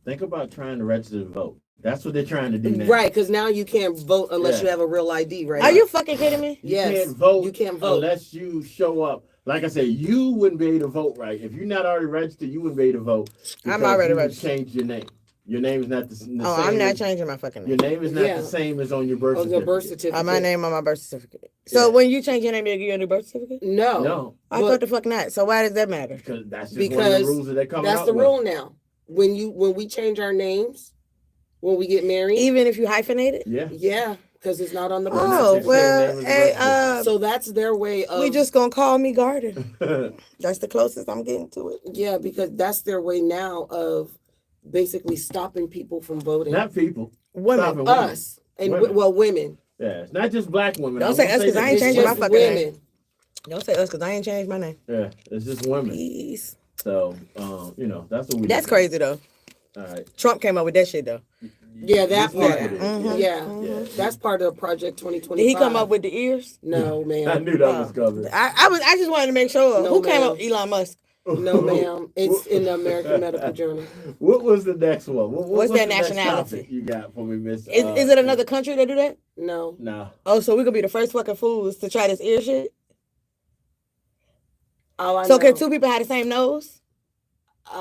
think about trying to register to vote. That's what they're trying to do now. Right, because now you can't vote unless Yeah. you have a real ID, right? Are you fucking kidding me? You Yes, can't vote. you can't vote. Unless you show up. Like I said, you wouldn't be able to vote right. If you're not already registered, you wouldn't be able to vote. I'm because already you registered. changed your name. Your name is not the same. Oh, I'm not as- changing my fucking Your name. name is not Yeah. the same as on your birth On certificate. your birth certificate. My name on my birth certificate. So Yeah. when you change your name, they give you a new birth certificate? No. No, I thought the fuck not. So why does that matter? because that's just one of Because the rules that they're coming that's up the with. rule now. When we change our names, when we get married, Even if you hyphenate it? Yeah. yeah, because it's not on the birth Oh, certificate. well, Same name as hey, the birth So that's their way of we just gonna call me Garden. certificate. That's the closest I'm getting to it. yeah, because that's their way now of basically stopping people from voting. Not people. Women. Stopping Us and Women. women. Yeah, it's not just black women. Don't I say won't us 'cause that I ain't it's changing my just- fucking women. name. Don't say us because I ain't changed my name. Yeah, it's just women. Please. So, that's what we. That's do. crazy though. All right. Trump came up with that shit though. Yeah, that This is part. what it is. Mhm. Yeah, Yeah. that's part of Project 2025. Did he come up with the ears? No, I ma'am. knew that was coming. I just wanted to make sure. No, Who came ma'am. up? Elon Musk. No, ma'am. It's in the American Medical Journal. What was the next one? What's the that next nationality? topic you got for me, Miss? Is it another country that do that? No. Nah. Oh, so we could be the first fucking fools to try this ear shit? All I So know, can two people have the same nose?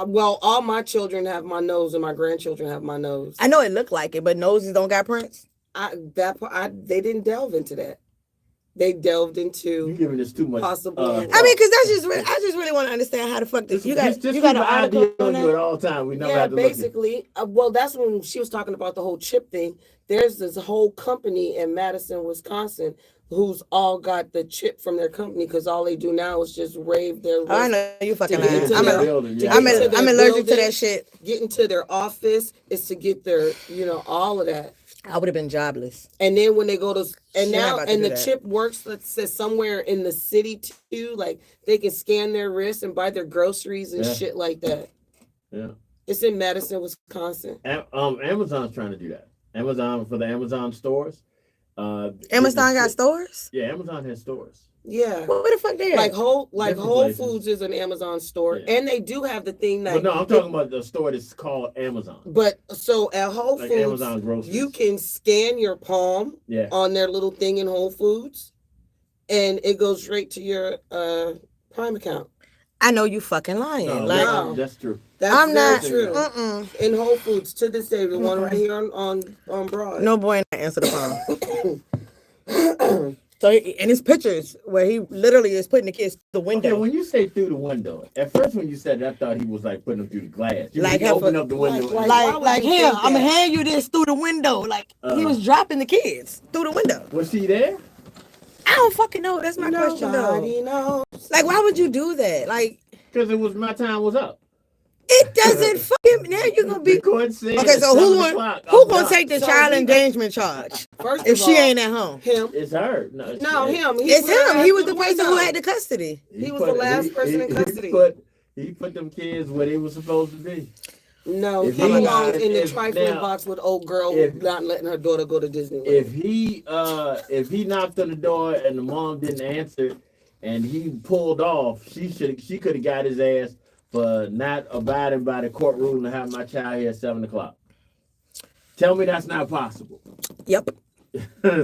well, all my children have my nose, and my grandchildren have my nose. I know it looked like it, but noses don't got prints. They didn't delve into that. They delved You into giving this too much. possible. I mean, because that's just I just really want to understand how the fuck this. You got just you got an keep article idea on on you at that? all time. We never yeah, have to look at it. basically. Well, that's when she was talking about the whole chip thing. There's this whole company in Madison, Wisconsin, who's all got the chip from their company because all they do now is just rave their. Oh, I know you fucking To get lying. into I'm their- building, to yeah. get into their I'm allergic to building, that shit. Get into their office is to get their, all of that. I would have been jobless. And then when they go to, and Shit, I'm now, about to and do the that. chip works, let's say somewhere in the city too, like they can scan their wrist and buy their groceries and Yeah. shit like that. Yeah. It's in Madison, Wisconsin. Amazon's trying to do that. Amazon for the Amazon stores. Amazon got stores? Yeah, Amazon has stores. Yeah. Where the fuck they at? Like Whole Different Whole places. Foods is an Amazon store, Yeah. and they do have the thing that. But no, I'm talking about the store that's called Amazon. But so at Whole Like Foods, Amazon groceries. you can scan your palm Yeah. on their little thing in Whole Foods, and it goes straight to your Prime account. I know you fucking lying. No, like no. that's true. That's I'm very not true. In Whole Foods to this day, the one right here on Broad. No boy ain't answer the phone. So and his pictures where he literally is putting the kids through the window. Okay, when you say through the window, at first when you said that, I thought he was like putting them through the glass. You Like like open up the window. why would like you here, think I'm gonna that? hand you this through the window. Like he was dropping the kids through the window. Was she there? I don't fucking know. That's my question Nobody though. knows. Like why would you do that? Like Because it was my time was up. it doesn't fucking now you're gonna be The court said okay. at So 7 who o'clock, who I'm gonna done. take the So child he- endangerment charge First if of she all, ain't at home? him. It's her. No, Him. It's him. He was the through person who window. had the custody. He was the last person in custody. He put them kids where they were supposed to be. No, If he he- belongs in the if- trifling now, box with old girl if- not letting her daughter go to Disney World. If he knocked on the door and the mom didn't answer and he pulled off, she could have got his ass for not abiding by the court rule and have my child here at 7 o'clock. Tell me that's not possible. Yep.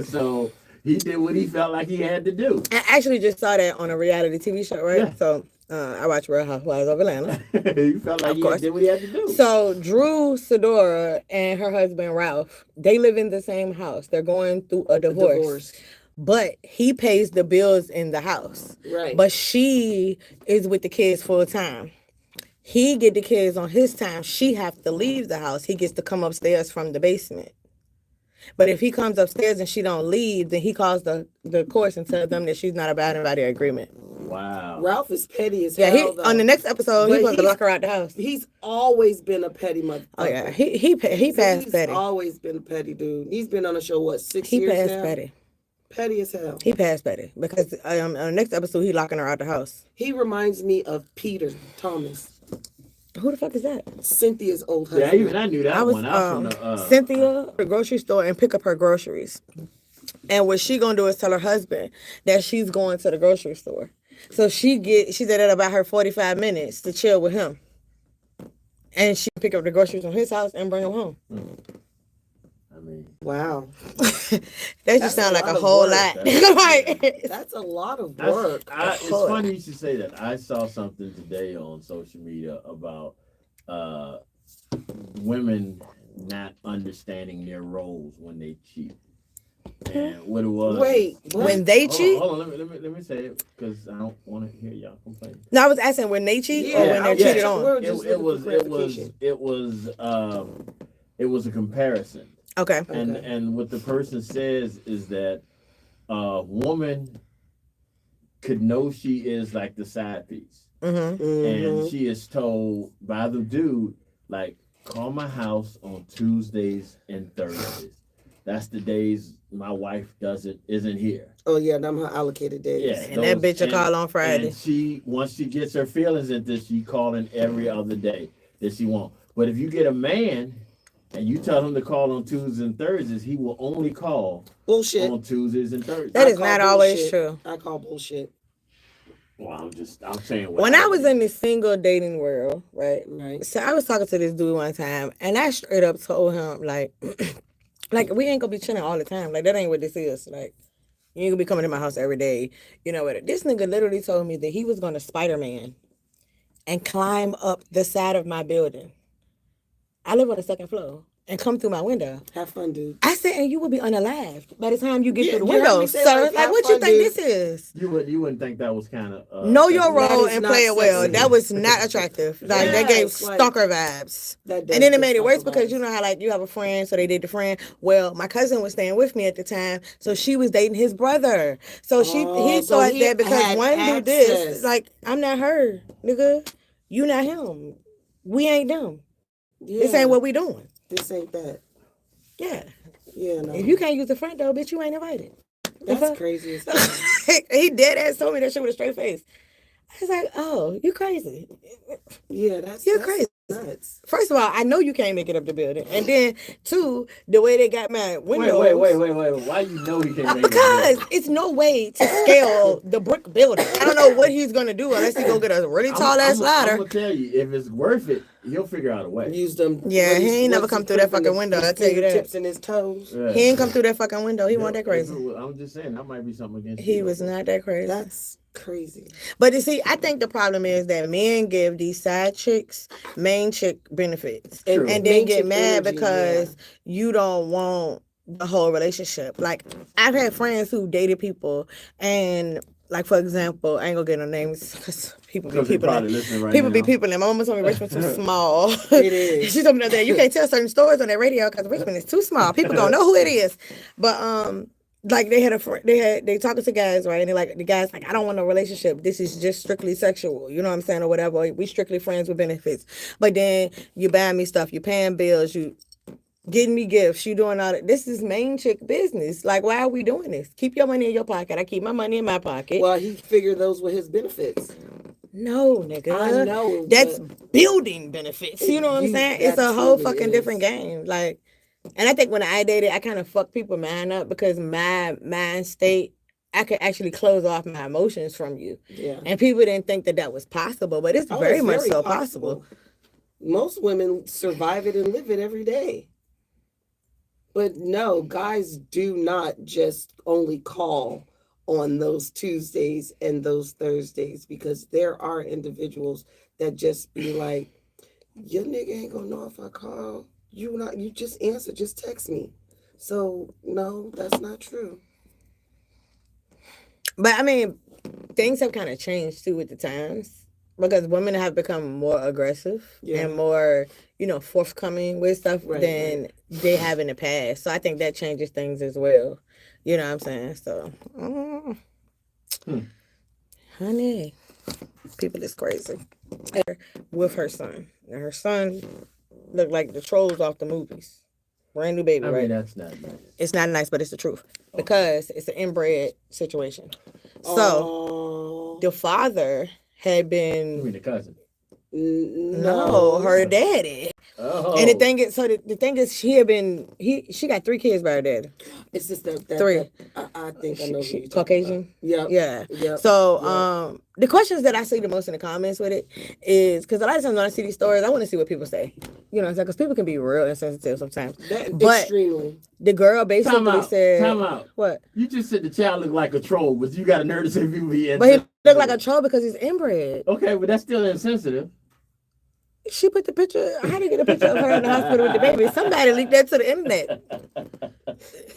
So he did what he felt like he had to do. I actually just saw that on a reality TV show, right? Yeah. So I watch Real Housewives of Atlanta. He felt like Of he course. did what he had to do. So Drew Sidora and her husband Ralph, they live in the same house. They're going through a divorce. But he pays the bills in the house. Right. But she is with the kids full time. He get the kids on his time. She have to leave the house. He gets to come upstairs from the basement. But if he comes upstairs and she don't leave, then he calls the courts and tells them that she's not abiding by their agreement. Wow. Ralph is petty as Yeah, hell. he though. on the next episode But he wants to he's- lock her out the house. He's always been a petty motherfucker. Oh yeah, he passed He's petty. always been a petty dude. He's been on the show what 6 He years passed now. petty. Petty as hell. He passed petty because on the next episode he locking her out the house. He reminds me of Peter Thomas, Who the fuck is that? Cynthia's old Yeah, husband. I knew that I was one. I was from the, Cynthia at the grocery store and pick up her groceries. And what she gonna do is tell her husband that she's going to the grocery store. So she said that about her 45 minutes to chill with him. And she pick up the groceries from his house and bring them home. I mean, Wow, That That's just sound a like lot a of whole work. lot. Like, that's a lot of that's- work. it's funny you should say that. I saw something today on social media about women not understanding their roles when they cheat. And what it was. Wait, what? when they Hold on, cheat? hold on, let me say it because I don't want to hear y'all complain. No, I was asking when they cheat or when they're yeah. cheated on. We're It, just it looking was for clarification. it was a comparison. Okay. And what the person says is that a woman could know she is like the side piece. Mm-hmm. And she is told by the dude, like, call my house on Tuesdays and Thursdays. That's the days my wife isn't here. Oh yeah, them her allocated days. Yeah. And that bitch will call on Friday. And once she gets her feelings into, she calling every other day that she want. But if you get a man and you tell him to call on Tuesdays and Thursdays, he will only call Bullshit. on Tuesdays and Thursdays. That I is call not always bullshit. true. I call bullshit. Well, I'm saying what When I was in the single dating world, right? Right. So I was talking to this dude one time, and I straight up told him, like, like we ain't gonna be chilling all the time. Like that ain't what this is. Like you ain't gonna be coming to my house every day. You know what? This nigga literally told me that he was gonna Spider-Man and climb up the side of my building. I live on the second floor. And come through my window. Have fun, dude. I said, and you will be unalived by the time you get Yeah, through the you heard window, me say, sir. like, Like, have what you fun, think dude. this is? You wouldn't think that was kind of Know your That role is and not play it well. sexy. That was not attractive. Like that gave Yes, like, stalker vibes. That does And then it give made it worse stalker because vibes. you know how like you have a friend, so they date the friend. Well, my cousin was staying with me at the time, so she was dating his brother. So he Oh, so thought he that because had one do access. this, like I'm not her, nigga. You not him. We ain't them. This Yeah, ain't what we doing. This ain't that. Yeah. Yeah, no. If you can't use the front door, bitch, you ain't invited. The fuck? That's crazy as hell. He dead ass told me that shit with a straight face. I was like, oh, you crazy. Yeah, that's You're that's crazy. nuts. First of all, I know you can't make it up the building. And then, two, the way they got my windows. Wait. Why you know he can't make it? Because it's no way to scale the brick building. I don't know what he's going to do unless he go get a really tall ass ladder. I'm going to tell you, if it's worth it, he'll figure out a way. Use them. Yeah, he ain't never come through that fucking window. I tell you that. Tips in his toes. Yeah. He ain't come through that fucking window. He wasn't that crazy. I'm just saying, that might be something against He you. was not that crazy. That's crazy. But you see, I think the problem is that men give these side chicks main chick benefits. True. And then Main get chick mad energy, because you don't want the whole relationship. Like, I've had friends who dated people and, like, for example, I ain't gonna get no names because people be people. People be people. And my mama told me Richmond's too small. It is. She told me the other day, you can't tell certain stories on that radio because Richmond is too small. People don't know who it is. But like they had a friend, they talking to guys, right? And they're like, the guy's like, I don't want no relationship. This is just strictly sexual. You know what I'm saying? Or whatever. We strictly friends with benefits. But then you buying me stuff, you paying bills, you getting me gifts, you doing all that. This is main chick business. Like, why are we doing this? Keep your money in your pocket. I keep my money in my pocket. Well, he figured those were his benefits. No, nigga. I know. That's building benefits. You know what I'm saying? It's a whole fucking different game. Like, and I think when I dated, I kind of fucked people mind up because my mind state, I could actually close off my emotions from you. Yeah. And people didn't think that was possible, but it's very much so possible. Most women survive it and live it every day. But no, guys do not just only call on those Tuesdays and those Thursdays because there are individuals that just be like, your nigga ain't gonna know if I call. You just answer, just text me. So no, that's not true. But I mean, things have kind of changed too with the times because women have become more aggressive and more, forthcoming with stuff than they have in the past. So I think that changes things as well. You know what I'm saying? So, honey, people is crazy. With her son. And her son looked like the trolls off the movies. Brand new baby, right? That's not nice. It's not nice, but it's the truth. Because it's an inbred situation. So, the father had been... You mean the cousin? No, her daddy. Oh. And the thing is, she got 3 kids by her daddy. It's just that 3. I think I know who you're Caucasian. Yeah. So the questions that I see the most in the comments with it is because a lot of times when I see these stories, I want to see what people say. You know what I'm saying? Because people can be real insensitive sometimes. But extremely. The girl basically said, Time out. What? You just said the child looked like a troll, but you got a nerve to say people be insensitive. But he looked like a troll because he's inbred. Okay, but that's still insensitive. She put the picture. How to get a picture of her in the hospital with the baby? Somebody leaked that to the internet.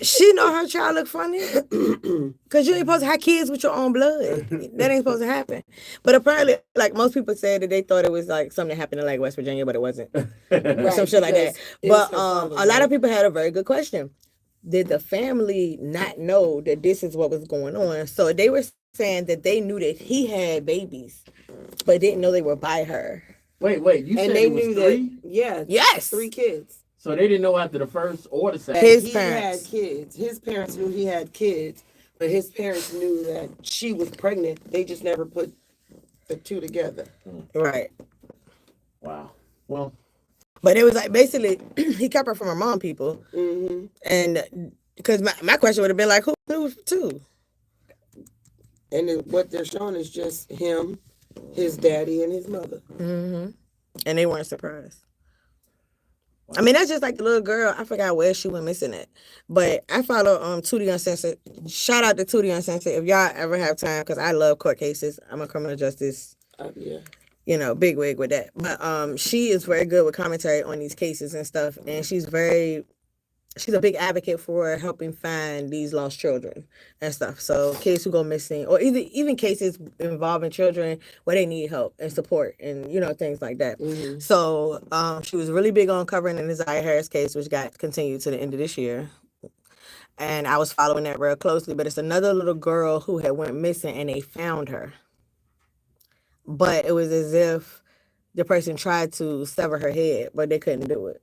She know her child look funny because you ain't supposed to have kids with your own blood. That ain't supposed to happen. But apparently, like most people said that they thought it was like something that happened in like West Virginia, but it wasn't. Some shit like that. But a lot of people had a very good question. Did the family not know that this is what was going on? So they were saying that they knew that he had babies, but didn't know they were by her. Wait, you said it was 3? Yes. 3 kids. So they didn't know after the first or the second. His He parents. had kids. His parents knew he had kids, but his parents knew that she was pregnant. They just never put the 2 together. Right. Wow. Well. But it was like basically he kept her from her mom people. Mm-hmm. And because my question would have been like, who knew too? And what they're showing is just him, his daddy, and his mother. Mm-hmm. And they weren't surprised. I mean, that's just like the little girl. I forgot where she went missing at. But I follow Tootie Uncensored. Shout out to Tootie Uncensored. If y'all ever have time, because I love court cases. I'm a criminal justice, big wig with that. But she is very good with commentary on these cases and stuff. And she's a big advocate for helping find these lost children and stuff. So kids who go missing, or even cases involving children where they need help and support and, things like that. Mm-hmm. So she was really big on covering the Isaiah Harris case, which got continued to the end of this year. And I was following that real closely, but it's another little girl who had went missing and they found her. But it was as if the person tried to sever her head, but they couldn't do it.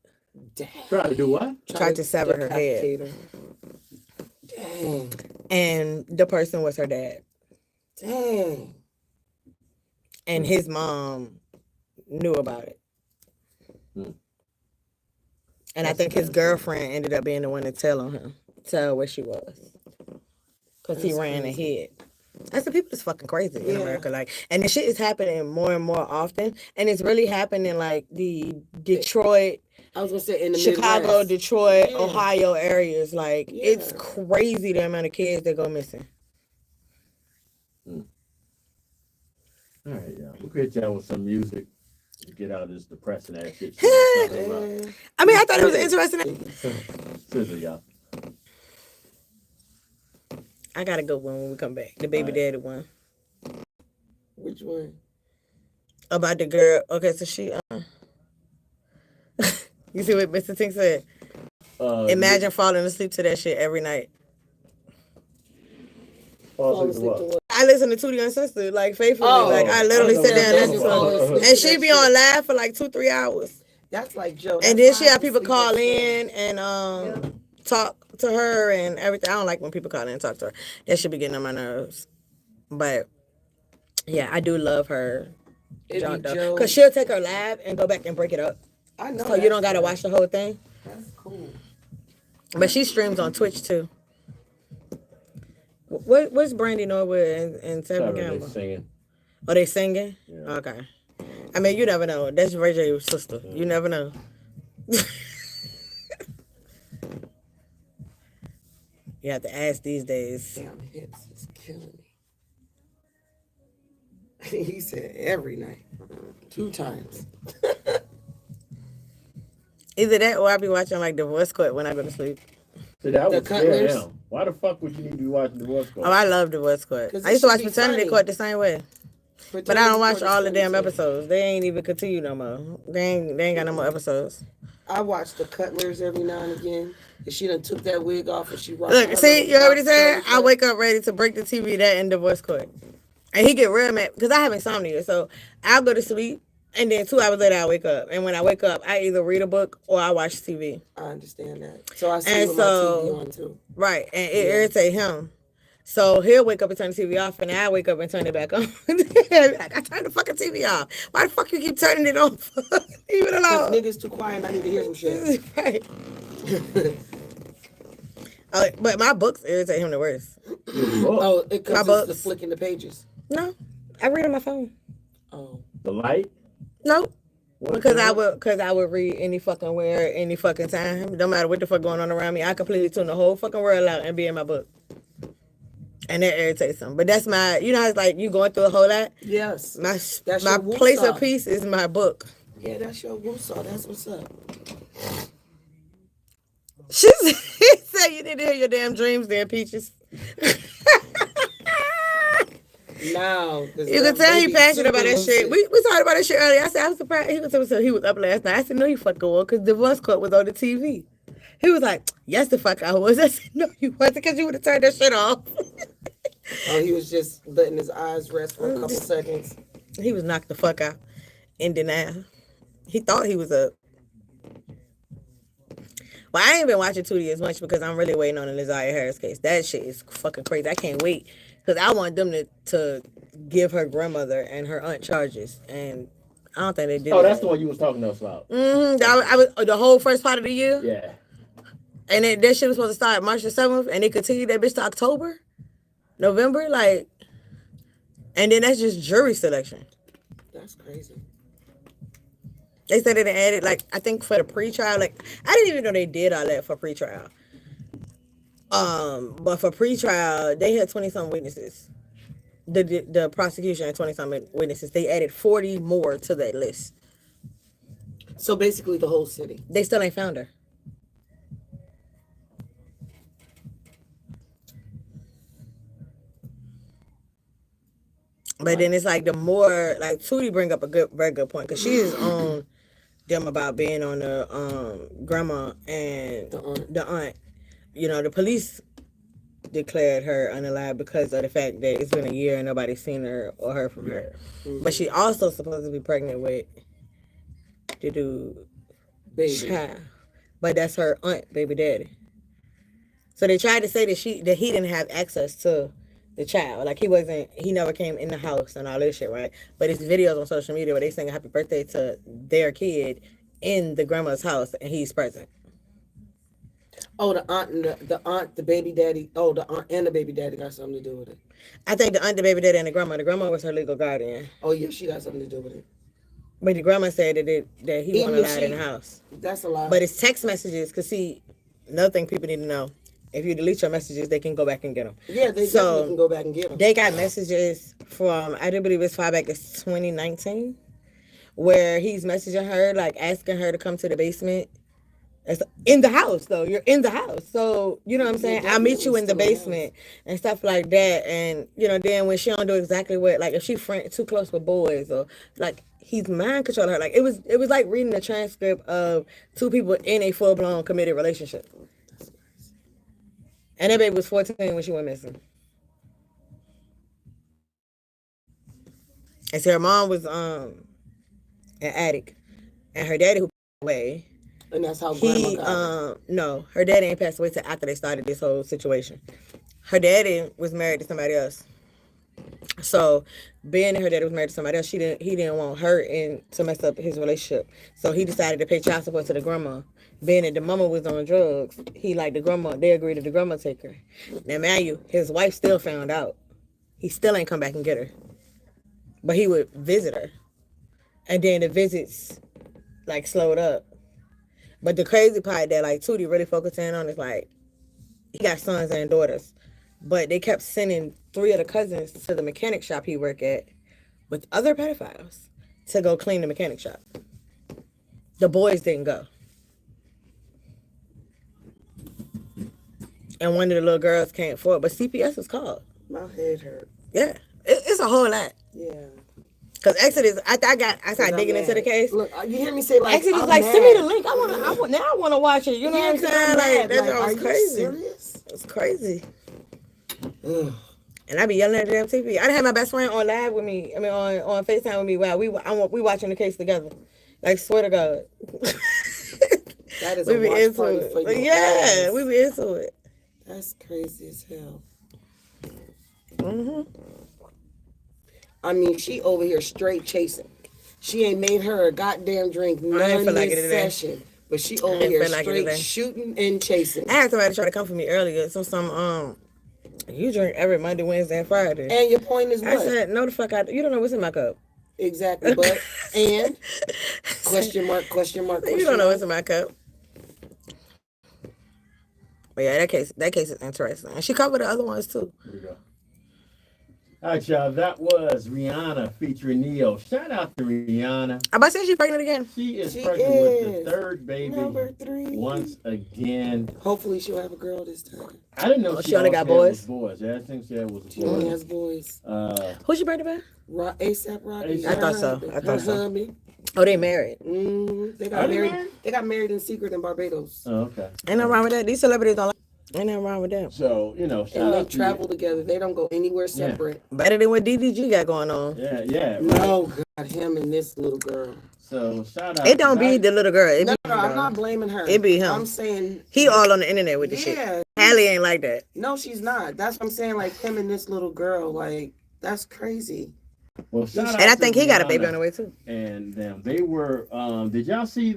Damn. Try to do what? Tried to sever her head. Dang. And the person was her dad. Dang. And his mom knew about it. And I think his girlfriend ended up being the one to tell on him, tell where she was, because he ran ahead. That's the people that's fucking crazy in America. Like, and the shit is happening more and more often, and it's really happening like the Detroit, I was gonna say in the Chicago, Midwest. Detroit, Ohio areas. Like, it's crazy the amount of kids that go missing. All right, y'all. We'll get y'all with some music to get out of this depressing ass shit. I mean, I thought it was interesting. Seriously, y'all. I got a good one when we come back. The baby daddy one. Which one? About the girl. Okay, so she. You see what Mr. Tink said? Imagine falling asleep to that shit every night. Fall asleep to what? I listen to Tootie Uncensored like faithfully. Like I literally sit there and listen to her. And she be on live for like 2-3 hours. That's like Joe. And then she have people call in and talk to her and everything. I don't like when people call in and talk to her. That should be getting on my nerves. But yeah, I do love her. Because she'll take her live and go back and break it up. I know. So you don't gotta watch the whole thing. That's cool. But she streams on Twitch too. What's Brandy Norwood and Seven Gamble? Singing. Oh, they singing? Yeah. Okay. I mean, you never know. That's Ray J's sister. You never know. You have to ask these days. Damn, hips is killing me. He said every night, 2 times. Either that or I be watching like Divorce Court when I go to sleep. See, that The was scary Cutlers? now. Why the fuck would you need to be watching Divorce Court? Oh, I love Divorce Court. 'Cause I used to it watch should be Paternity funny. Court the same way. But I don't watch all the damn Paternity episodes. They ain't even continue no more. They ain't got no more episodes. I watch the Cutlers every now and again. And she done took that wig off and she watched. Look, see, you already said I wake up ready to break the TV that in Divorce Court. And he get real mad because I have insomnia. So I'll go to sleep and then 2 hours later I wake up. And when I wake up, I either read a book or I watch TV. I understand that. So I see And with my so- TV on too. Right. And it irritate him. So he'll wake up and turn the TV off, and I wake up and turn it back on. Like, I turned the fucking TV off. Why the fuck you keep turning it off? Leave it alone. Niggas too quiet. I need to hear some shit. Right. But my books irritate him the worst. Oh, My because it's books. the flicking the pages. No, I read on my phone. Oh, The light? No, What because the I would read any fucking where, any fucking time. No matter what the fuck going on around me, I completely tune the whole fucking world out and be in my book. And that irritates him. But that's my, you know how it's like you going through a whole lot? yes. My That's my your woo place saw. of peace is my book. Yeah, that's your woosah. That's what's up. She said you need to hear your damn dreams there, Peaches. Now, You can tell he passionate about that shit. We talked about that shit earlier. I said, I was surprised. He was so he was up last night. I said, no, you fucking was, because Divorce Court was on the TV. He was like, yes, the fuck I was. I said, no, you wasn't, because you would have turned that shit off. Oh, he was just letting his eyes rest for a couple seconds. He was knocked the fuck out in denial. He thought he was up. Well, I ain't been watching Tootie as much because I'm really waiting on the Nazaria Harris case. That shit is fucking crazy. I can't wait because I want them to give her grandmother and her aunt charges, and I don't think they did. Oh, that's the one you was talking to us about. Mm-hmm. I was the whole first part of the year. Yeah. And then that shit was supposed to start March the 7th, and they continued that bitch to October, November, like, and then that's just jury selection. That's crazy. They said they added, like, I think for the pre-trial, like, I didn't even know they did all that for pre-trial. But for pre-trial, they had 20-some witnesses. The prosecution had 20-some witnesses. They added 40 more to that list. So basically the whole city. They still ain't found her. But then it's like the more, like, Tootie bring up a very good point, because she is on them about being on the grandma and the aunt. You know, the police declared her unalive because of the fact that it's been a year and nobody's seen her or heard from her. Mm-hmm. But she also supposed to be pregnant with the dude child. But that's her aunt, baby daddy. So they tried to say that he didn't have access to the child. Like he never came in the house and all this shit, right? But it's videos on social media where they sing happy birthday to their kid in the grandma's house and he's present. Oh, the aunt and the aunt, the baby daddy. Oh, the aunt and the baby daddy got something to do with it. I think the aunt, the baby daddy, and the grandma was her legal guardian. Oh yeah, she got something to do with it. But the grandma said that he Even wasn't if allowed in the house. That's a lie. But it's text messages, because see, another thing people need to know, if you delete your messages, they can go back and get them. Yeah, they definitely can go back and get them. They got messages from, I do believe it's far back as 2019, where he's messaging her, like asking her to come to the basement. It's in the house, though. You're in the house. So, you know what I'm saying? I'll meet you in the basement and stuff like that. And, you know, then when she don't do exactly what, like, if she too close with boys or, like, he's mind controlling her. Like, it was like reading a transcript of two people in a full-blown committed relationship. And that baby was 14 when she went missing. And so her mom was an addict. And her daddy, who passed away, and that's how grandma got it. No, her daddy ain't passed away till after they started this whole situation. Her daddy was married to somebody else. So, being that her daddy was married to somebody else, he didn't want her to mess up his relationship. So he decided to pay child support to the grandma. Being that the mama was on drugs, he liked the grandma. They agreed to the grandma take her. Now, mind you, his wife still found out. He still ain't come back and get her. But he would visit her. And then the visits, like, slowed up. But the crazy part that, like, Tootie really focusing on is, like, he got sons and daughters. But they kept sending 3 of the cousins to the mechanic shop he worked at with other pedophiles to go clean the mechanic shop. The boys didn't go. And one of the little girls can't afford, but CPS was called. My head hurt. Yeah. It's a whole lot. Yeah. Because Exodus, I started digging into the case. Look, you hear me say, like, Exodus, I'm like, mad. send me the link. I want to watch it. You know what I'm saying? Like, that are was you crazy. serious? It's crazy. Ugh. And I be yelling at the damn TV. I done had my best friend on live with me. I mean, on FaceTime with me while we watching the case together. Like, swear to God. That is we a be watch into party it. for your Yeah, ass. we be into it. That's crazy as hell. Mm-hmm. I mean, she over here straight chasing. She ain't made her a goddamn drink none like this session. But she over here straight shooting and chasing. I had somebody try to come for me earlier. So you drink every Monday, Wednesday, and Friday. And your point is what? I said, no the fuck I do. You don't know what's in my cup. Exactly, but and question mark. You don't know what's in my cup. But yeah, that case is interesting. And she covered the other ones too. Here we go. All right, y'all. That was Rihanna featuring Neo. Shout out to Rihanna. I'm about to say she's pregnant again. She is pregnant with the 3rd baby. Number 3. Once again. Hopefully she'll have a girl this time. I didn't know she only got boys. Yeah, I think she had was She only has boys. Who's she pregnant by? ASAP Rocky. I thought so. Hubby. Oh, they married. They got married. They got married in secret in Barbados. Oh, okay. Ain't nothing wrong with that. These celebrities don't like. Ain't nothing wrong with them. So, you know, shout And they out to travel together. They don't go anywhere separate. Better than what DDG got going on. Yeah. No, God, him and this little girl. So, shout out. It don't be the little girl. It No, be I'm not blaming her. It be him. I'm saying he all on the internet with the shit. Hallie ain't like that. No, she's not. That's what I'm saying. Like him and this little girl. Like that's crazy. Well, shout out and I to think he got a Rihanna. baby on the way too. And them, they were. Did y'all see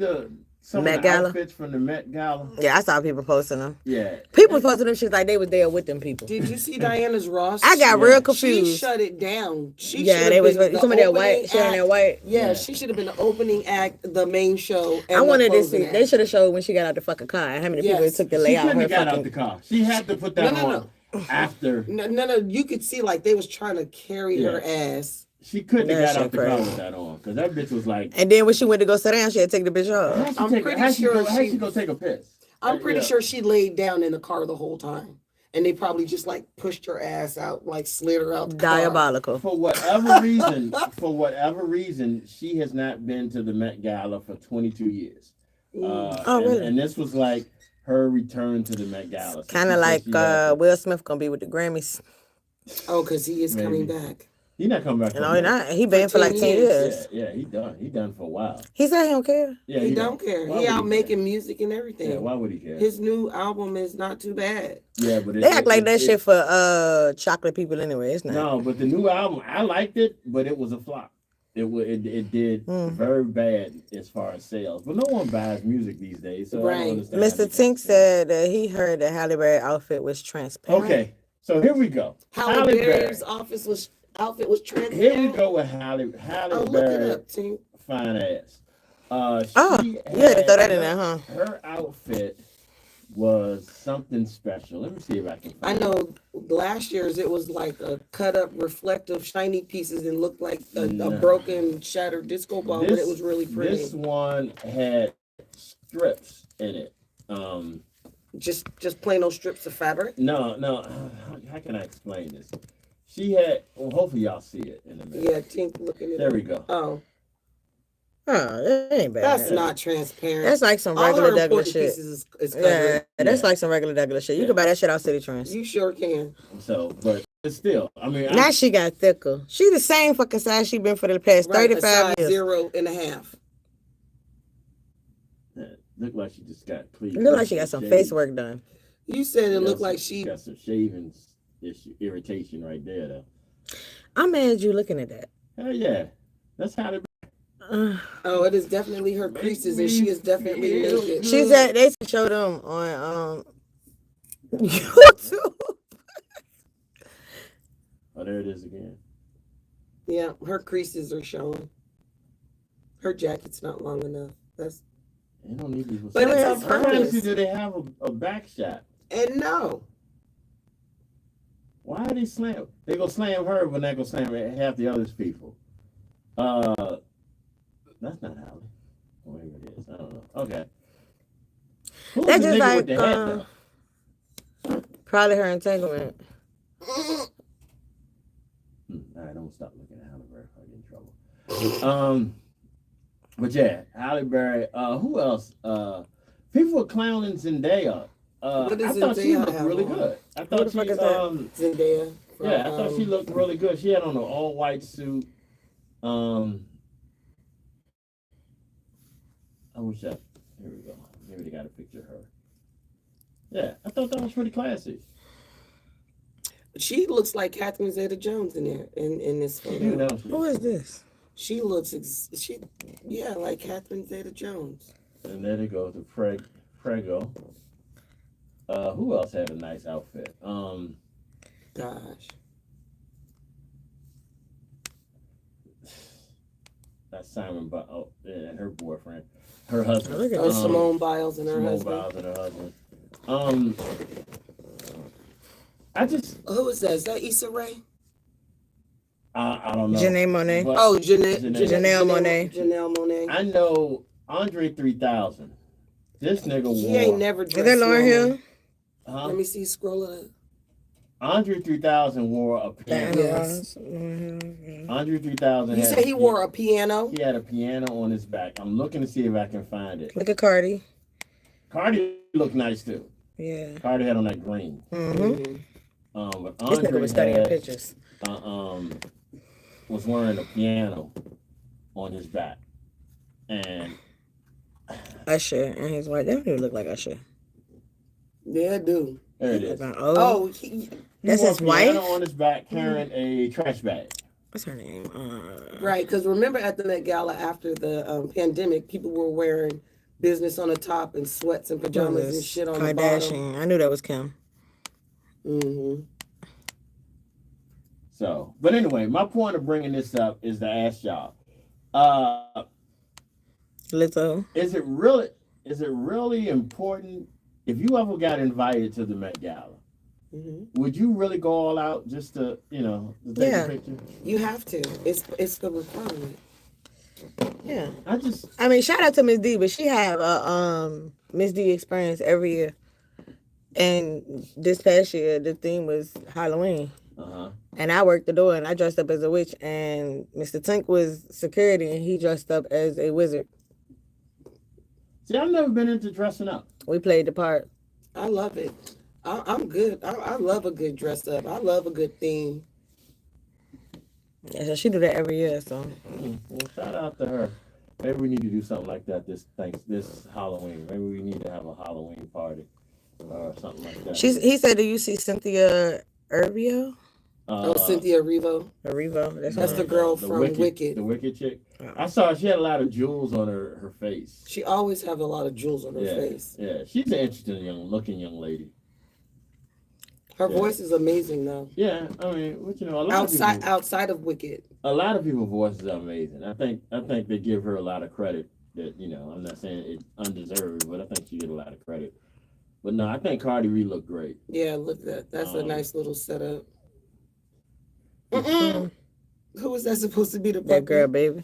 some Met of the Gala? outfits from the Met Gala? Yeah, I saw people posting them. Yeah. People posting them shit like they was there with them people. Did you see Diana's Ross? I got real confused. She shut it down. She they was some of that white. She in that white. Yeah, she should have been the opening act, the main show. And I wanted to to see. They should have showed when she got out the fucking car. How many people it took to She lay out couldn't her have got fucking. out the car. She had to put that on after. No. You could see like they was trying to carry her ass. She couldn't have That got out shit the car crazy. with that on because that bitch was like. And then when she went to go sit down, she had to take the bitch off. I'm pretty sure How she go take a piss? I'm pretty sure she laid down in the car the whole time. And they probably just like pushed her ass out, like slid her out the Diabolical. For whatever reason, she has not been to the Met Gala for 22 years. Really? And this was like her return to the Met Gala. Kind of like Will Smith gonna be with the Grammys. Oh, because he is coming back. He's not coming back. No, he not. He banned for like 10 years. Yeah, he done. He done for a while. He said he don't care. Yeah, he don't care. He out making music and everything. Yeah, why would he care? His new album is not too bad. Yeah, but they act like that shit for chocolate people anyway. It's not. No, but the new album, I liked it, but it was a flop. it did very bad as far as sales. But no one buys music these days, so I Right. don't understand. how Mr. they Tink got- said that he heard that Halle Berry outfit was transparent. Okay, so here we go. Halle Berry's outfit was transparent. Here we go with Halle Oh, look it Berry, up, Tink. fine ass. You had to throw that in there, huh? Her outfit was something special. Let me see if I can I find it. know last year's it was like a cut up, reflective, shiny pieces and looked like a broken, shattered disco ball, but it was really pretty. This one had strips in it. Just plain old strips of fabric. No. How can I explain this? She had. Well, hopefully y'all see it in a minute. Yeah, Tink looking at There it. we go. Oh, That ain't bad. that's not transparent. That's like some All regular her Douglas important shit. pieces is Yeah, covered. that's like some regular Douglas shit. You can buy that shit out City Trends. You sure can. So, but still, I mean, Now she got thicker. She the same fucking size she been for the past Right, a 35 size years. 0.5. look like she just got clean. Look like she got some face work done. You said it looked like she. got some shaving issue, irritation right there, though. I'm mad you looking at that. Hell yeah, that's how they. Oh, it is definitely her creases, and she is definitely naked. She said they showed them on YouTube. Oh, there it is again. Yeah, her creases are showing. Her jacket's not long enough. That's They don't need to. But it's on I'm trying to purpose. see, do they have a back shot? and no. Why are they slam? They gonna slam her, but not gonna slam half the others people. That's not Halle. Whatever it is, I don't know. Okay. Who's That's the just nigga like with the hat, though? probably her entanglement. All right, don't stop looking at Halle Berry. I get in trouble. But yeah, Halle Berry. Who else? People were clowning Zendaya. What I does thought she Zendaya looked have really on? good. I Who thought the she, fuck is that? Zendaya. From, yeah, I thought she looked really good. She had on an all white suit. I wish I. Here we go. Maybe they got a picture of her. Yeah, I thought that was pretty classy. She looks like Catherine Zeta-Jones in there in this You photo. know, Who is this? She looks like Catherine Zeta-Jones. and then it goes to Prego. Who else had a nice outfit? Gosh. That's Simon, and her boyfriend, her husband. Look at Oh, this. Simone Biles and her Simone husband. Biles and her husband. I just, Who is that? Is that Issa Rae? I don't know. Janae Monáe. But Oh, Janelle Monáe. Janelle Monáe. I know Andre 3000. This nigga He wore. ain't never Is dressed that Lauren normal. Hill? Huh? Let me see. Scroll it up. Andre 3000 wore a piano. Yes. Andre 3000. You say he wore a piano? He had a piano on his back. I'm looking to see if I can find it. Look at Cardi. Cardi looked nice too. Yeah. Cardi had on that green. Mm-hmm. But This nigga Andre was studying had, pictures. was wearing a piano on his back, and Usher and his wife. They don't even look like Usher. Yeah, I do. there it is. Oh, He That's wore his a piano wife? on his back carrying a trash bag. What's her name? right. Because remember at the Met Gala after the pandemic, people were wearing business on the top and sweats and pajamas and shit on the bottom. Kardashian. I knew that was Kim. Mm-hmm. So, but anyway, my point of bringing this up is to ask y'all, Lizzo. is it really important if you ever got invited to the Met Gala? Mm-hmm. Would you really go all out just to, to take Yeah. a picture? You have to. It's the requirement. Yeah. I mean, shout out to Miss D, but she have a Miss D experience every year. And this past year, the theme was Halloween. Uh-huh. And I worked the door and I dressed up as a witch. And Mr. Tink was security and he dressed up as a wizard. See, I've never been into dressing up. We played the part. I love it. I'm good. I love a good dress up. I love a good theme. Yeah, so she do that every year. So Well, shout out to her. Maybe we need to do something like that this Halloween. Maybe we need to have a Halloween party or something like that. he said, do you see Cynthia Erivo? Cynthia Erivo. That's That's the girl from Wicked. The Wicked chick. I saw she had a lot of jewels on her face. She always have a lot of jewels on her face. Yeah, she's an interesting looking young lady. Her voice is amazing though. Yeah, I mean, a lot outside of Wicked. A lot of people's voices are amazing. I think they give her a lot of credit that, I'm not saying it's undeserved, but I think she get a lot of credit. But no, I think Cardi B looked great. Yeah, look at that. That's a nice little setup. Who was that supposed to be the that girl, baby?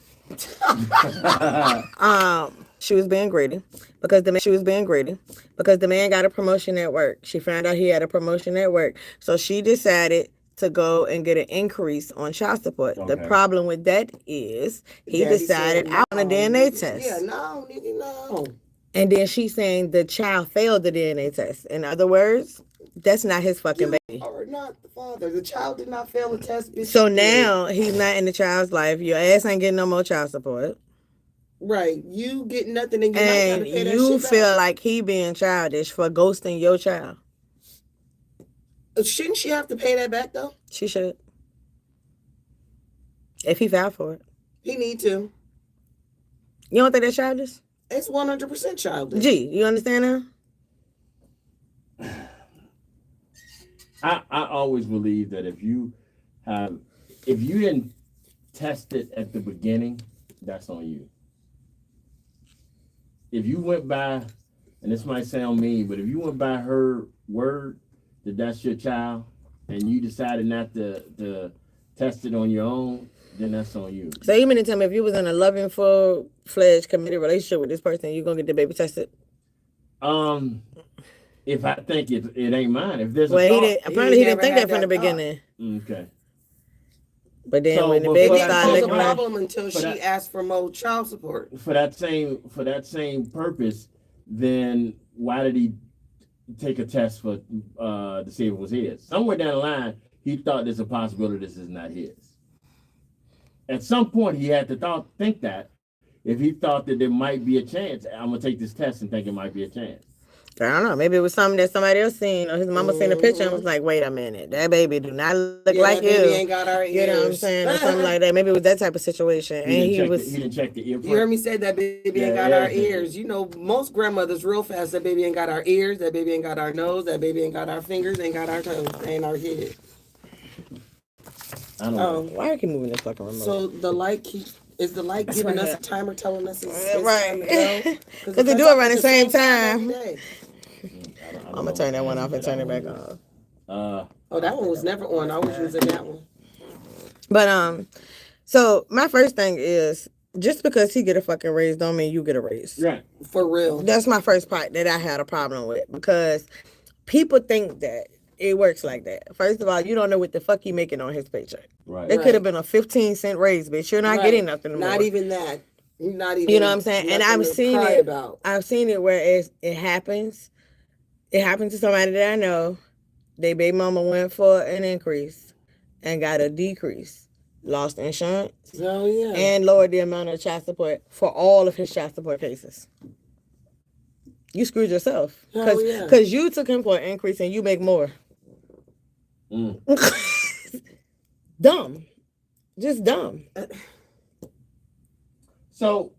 She was being greedy because the man got a promotion at work. She found out he had a promotion at work, so she decided to go and get an increase on child support. Okay. The problem with that is he decided I want a DNA test. Yeah, no, nigga, no. And then she's saying the child failed the DNA test. In other words, that's not his fucking baby. Or not the father. The child did not fail the test. Bitch. So now he's not in the child's life. Your ass ain't getting no more child support. Right. You get nothing and you feel like he being childish for ghosting your child. Shouldn't she have to pay that back though? She should. If he filed for it. He need to. You don't think that's childish? It's 100% childish. Gee, you understand now? I always believe that if you didn't test it at the beginning, that's on you. If you went by, and this might sound mean, but if you went by her word that that's your child, and you decided not to test it on your own, then that's on you. So you mean to tell me if you was in a loving, full-fledged, committed relationship with this person, you gonna get the baby tested? If I think it ain't mine, if there's he didn't think that from the beginning. Okay. But then when the baby started looking a problem until she asked for more child support. For that same purpose, then why did he take a test for to see if it was his? Somewhere down the line, he thought there's a possibility this is not his. At some point, he had to think that if he thought that there might be a chance, I'm gonna take this test and think it might be a chance. I don't know. Maybe it was something that somebody else seen, or his mama seen a picture and was like, "Wait a minute, that baby do not look like you." Baby ain't got our ears. You know what I'm saying, or something like that. Maybe it was that type of situation, he didn't check the ear. You heard me say that baby ain't got our ears. You know, most grandmothers real fast. That baby ain't got our ears. That baby ain't got our nose. That baby ain't got our fingers. Ain't got our toes. Ain't our head. I don't know. Why are you keep moving this fucking remote? So the light giving right us a timer, telling us it's right time to go? Because they do it around the same time. I'm gonna turn that one off and turn it back on. That one was never on. I was using that one. But so my first thing is, just because he get a fucking raise don't mean you get a raise. Right. For real. That's my first part that I had a problem with, because people think that it works like that. First of all, you don't know what the fuck he making on his paycheck. Right. It could have been a 15-cent raise, bitch. You're not getting nothing more. Not even that. Not even. You know what I'm saying? And I've seen it. I've seen it where it happens. It happened to somebody that I know. They baby mama went for an increase and got a decrease. Lost insurance. Oh, yeah. And lowered the amount of child support for all of his child support cases. You screwed yourself. Because you took him for an increase and you make more. Dumb. Just dumb. So,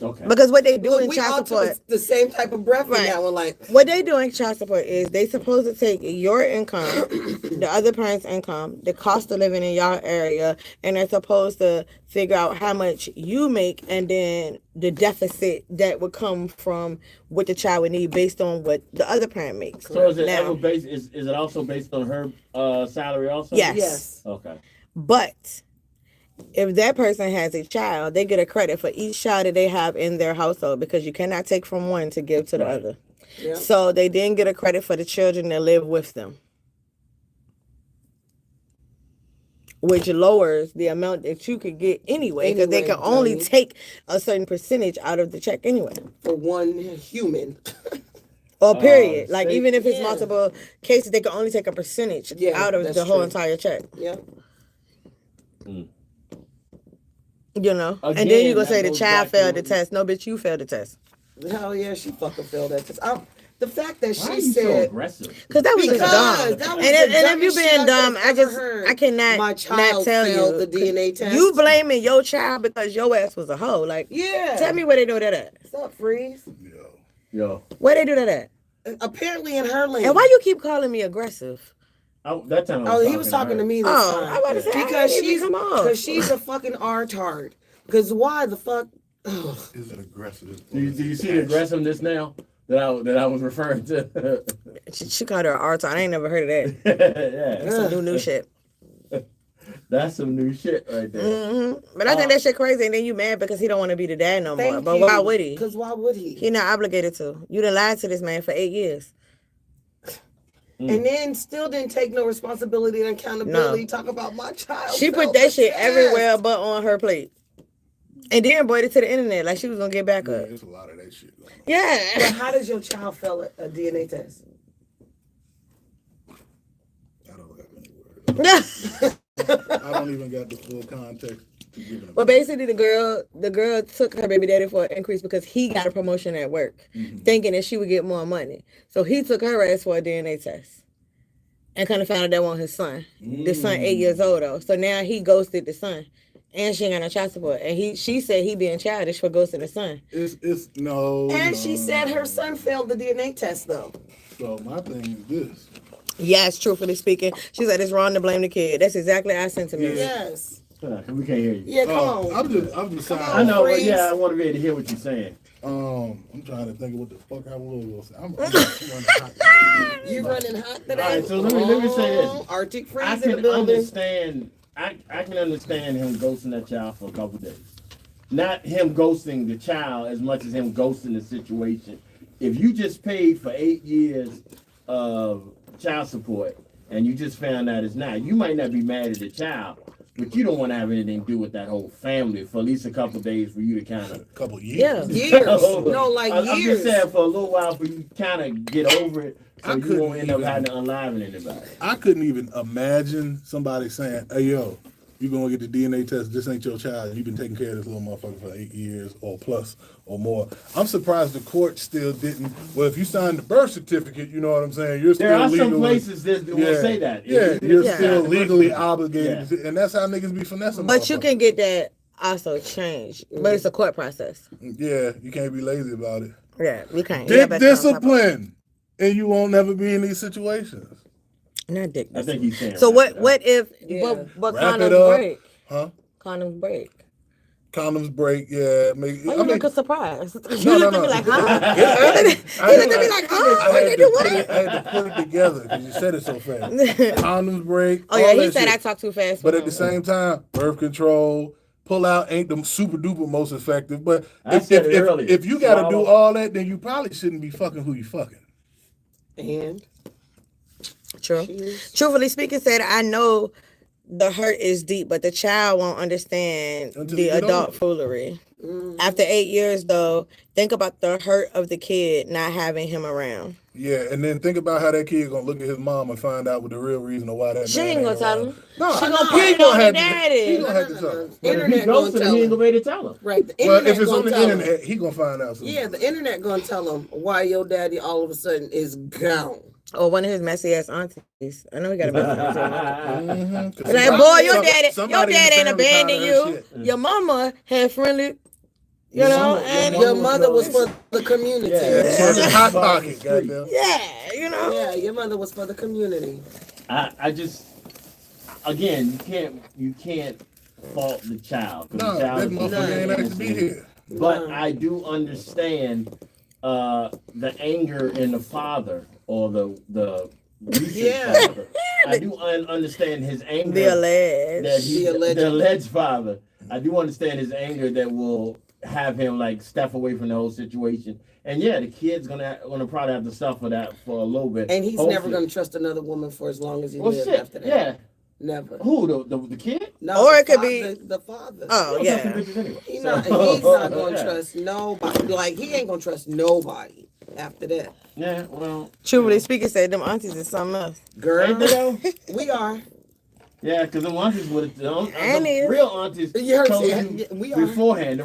okay. Because what they do in child support, the same type of breath in that one. Like, what they do in child support is they supposed to take your income, the other parent's income, the cost of living in your area, and they're supposed to figure out how much you make, and then the deficit that would come from what the child would need based on what the other parent makes. So is it is it also based on her salary also? Yes. Okay. But if that person has a child, they get a credit for each child that they have in their household, because you cannot take from one to give to the other. Yeah. So they didn't get a credit for the children that live with them, which lowers the amount that you could get anyway, because they can only take a certain percentage out of the check anyway. For one human. Or period. Like, even if it's multiple cases, they can only take a percentage out of the whole entire check. Yeah. You know? Again, and then you gonna say the child failed the test. No, bitch, you failed the test. Hell yeah, she fucking failed that test. The fact that Why are she you so said, aggressive? Because that was just because dumb. that was And the if you dumbest shit being I dumb, could've ever heard. I cannot My not child tell failed you. the DNA test. You blaming your child because your ass was a hoe. Like, Yeah. tell me where they do that at. What's up, Freeze? Yo, Where they do that at? Apparently in her lane. And why you keep calling me aggressive? that time. He was talking to me this Oh, time. I was about to say, Because she's come on. because she's a fucking artard. Because why the fuck? Ugh. Is it aggressive? Do you see the aggressiveness now that I was referring to? She called her an art. I ain't never heard of that. Yeah, That's some new shit. that's some new shit right there. Mm-hmm. But I think that shit crazy, and then you mad because he don't want to be the dad no more. Thank But you. why would he? Because why would he? He not obligated to. You done lied to this man for 8 years. And then still didn't take no responsibility and accountability. Talk about my child. She put failed that the shit test. everywhere but on her plate. And then brought it to the internet like she was gonna get back Yeah, up. there's a lot of that shit going on. But Yeah. how does your child fail a DNA test? I don't have any words. I don't even got the full context to give it. Well, basically, the girl took her baby daddy for an increase because he got a promotion at work, thinking that she would get more money. So he took her ass for a DNA test, and kind of found out that wasn't his son. The son 8 years old though, so now he ghosted the son, and she ain't got no child support. And she said he being childish for ghosting the son. It's no. And no, she said her son failed the DNA test though. So my thing is this. Yes, truthfully speaking, she said it's wrong to blame the kid. That's exactly our sentiment. Yes. We can't hear you. Yeah, come on. I'm just saying. I know, but Freeze. yeah, I want to be able to hear what you're saying. I'm trying to think of what the fuck I was gonna say. I'm running hot. You running hot today? All right, so let me say this. Arctic freeze I in the can building. understand. I can understand him ghosting that child for a couple days. Not him ghosting the child as much as him ghosting the situation. If you just paid for 8 years of child support and you just found out it's not, you might not be mad at the child, but you don't want to have anything to do with that whole family for at least a couple days for you to kind of. Couple years. Yeah. Years. No, like I'm years. just saying for a little while for you kind of get over it, so I you couldn't won't end up even- having to unliven anybody. I couldn't even imagine somebody saying, "Hey, yo, you gonna get the DNA test? This ain't your child. You've been taking care of this little motherfucker for 8 years or plus or more." I'm surprised the court still didn't. Well, if you signed the birth certificate, you know what I'm saying. You're still There are legally, some places that will say that. Yeah, you're Yeah. still legally obligated, Yeah. and that's how niggas be finessing. But you motherfuckers. can get that also changed. But it's a court process. Yeah, you can't be lazy about it. Yeah, we can't. Dick Yeah, that's on top of it. discipline, and you won't never be in these situations. Not dick. I think he's saying. So wrap it up. what if Yeah. but Wrap it condoms up. break? Huh? Condoms break. Condoms break, yeah. Why you look surprised? You No, look no, at me no. like, huh? I You look at me like, huh? What they do what? I had to put it together because you said it so fast. Condoms break. Oh yeah, all he that said shit. I talk too fast. But for at the him. same time, birth control, pull out ain't the super duper most effective. But I said it earlier. if you got to do Swallow. all that, then you probably shouldn't be fucking who you fucking. And True. cheers. Truthfully speaking, said I know the hurt is deep, but the child won't understand Until the you get adult older. foolery. Mm. After 8 years, though, think about the hurt of the kid not having him around. Yeah, and then think about how that kid gonna look at his mom and find out what the real reason of why that She man ain't gonna around. tell him. No, She I gonna know. put He it gonna on have the to- daddy. He gonna have to tell him. But if he Internet gonna ghosted him, tell he ain't him. gonna be able to tell him. Right. The Well, internet if it's on gonna the tell him. internet, he gonna find out. Something. Yeah, the internet gonna tell him why your daddy all of a sudden is gone. Or one of his messy ass aunties. I know he got a messy ass auntie. Mhm. 'Cause Like, somebody- boy, your somebody daddy in ain't the family abandoned tired you. of her shit. Your mama had friendly, you Your know, mama- and your Your mother was for the community. Yeah. It's hot pocket, goddamn. yeah, you know. Yeah, your mother was for the community. I just, again, you can't fault the child. 'Cause No, the child that is motherfucker ain't asked to be innocent. here. But I do understand the anger in the father or the recent Yeah. father. I do understand his anger. The alleged. That he, The alleged. the alleged father. I do understand his anger that will have him like step away from the whole situation. And yeah, the kid's gonna probably have to suffer that for a little bit. And he's never Hopefully. gonna trust another woman for as long as he Well, lives shit. after that. Yeah. Never. Who the kid? No, Or the it could fa- be- the father. Oh, He don't trust yeah. them bitches anyway. He's So- not gonna Yeah. trust nobody. Like he ain't gonna trust nobody after that. Yeah, well. Truthfully speaking, said them aunties is something else. Girl, Ain't they though? we are. Yeah, because the aunties would have, And the it- real aunties You heard- told yeah, you we are. beforehand.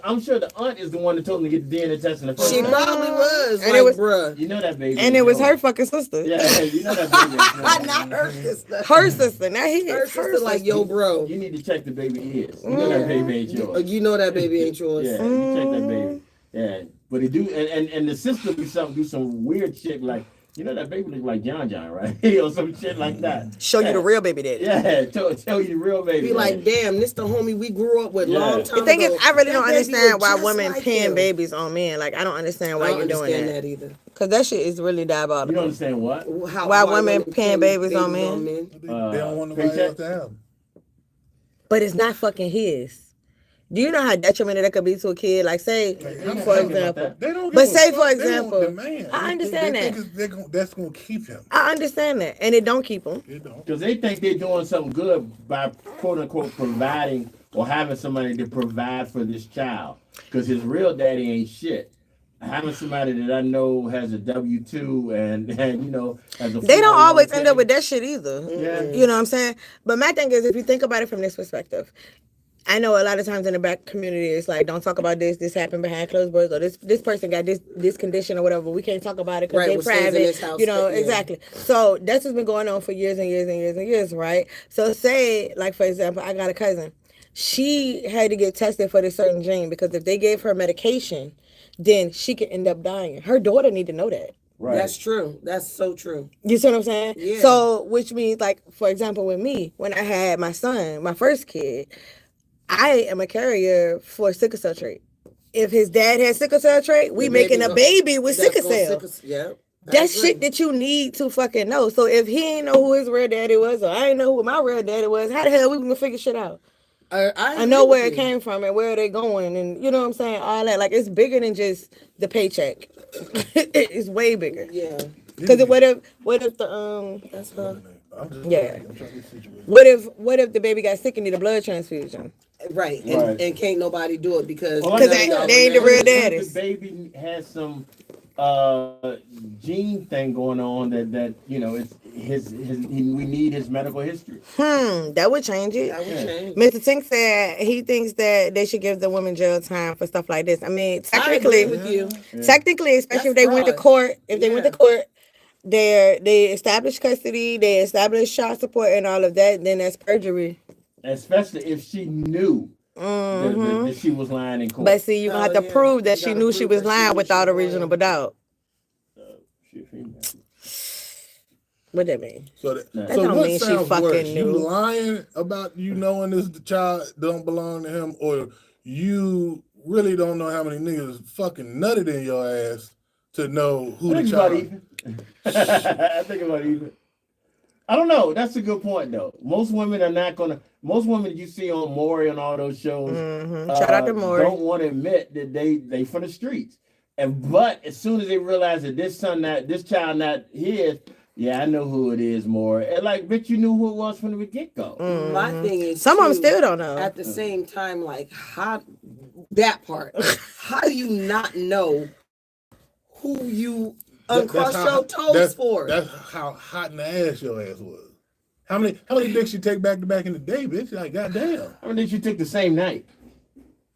I'm sure the aunt is the one that told them to get the DNA test in the first She place. probably was. And like, it was- bruh. You know that baby. And ain't it was her yours. fucking sister. Yeah, you know that baby. ain't yours. Not her sister. Her sister. Now he Her is sister like, yo, bro. You need to check the baby ears. You know that baby ain't yours. You know that baby ain't yours. Yeah, you check that baby. Yeah, but he do, and the sister do some weird shit like, you know that baby look like John, right? Or some shit like that. Show you the real baby daddy. Yeah, tell you the real baby. Be like, damn, this the homie we grew up with Yeah. long time The thing ago. is, I really That don't baby understand look why just women like pin him. babies on men. Like, I don't understand why I don't you're doing understand that. that either. Because that shit is really you diabolical. don't understand what? Why women pin babies on men? They don't want nobody paycheck? else to have them. But it's not fucking his. Do you know how detrimental that could be to a kid? Like, say, I'm for talking about example. that. They don't But give a say, fuck. for They example, don't demand. I understand they that. think that's going to keep him. I understand that. And it don't keep them. It don't. Because they think they're doing something good by quote unquote providing or having somebody to provide for this child. Because his real daddy ain't shit. Having somebody that I know has a W-2 and you know has a They don't 401k. always end up with that shit either. Yeah. You know what I'm saying? But my thing is, if you think about it from this perspective, I know a lot of times in the black community, it's like, don't talk about this happened behind closed doors, or this person got this condition or whatever. We can't talk about it because Right, they're what stays in private. this house, You know, yeah. exactly. So that's what's been going on for years and years and years and years, right? So say, like, for example, I got a cousin. She had to get tested for this certain gene because if they gave her medication, then she could end up dying. Her daughter need to know that. Right. That's true. That's so true. You see what I'm saying? Yeah. So, which means, like, for example, with me, when I had my son, my first kid, I am a carrier for sickle cell trait. If his dad has sickle cell trait, we The making baby a baby with That's sickle gonna cell. Yeah. That's shit that you need to fucking know. So if he ain't know who his real daddy was, or I ain't know who my real daddy was, how the hell we gonna figure shit out? I know agree where with it you. came from and where they going, and you know what I'm saying. All that, like, it's bigger than just the paycheck. It's way bigger. Yeah. Because what if the That's her. I'm just Yeah. I'm trying to get situated. what if the baby got sick and need a blood transfusion? Right. Right. And can't nobody do it because Well, Because like they that, ain't the what real if daddies. The baby has some gene thing going on that you know it's we need his medical history. That would change it. that would Yeah. change. Mr. Tink said he thinks that they should give the woman jail time for stuff like this. I mean, I agree technically, with you. technically, especially That's if they went to fraud. court, if they went to Yeah. court, they establish custody, they establish child support and all of that, then that's perjury. Especially if she knew that she was lying in court. But see, you're gonna have to yeah. prove that You she gotta knew she prove was that she lying knew without she a was reasonable doubt. She a female. What that mean? So, That so don't what mean she sounds fucking worse? knew. You lying about you knowing this child don't belong to him, or you really don't know how many niggas fucking nutted in your ass to know who I the think about child. even. I think about even. I don't know. That's a good point though. Most women are not gonna. Most women you see on Maury and all those shows, Shout out to Maury. don't want to admit that they from the streets. But as soon as they realize that this child not his, yeah, I know who it is more. And like, bitch, you knew who it was from the get-go. My thing is Some of them too, still don't know. At the same time, like how that part. How do you not know who you uncross your toes for? That's how hot in the ass your ass was. How many dicks you take back to back in the day, bitch? Like, goddamn. How many did you took the same night?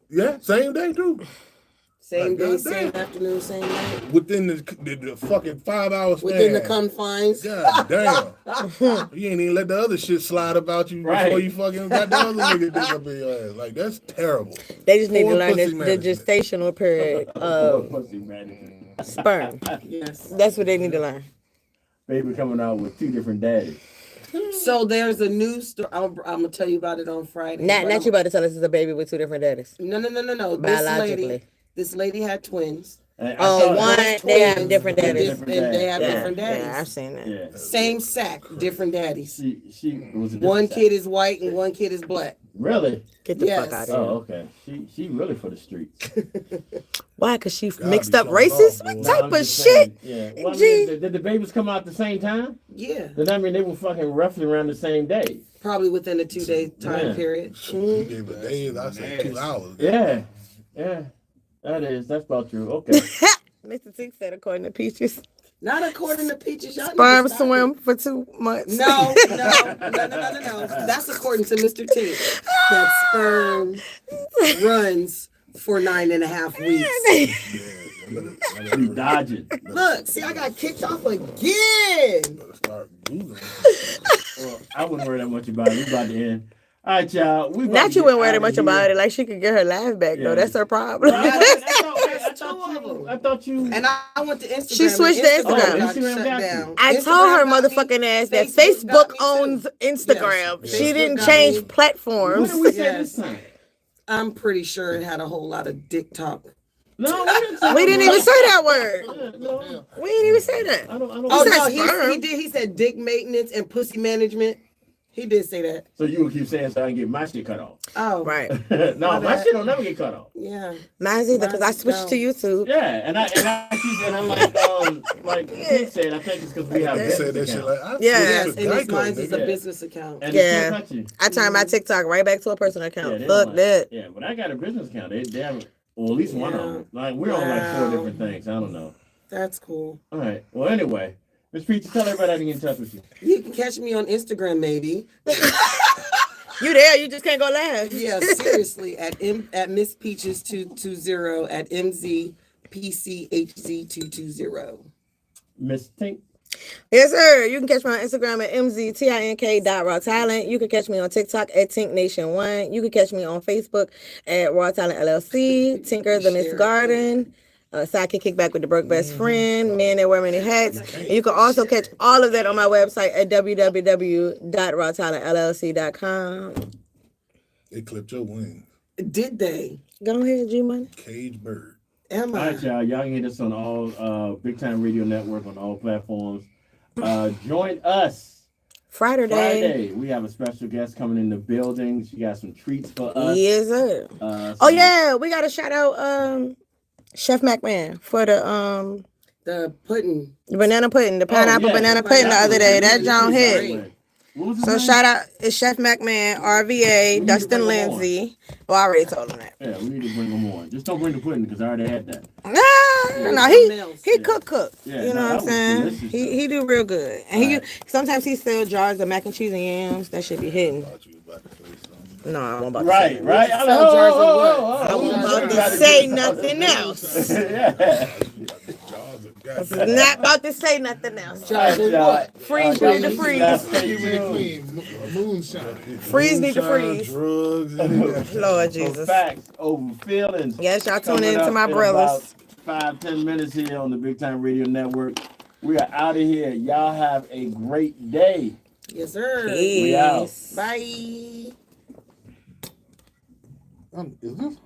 Yeah, same day too. Same Like, day, goddamn. same afternoon, same night. Within the fucking 5 hours Within the confines. God damn. You ain't even let the other shit slide about you Right. before you fucking got the other nigga dick up in your ass. Like, that's terrible. They just need to Poor learn pussy the management. gestational period of Pussy man. sperm. Yes. That's what they need to learn. Baby coming out with two different daddies. So there's a new story. I'm gonna tell you about it on Friday. Not but you about to tell us it's a baby with two different daddies. No. Biologically. This lady had twins. And I Oh, saw one, that. they have different daddies. Different And they dads. have Yeah, different daddies. yeah, I've seen that. Yeah. Same sack, different daddies. She was a One different kid is white and one kid is black. Really? Get the Yes. fuck out of Oh, here. okay. She really for the streets. Why? Because she God, mixed be up showing racist? off, What boy. type I'm of just shit? saying, Yeah. Well, I Gee. mean, did the babies come out at the same time? Yeah, Does that mean they were fucking roughly around the same day? probably within a 2-day time Yeah. period. You gave a days, I said 2 hours. Yeah. Yeah. That's about true. Okay. Mr. Tink said according to Peaches. Not according to Peaches. Y'all need to Sperm stop swim it. for 2 months. No. That's according to Mr. Tink. That sperm runs for 9.5 weeks. You dodging. Look, see, I got kicked off again. Start moving. Well, I wouldn't worry that much about it. We about to end. All right, y'all. We Not you wouldn't worry that much about it. Like she could get her laugh back Yeah. though. That's her problem. I thought you. And I went to Instagram. She switched to Instagram. got Instagram shut got you. down. I Instagram told her got me. motherfucking ass that Facebook got Facebook me, owns too. Instagram. Yes. She Facebook didn't got change me. What platforms. did we say Yes. this time? I'm pretty sure it had a whole lot of dick talk. No, we didn't say We didn't even say that word. No, We didn't even say that. I don't. Oh said no, sperm. he did. He said dick maintenance and pussy management. He did say that. So you will keep saying so I can get my shit cut off. Oh Right. No, my bad. shit don't never get cut off. yeah. Mine's either because I Mine's switched to YouTube. Yeah, and I'm like Pete said, I think it's because we have They said that business shit accounts. like I Yeah. Yes, switched and to it's Geico, mine is a nigga. business account. And Yeah. they still cut you. I turned my TikTok right back to a personal account. Yeah, they Fuck don't that. Yeah, but I got a business account. They have, well, at least one of Yeah. them. Like we're on like 4 Wow. different things. I don't know. That's cool. All right. Well, anyway, Miss Peach, tell everybody how to get in touch with you. You can catch me on Instagram, maybe. You there? You just can't go laugh. Yeah, seriously, at Miss Peaches 220 at MZPCHZ220. Miss Tink. Yes, sir. You can catch me on Instagram at mztink.rawtalent. You can catch me on TikTok at TinkNation1. You can catch me on Facebook at Raw Talent LLC, Tinker the Miss Garden, Sidekick Kickback with the Broke Best Friend, Man That Wear Many Hats. And you can also catch all of that on my website at www.rawtalentllc.com. They clipped your wings. Did they? Go ahead, G-Money. Cage bird. Am All I? right, y'all. Y'all can hit us on all Big Time Radio Network on all platforms. Join us Friday. We have a special guest coming in the building. She got some treats for us. Yes, sir. Oh yeah, we got to shout out Chef McMahon for the pudding. banana pudding, the pineapple banana pudding the other day. That John hit. What was his So name? shout out it's Chef McMahon, RVA, to Dustin bring him Lindsay. Well, I already told him that. Yeah, we need to bring him on. Just don't bring the pudding because I already had that. No, he cook. Yeah, You no, know that what I'm was saying? delicious, He do real good. And Right. sometimes he sell jars of mac and cheese and yams. That should be hitting. Thought you was about to say something. No, I'm about to Right, say right. Sell jars of what? I was about to say nothing else. Yeah. Jaws of I was goddamn. not about to say nothing else. Jars of y'all. what? Freeze Y'all need to keep freeze. that stay Keep it tuned. clean. Moonshine. Freeze need to Moonshine, freeze. Drugs. Lord For Jesus. facts over feelings. Yes, y'all tune Coming in to up my in brothers. about 5-10 minutes here on the Big Time Radio Network. We are out of here. Y'all have a great day. Yes, sir. We out. Peace. Bye. Is this